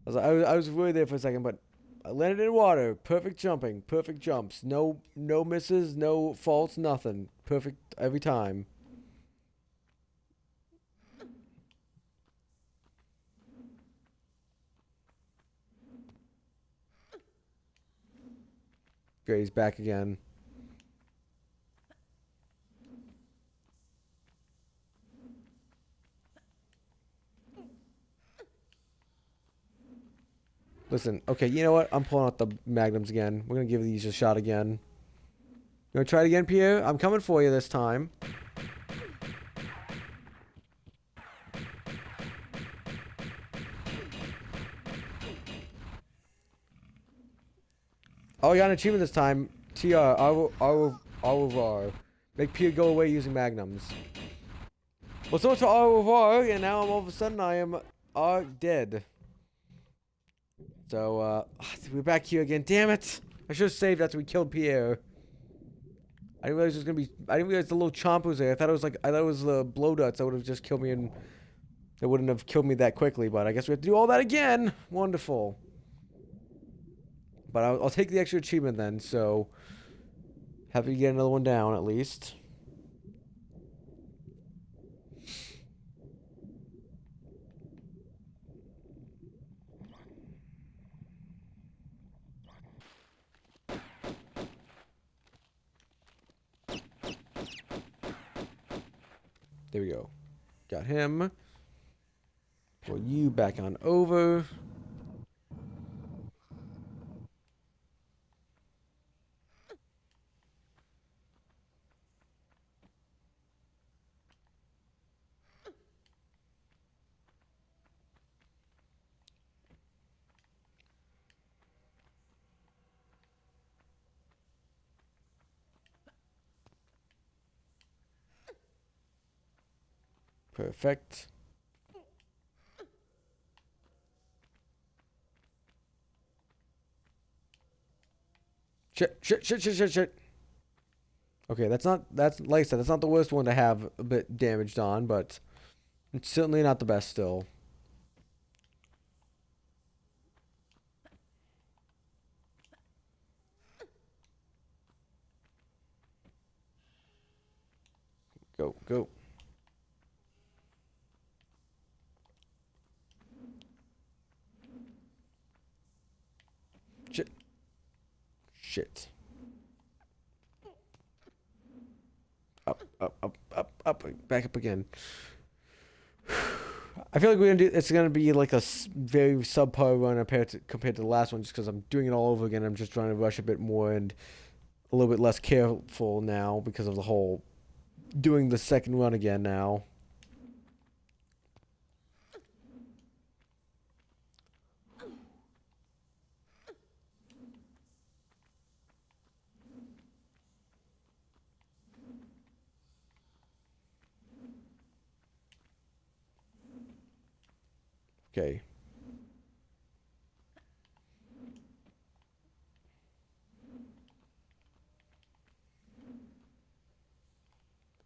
[SPEAKER 1] I was really there for a second, but I landed in water. Perfect jumping. Perfect jumps. No misses, no faults, nothing. Perfect every time. Okay, he's back again. Listen, okay, you know what? I'm pulling out the magnums again. We're gonna give these a shot again. You wanna try it again, Pierre? I'm coming for you this time. Oh, I got an achievement this time. TR, R. Make Pierre go away using magnums. Well, so much for R, and now all of a sudden I am dead. So, we're back here again. Damn it! I should have saved after we killed Pierre. I didn't realize it was gonna be. I didn't realize the little chomp was there. I thought it was the blow darts that would have just killed me, and it wouldn't have killed me that quickly. But I guess we have to do all that again. Wonderful. But I'll take the extra achievement then. So, happy to get another one down at least. There we go. Got him. Pull you back on over. Perfect. Shit. Okay, that's like I said, that's not the worst one to have a bit damaged on, but it's certainly not the best still. Go. Shit. Up. Back up again. I feel like it's gonna be like a very subpar run compared to the last one, just because I'm doing it all over again. I'm just trying to rush a bit more and a little bit less careful now because of the whole doing the second run again now. Okay.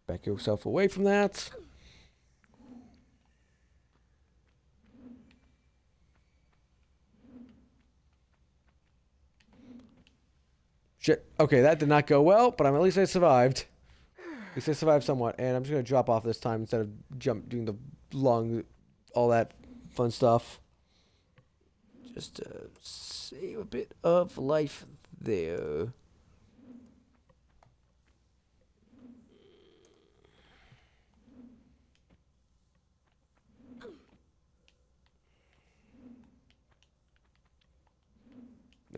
[SPEAKER 1] Back yourself away from that. Shit. Okay, that did not go well, but at least I survived. At least I survived somewhat, and I'm just gonna drop off this time instead of doing the long, all that fun stuff. Just to save a bit of life there.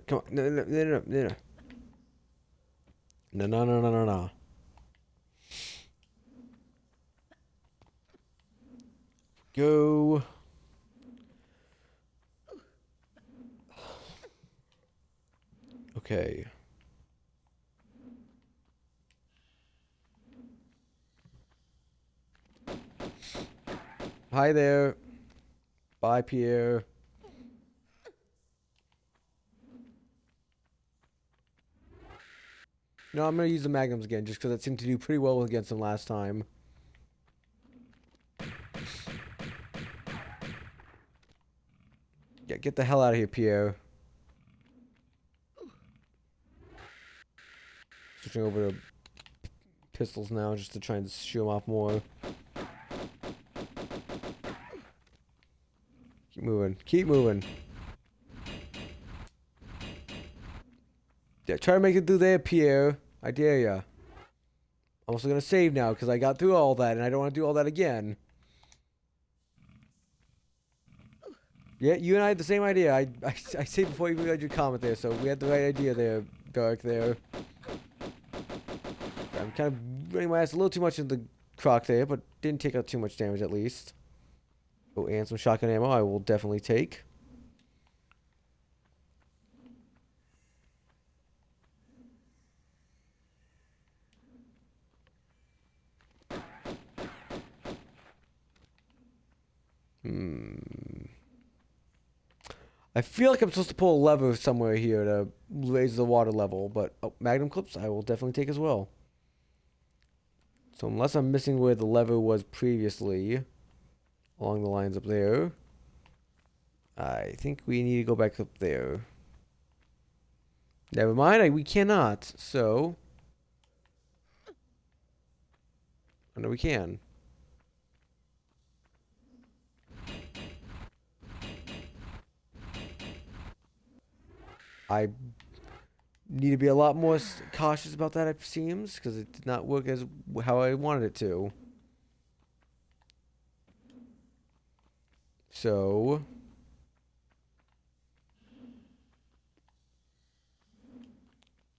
[SPEAKER 1] Come on. No, no, no, no, no, no. No, no, no, no, no, no. Go. Okay. Hi there. Bye, Pierre. No, I'm gonna use the magnums again, just because it seemed to do pretty well against them last time. Yeah, get the hell out of here, Pierre. Switching over to pistols now, just to try and shoo him off more. Keep moving. Keep moving. Yeah, try to make it through there, Pierre. I dare ya. I'm also gonna save now, because I got through all that, and I don't want to do all that again. Yeah, you and I had the same idea. I saved before you even read your comment there, so we had the right idea there, Dark, there. I'm kind of running my ass a little too much into the croc there, but didn't take out too much damage at least. Oh, and some shotgun ammo I will definitely take. I feel like I'm supposed to pull a lever somewhere here to raise the water level, but oh, magnum clips I will definitely take as well. So unless I'm missing where the lever was previously, along the lines up there, I think we need to go back up there. Never mind, we cannot, so... Oh, no, we can. I need to be a lot more cautious about that, it seems, because it did not work as how I wanted it to. So...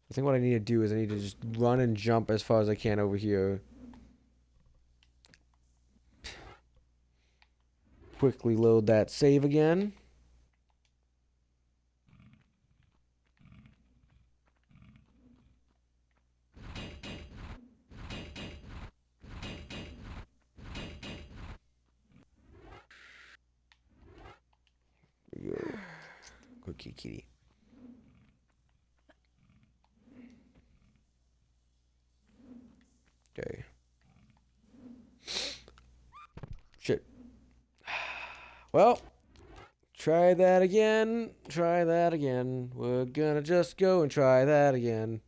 [SPEAKER 1] I think what I need to do is I need to just run and jump as far as I can over here. Quickly load that save again. There we go. Good kitty. Okay. Shit. Well, try that again. Try that again. We're gonna just go and try that again.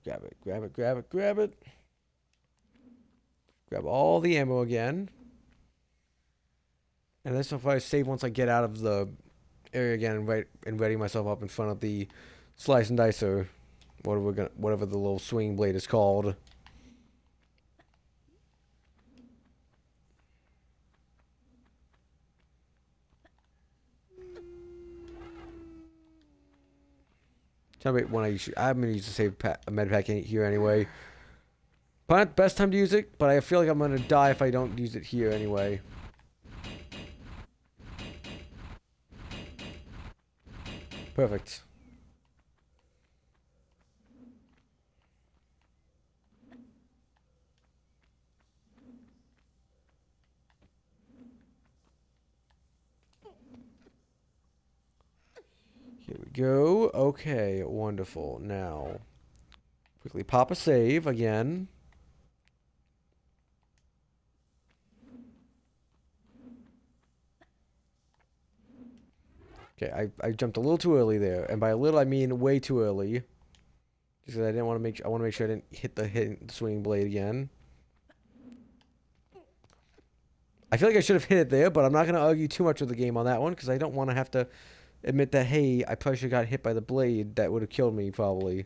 [SPEAKER 1] Grab it, grab it, grab it, grab it. Grab all the ammo again. And this if I save once I get out of the area again and ready myself up in front of the slice and dicer. Whatever the little swing blade is called. Tell me when I'm gonna use the save a med pack in here anyway. Probably not the best time to use it, but I feel like I'm gonna die if I don't use it here anyway. Perfect. Here we go. Okay, wonderful. Now, quickly pop a save again. Okay, I jumped a little too early there. And by a little, I mean way too early. Just 'cause I didn't want to I want to make sure I didn't hit the swinging blade again. I feel like I should have hit it there, but I'm not gonna argue too much with the game on that one because I don't want to have to admit that, hey, I probably should have got hit by the blade. That would have killed me probably.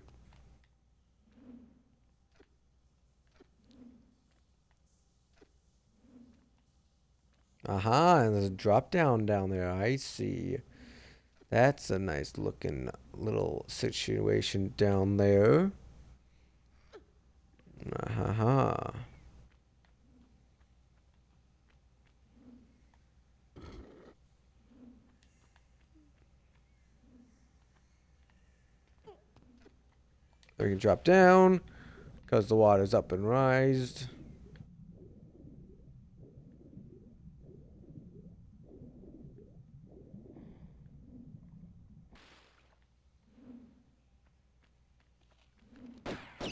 [SPEAKER 1] Aha, and there's a drop down there. I see. That's a nice looking little situation down there. Aha. We can drop down because the water's up and rised.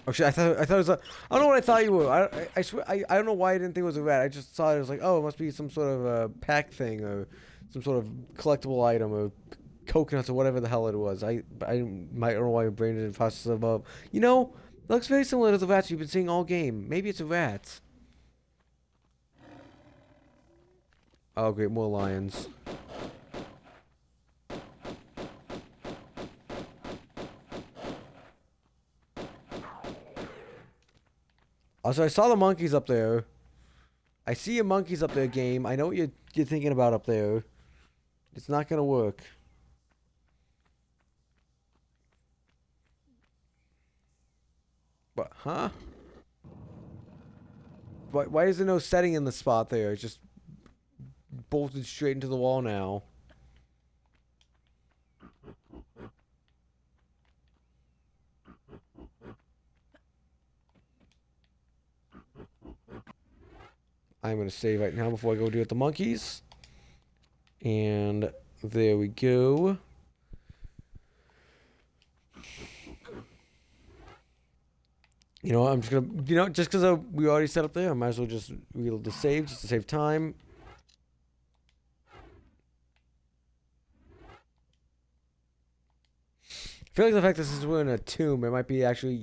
[SPEAKER 1] Oh shit! I thought it was a. I don't know what I thought you were. I swear I don't know why I didn't think it was a rat. I just thought it was like, oh, it must be some sort of a pack thing or some sort of collectible item or coconuts or whatever the hell it was. I might don't know why my brain didn't process it above. You know, it looks very similar to the rats you've been seeing all game. Maybe it's a rat. Oh great, more lions. Also, I saw the monkeys up there. I see your monkeys up there, game. I know what you're thinking about up there. It's not gonna work. What? Huh? Why is there no setting in the spot there? It's just bolted straight into the wall now. I'm gonna save right now before I go deal with the monkeys. And there we go. You know what, I'm just gonna, just because we already set up there, I might as well just reload the save, just to save time. I feel like the fact that this is in a tomb, it might be actually,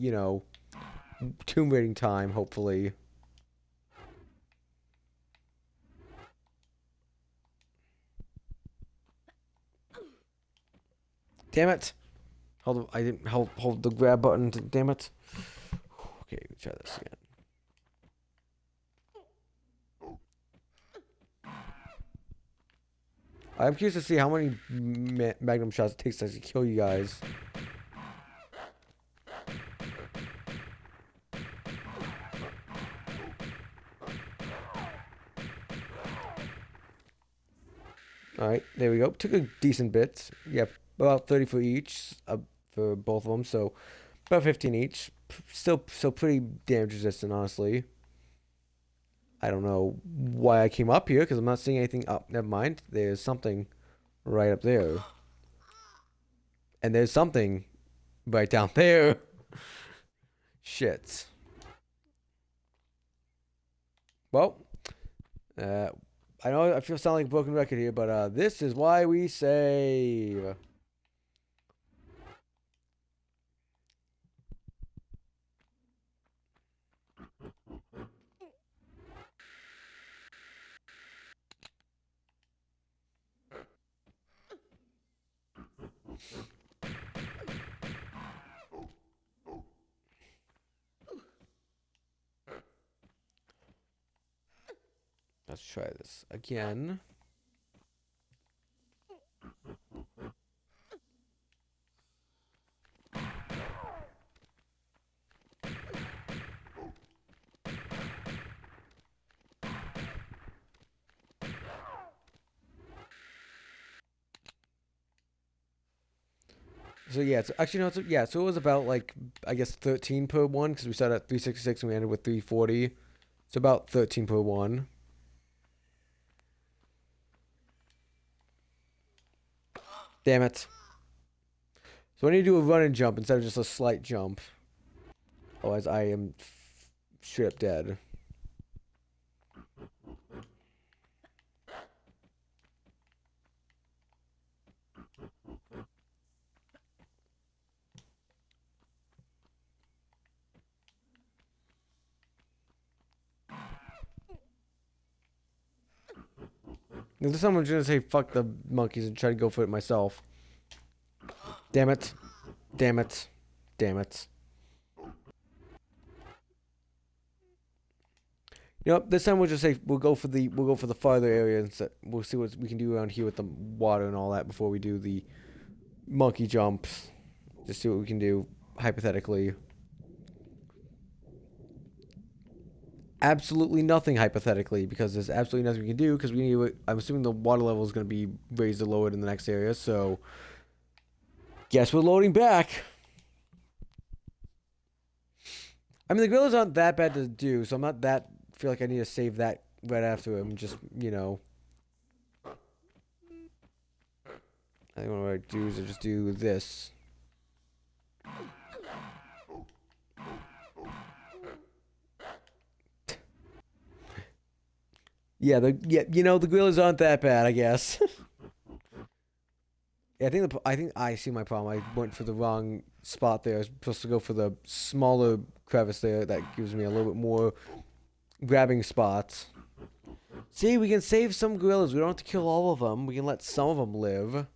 [SPEAKER 1] tomb raiding time, hopefully. Damn it! I didn't hold the grab button. Damn it! Okay, try this again. I'm curious to see how many magnum shots it takes to actually kill you guys. Alright, there we go. Took a decent bit. Yep, about 30 for each, for both of them, so about 15 each. Still pretty damage resistant, honestly. I don't know why I came up here, because I'm not seeing anything up. Never mind. There's something right up there. And there's something right down there. Shit. Well, I know I feel sound like a broken record here, but this is why we save. Let's try this again. So yeah, it's actually no, yeah. So it was about like I guess 13 per one because we started at 366 and we ended with 340. It's about 13 per one. Damn it. So I need to do a run and jump instead of just a slight jump. Otherwise, I am straight up dead. If someone's gonna say fuck the monkeys and try to go for it myself. Damn it. Damn it. Damn it. You know, this time we'll just say we'll go for the farther area and we'll see what we can do around here with the water and all that before we do the monkey jumps. Just see what we can do hypothetically. Absolutely nothing hypothetically because there's absolutely nothing we can do because we need. I'm assuming the water level is going to be raised or lowered in the next area, so guess we're loading back. I mean, the gorillas aren't that bad to do, so I'm not that feel like I need to save that right after him. Just, you know, I think what I do is I just do this. Yeah, you know, the gorillas aren't that bad, I guess. Yeah, I think I see my problem. I went for the wrong spot there. I was supposed to go for the smaller crevice there that gives me a little bit more grabbing spots. See, we can save some gorillas. We don't have to kill all of them. We can let some of them live.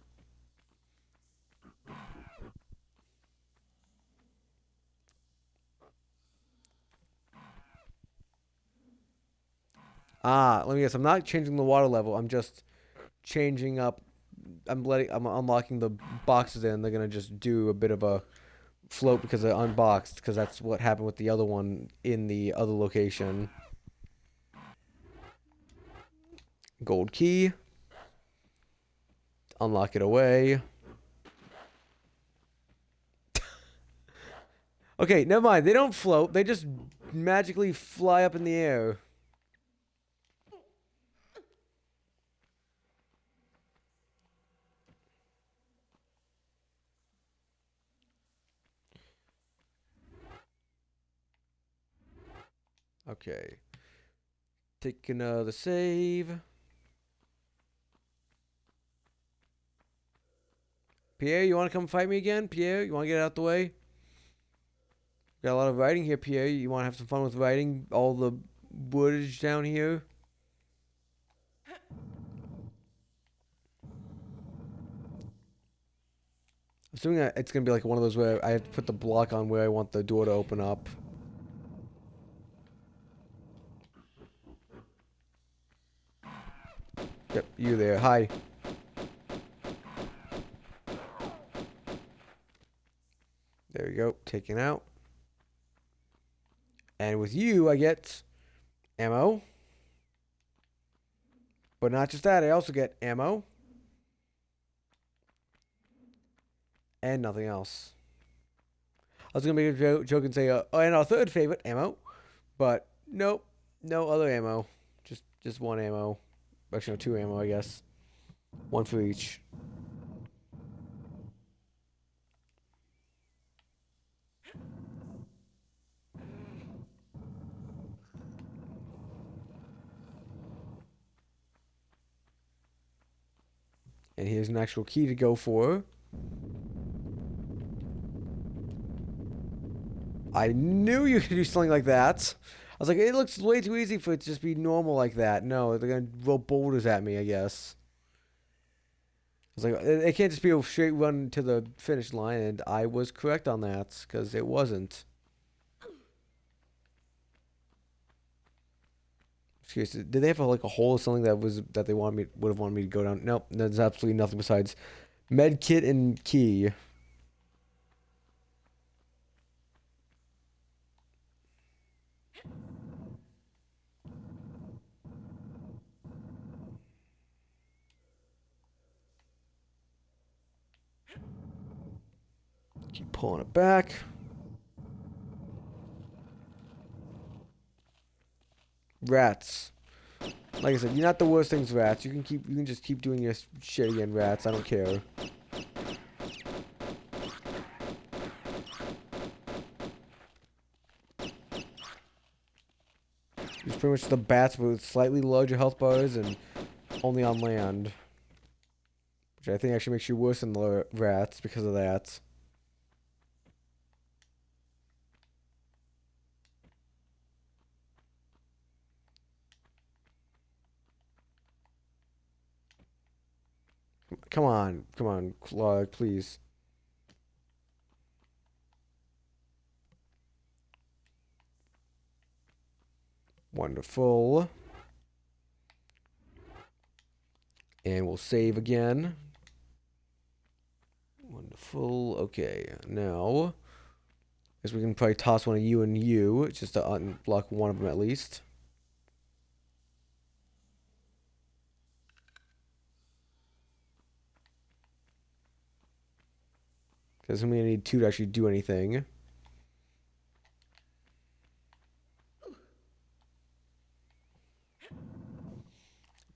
[SPEAKER 1] Ah, let me guess. I'm not changing the water level. I'm just changing up. I'm unlocking the boxes in. They're gonna just do a bit of a float because they're unboxed. Because that's what happened with the other one in the other location. Gold key. Unlock it away. Okay, never mind. They don't float. They just magically fly up in the air. Okay. Take another save. Pierre, you want to come fight me again? Pierre, you want to get out the way? Got a lot of writing here, Pierre. You want to have some fun with writing all the woodage down here? Assuming that it's going to be like one of those where I have to put the block on where I want the door to open up. Yep, you there. Hi. There we go. Taken out. And with you, I get ammo. But not just that, I also get ammo. And nothing else. I was going to make a joke and say, oh, and our third favorite, ammo. But nope. No other ammo. Just one ammo. Actually, no, two ammo, I guess. One for each. And here's an actual key to go for. I knew you could do something like that. I was like, it looks way too easy for it to just be normal like that. No, they're going to roll boulders at me, I guess. I was like, it can't just be a straight run to the finish line, and I was correct on that, because it wasn't. Excuse me, did they have like a hole or something that they would have wanted me to go down? Nope, there's absolutely nothing besides med kit and key. Keep pulling it back. Rats. Like I said, you're not the worst things, rats. You can just keep doing your shit again, rats. I don't care. It's pretty much the bats with slightly larger health bars and only on land. Which I think actually makes you worse than the rats because of that. Come on. Come on, Clark, please. Wonderful. And we'll save again. Wonderful. Okay, now, I guess we can probably toss one of you and you, just to unblock one of them at least. Because I'm going to need two to actually do anything.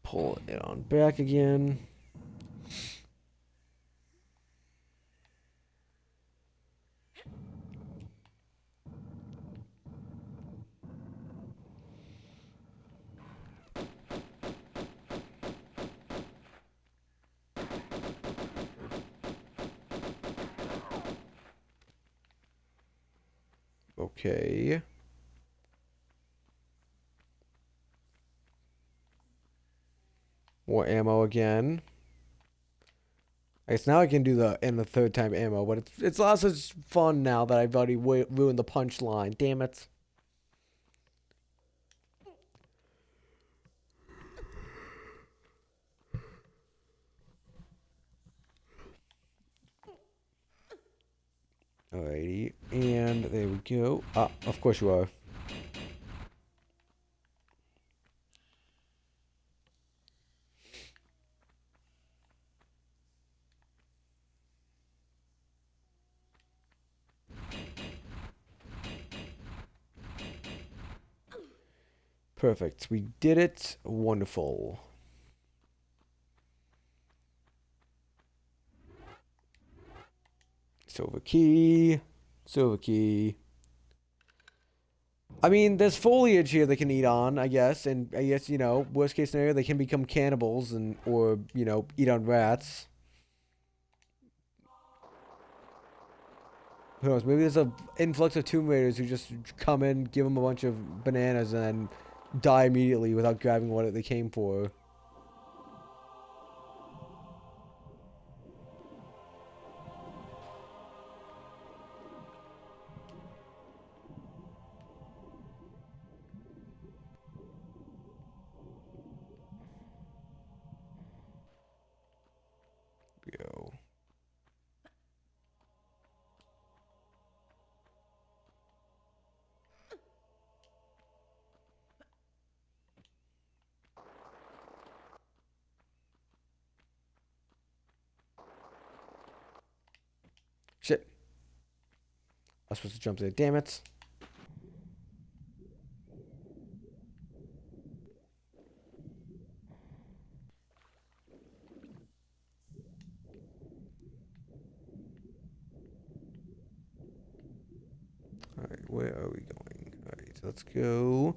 [SPEAKER 1] Pull it on back again. Okay. More ammo again. I guess now I can do the third time ammo, but it's lots of fun now that I've already ruined the punchline. Damn it. Alrighty, and there we go. Ah, of course you are. Perfect. We did it. Wonderful. Silver key. Silver key. I mean, there's foliage here they can eat on, I guess, and I guess, you know, worst case scenario, they can become cannibals and or, you know, eat on rats. Who knows? Maybe there's a influx of Tomb Raiders who just come in, give them a bunch of bananas, and then die immediately without grabbing what they came for. Go. Shit. I was supposed to jump there. Damn it. Alright, where are we going? Alright, let's go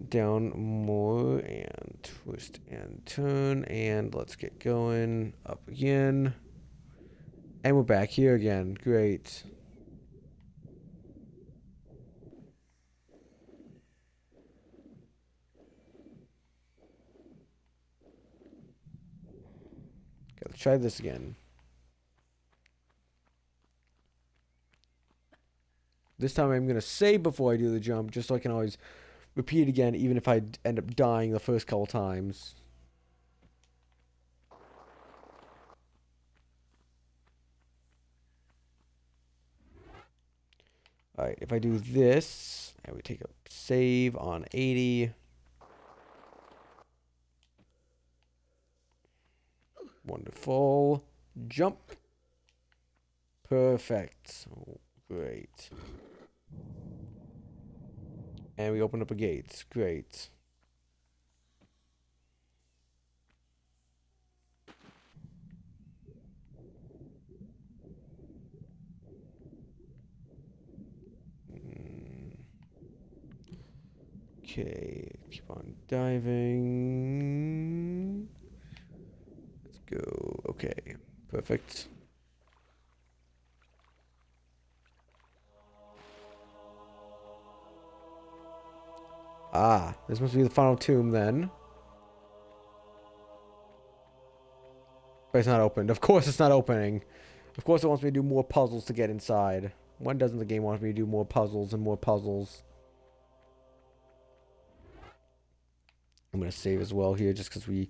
[SPEAKER 1] down more and twist and turn, and let's get going. Up again. And we're back here again. Great. Okay, let's try this again. This time I'm going to save before I do the jump, just so I can always repeat again, even if I end up dying the first couple times. Alright, if I do this, and we take a save on 80. Wonderful. Jump. Perfect. Oh, great. And we open up a gate. Great. Okay, keep on diving. Let's go. Okay, perfect. Ah, this must be the final tomb then. But it's not opened. Of course it's not opening. Of course it wants me to do more puzzles to get inside. When doesn't the game want me to do more puzzles and more puzzles? I'm going to save as well here just because we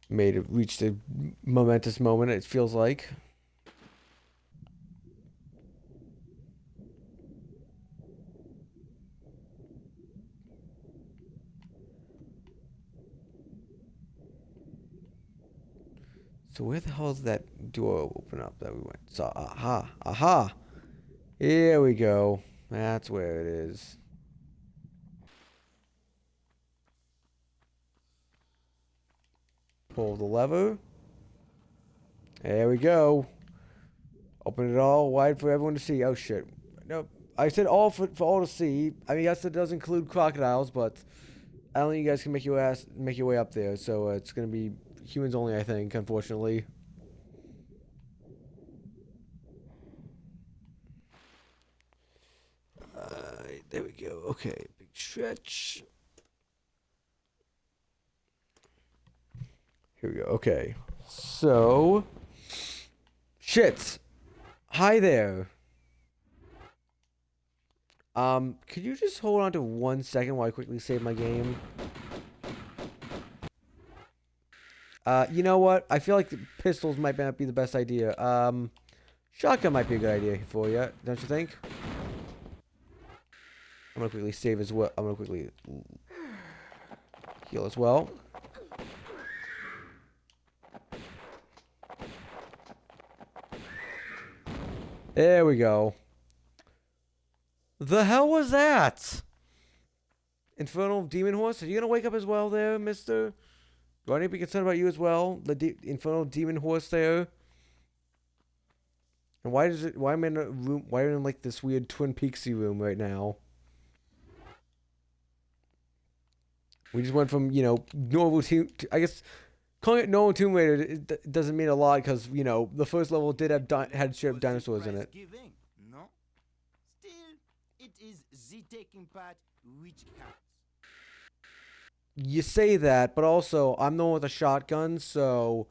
[SPEAKER 1] reached a momentous moment, it feels like. So where the hell is that door open up that we went? So, aha, aha. Here we go. That's where it is. Pull the lever. There we go. Open it all wide for everyone to see. Oh shit. Nope. I said all for all to see. I mean, yes, it does include crocodiles, but I don't think you guys can make your way up there. So it's gonna be humans only, I think, unfortunately. There we go. Okay, big stretch. Here we go. Okay. So, shit. Hi there. Could you just hold on to 1 second while I quickly save my game? You know what? I feel like the pistols might not be the best idea. Shotgun might be a good idea for you, don't you think? I'm gonna quickly save as well. I'm gonna quickly heal as well. There we go. The hell was that? Infernal Demon Horse? Are you gonna wake up as well there, mister? Do I need to be concerned about you as well? The Infernal Demon Horse there? And why does it... Why am I in a room... Why am I in, like, this weird Twin Peaksy room right now? We just went from, you know, normal Tomb... I guess... Calling it normal Tomb Raider it doesn't mean a lot because, you know, the first level did have had straight up dinosaurs in it.
[SPEAKER 2] No? Still, it is the taking part which counts.
[SPEAKER 1] You say that, but also, I'm the one with a shotgun, so...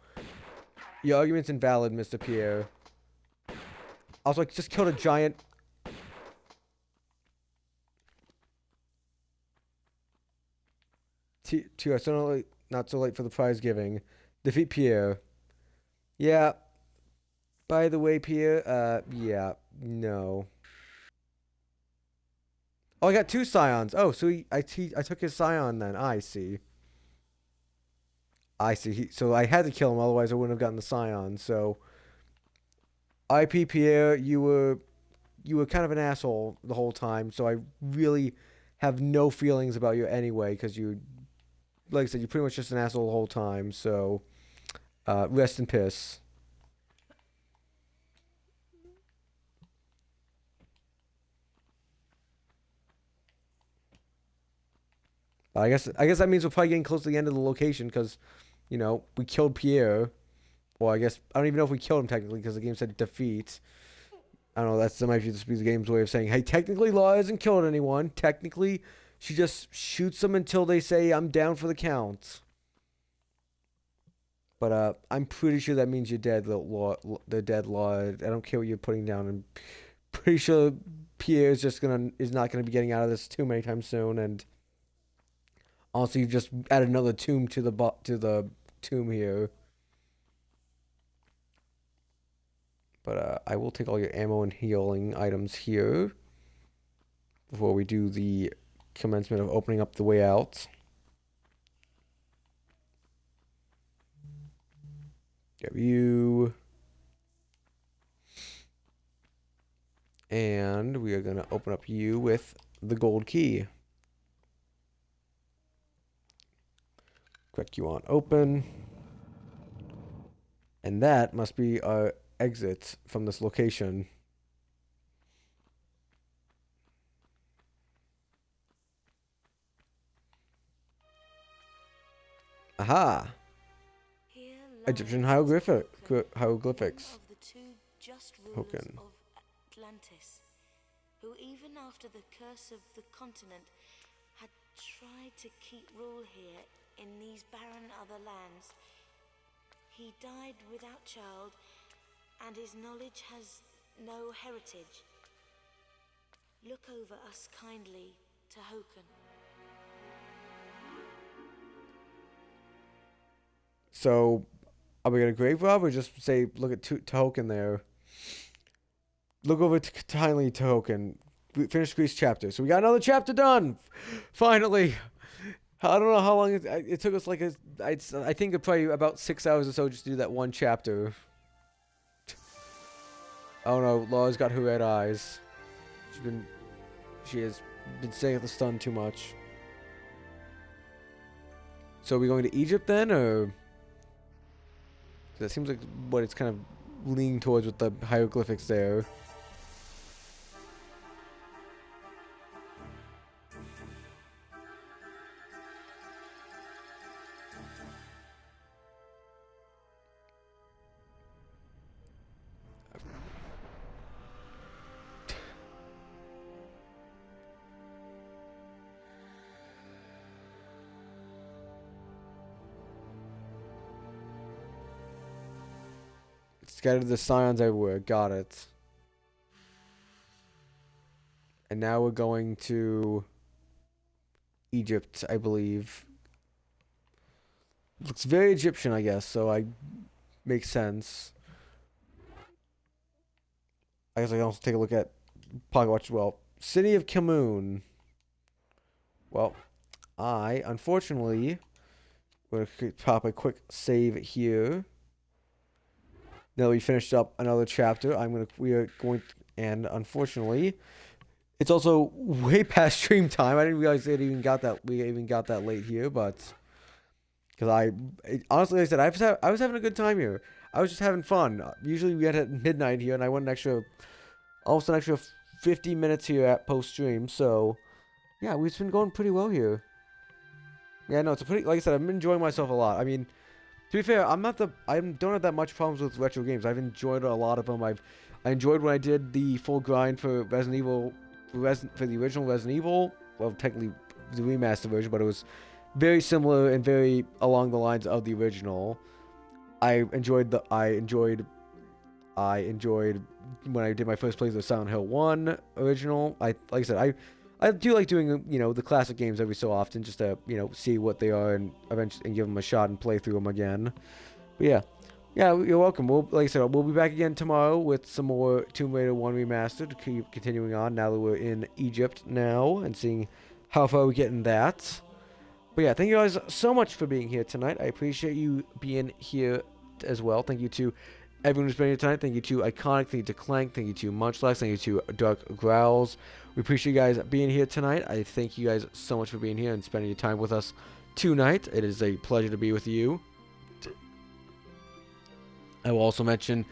[SPEAKER 1] Your argument's invalid, Mr. Pierre. Also, I just killed a giant... So not so late for the prize giving. Defeat Pierre. Yeah. By the way, Pierre, yeah. No. Oh, I got 2 scions. Oh, so I took his scion then. I see. I see. So I had to kill him, otherwise I wouldn't have gotten the scion. So, IP Pierre, you were kind of an asshole the whole time. So I really have no feelings about you anyway, because you, like I said, you're pretty much just an asshole the whole time. So, rest in piss. I guess that means we're probably getting close to the end of the location because, you know, we killed Pierre. Well, I guess I don't even know if we killed him technically because the game said defeat. I don't know. That might just be the game's way of saying, hey, technically Laura hasn't killed anyone. Technically, she just shoots them until they say I'm down for the count. But I'm pretty sure that means you're dead, the dead Laura. I don't care what you're putting down. I'm pretty sure Pierre is not gonna be getting out of this too many times soon. And also, you just added another tomb to the tomb here. But I will take all your ammo and healing items here before we do the commencement of opening up the way out. Grab you. And we are going to open up you with the gold key. Click you on open. And that must be our exit from this location. Aha! Egyptian hieroglyphics. Token.
[SPEAKER 3] Atlantis, who even after the curse of the continent had tried to keep rule here in these barren other lands. He died without child, and his knowledge has no heritage. Look over us kindly to Hoken.
[SPEAKER 1] So, are we gonna grave rob or just say look at Token there? Look over kindly Token. Finish Greece chapter. So we got another chapter done. Finally. I don't know how long it took us. Like I think it probably about 6 hours or so just to do that one chapter. Oh no, Laura's got her red eyes. She has been staying at the stun too much. So are we going to Egypt then, or? That seems like what it's kind of leaning towards with the hieroglyphics there. Scattered the scions everywhere. Got it. And now we're going to Egypt, I believe. Looks very Egyptian, I guess, so I makes sense. I guess I can also take a look at Pocket Watch as well. City of Kamoon. Well, I unfortunately going to pop a quick save here. Now that we finished up another chapter, we are going to, and unfortunately, it's also way past stream time. I didn't realize we even got that late here, but because honestly, like I said, I was having a good time here. I was just having fun. Usually we get at midnight here, and I went almost an extra 50 minutes here at post stream. So yeah, we've been going pretty well here. Yeah, no, like I said, I'm enjoying myself a lot. I mean, to be fair, I don't have that much problems with retro games. I've enjoyed a lot of them. I enjoyed when I did the full grind for Resident Evil, for the original Resident Evil. Well, technically the remastered version, but it was very similar and very along the lines of the original. I enjoyed when I did my first playthrough of Silent Hill 1 original. Like I said, I do like doing, the classic games every so often just to, see what they are and eventually give them a shot and play through them again. But yeah, you're welcome. Like I said, we'll be back again tomorrow with some more Tomb Raider 1 Remastered to keep continuing on now that we're in Egypt now and seeing how far we get in that. But yeah, thank you guys so much for being here tonight. I appreciate you being here as well. Thank you to everyone who's been here tonight. Thank you to Iconic. Thank you to Clank. Thank you to Munchlax. Thank you to Dark Growls. We appreciate you guys being here tonight. I thank you guys so much for being here and spending your time with us tonight. It is a pleasure to be with you. I will also mention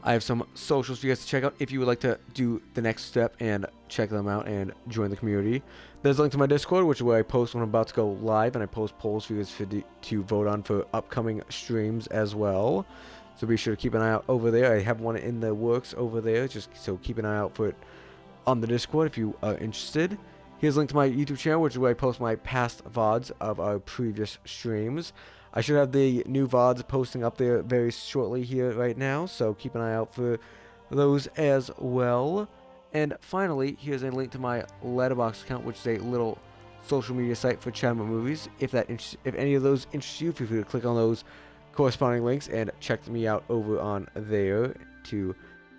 [SPEAKER 1] I have some socials for you guys to check out if you would like to do the next step and check them out and join the community. There's a link to my Discord, which is where I post when I'm about to go live, and I post polls for you guys to vote on for upcoming streams as well. So be sure to keep an eye out over there. I have one in the works over there, so keep an eye out for it on the Discord if you are interested. Here's a link to my YouTube channel, which is where I post my past VODs of our previous streams. I should have the new VODs posting up there very shortly here right now, so keep an eye out for those as well. And finally, here's a link to my Letterboxd account, which is a little social media site for chatting about movies. If any of those interest you, feel free to click on those corresponding links and check me out over on there to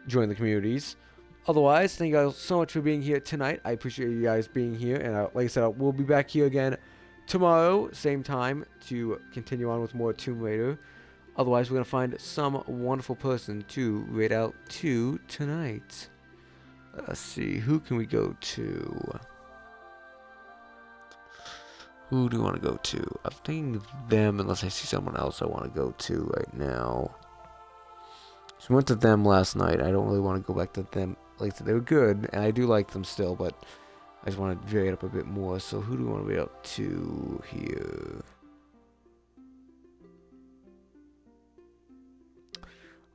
[SPEAKER 1] join the communities. Otherwise, thank you guys so much for being here tonight. I appreciate you guys being here, and like I said, we'll be back here again tomorrow, same time, to continue on with more Tomb Raider. Otherwise, we're going to find some wonderful person to raid out to tonight. Let's see, who can we go to? Who do you want to go to? I'm thinking them, unless I see someone else I want to go to right now. So we went to them last night. I don't really want to go back to them. Like, they were good, and I do like them still, but I just want to vary it up a bit more. So who do we want to raid out to here?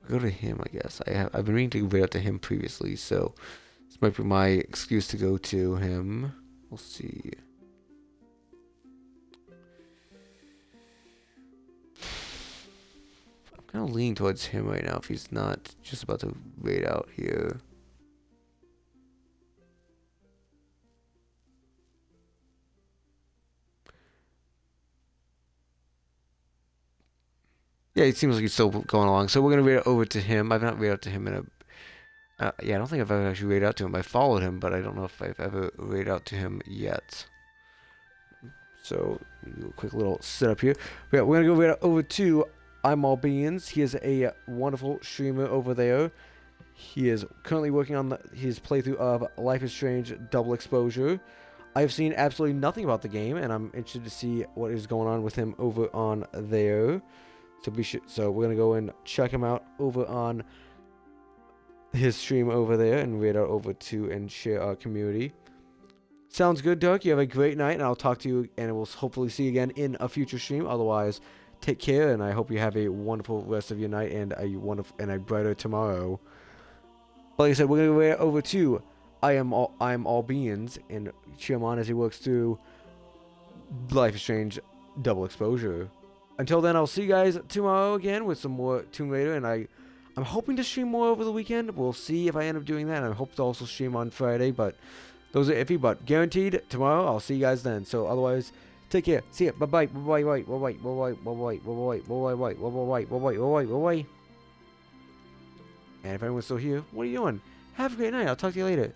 [SPEAKER 1] Go to him, I guess. I've been meaning to raid out to him previously, so this might be my excuse to go to him. We'll see. I'm kind of leaning towards him right now if he's not just about to raid out here. Yeah, it seems like he's still going along. So we're gonna raid over to him. I've not raided out to him in a. Yeah, I don't think I've ever actually raided out to him. I followed him, but I don't know if I've ever raided out to him yet. So do a quick little setup here. Yeah, we're gonna go raid out over to I'm All Beans. He is a wonderful streamer over there. He is currently working on his playthrough of Life is Strange Double Exposure. I've seen absolutely nothing about the game, and I'm interested to see what is going on with him over on there. So we're gonna go and check him out over on his stream over there and raid out over to and share our community. Sounds good, Doug. You have a great night, and I'll talk to you, and we'll hopefully see you again in a future stream. Otherwise, take care, and I hope you have a wonderful rest of your night and a brighter tomorrow. But like I said, we're gonna raid over to I am all beings and cheer him on as he works through Life is Strange Double Exposure. Until then, I'll see you guys tomorrow again with some more Tomb Raider, and I'm hoping to stream more over the weekend. We'll see if I end up doing that. I hope to also stream on Friday, but those are iffy. But guaranteed, tomorrow I'll see you guys then. So otherwise, take care. See ya. Bye bye. Bye bye. Bye bye. Bye bye. Bye bye. Bye bye. Bye bye. Bye bye. Bye bye. Bye bye. And if anyone's still here, what are you doing? Have a great night. I'll talk to you later.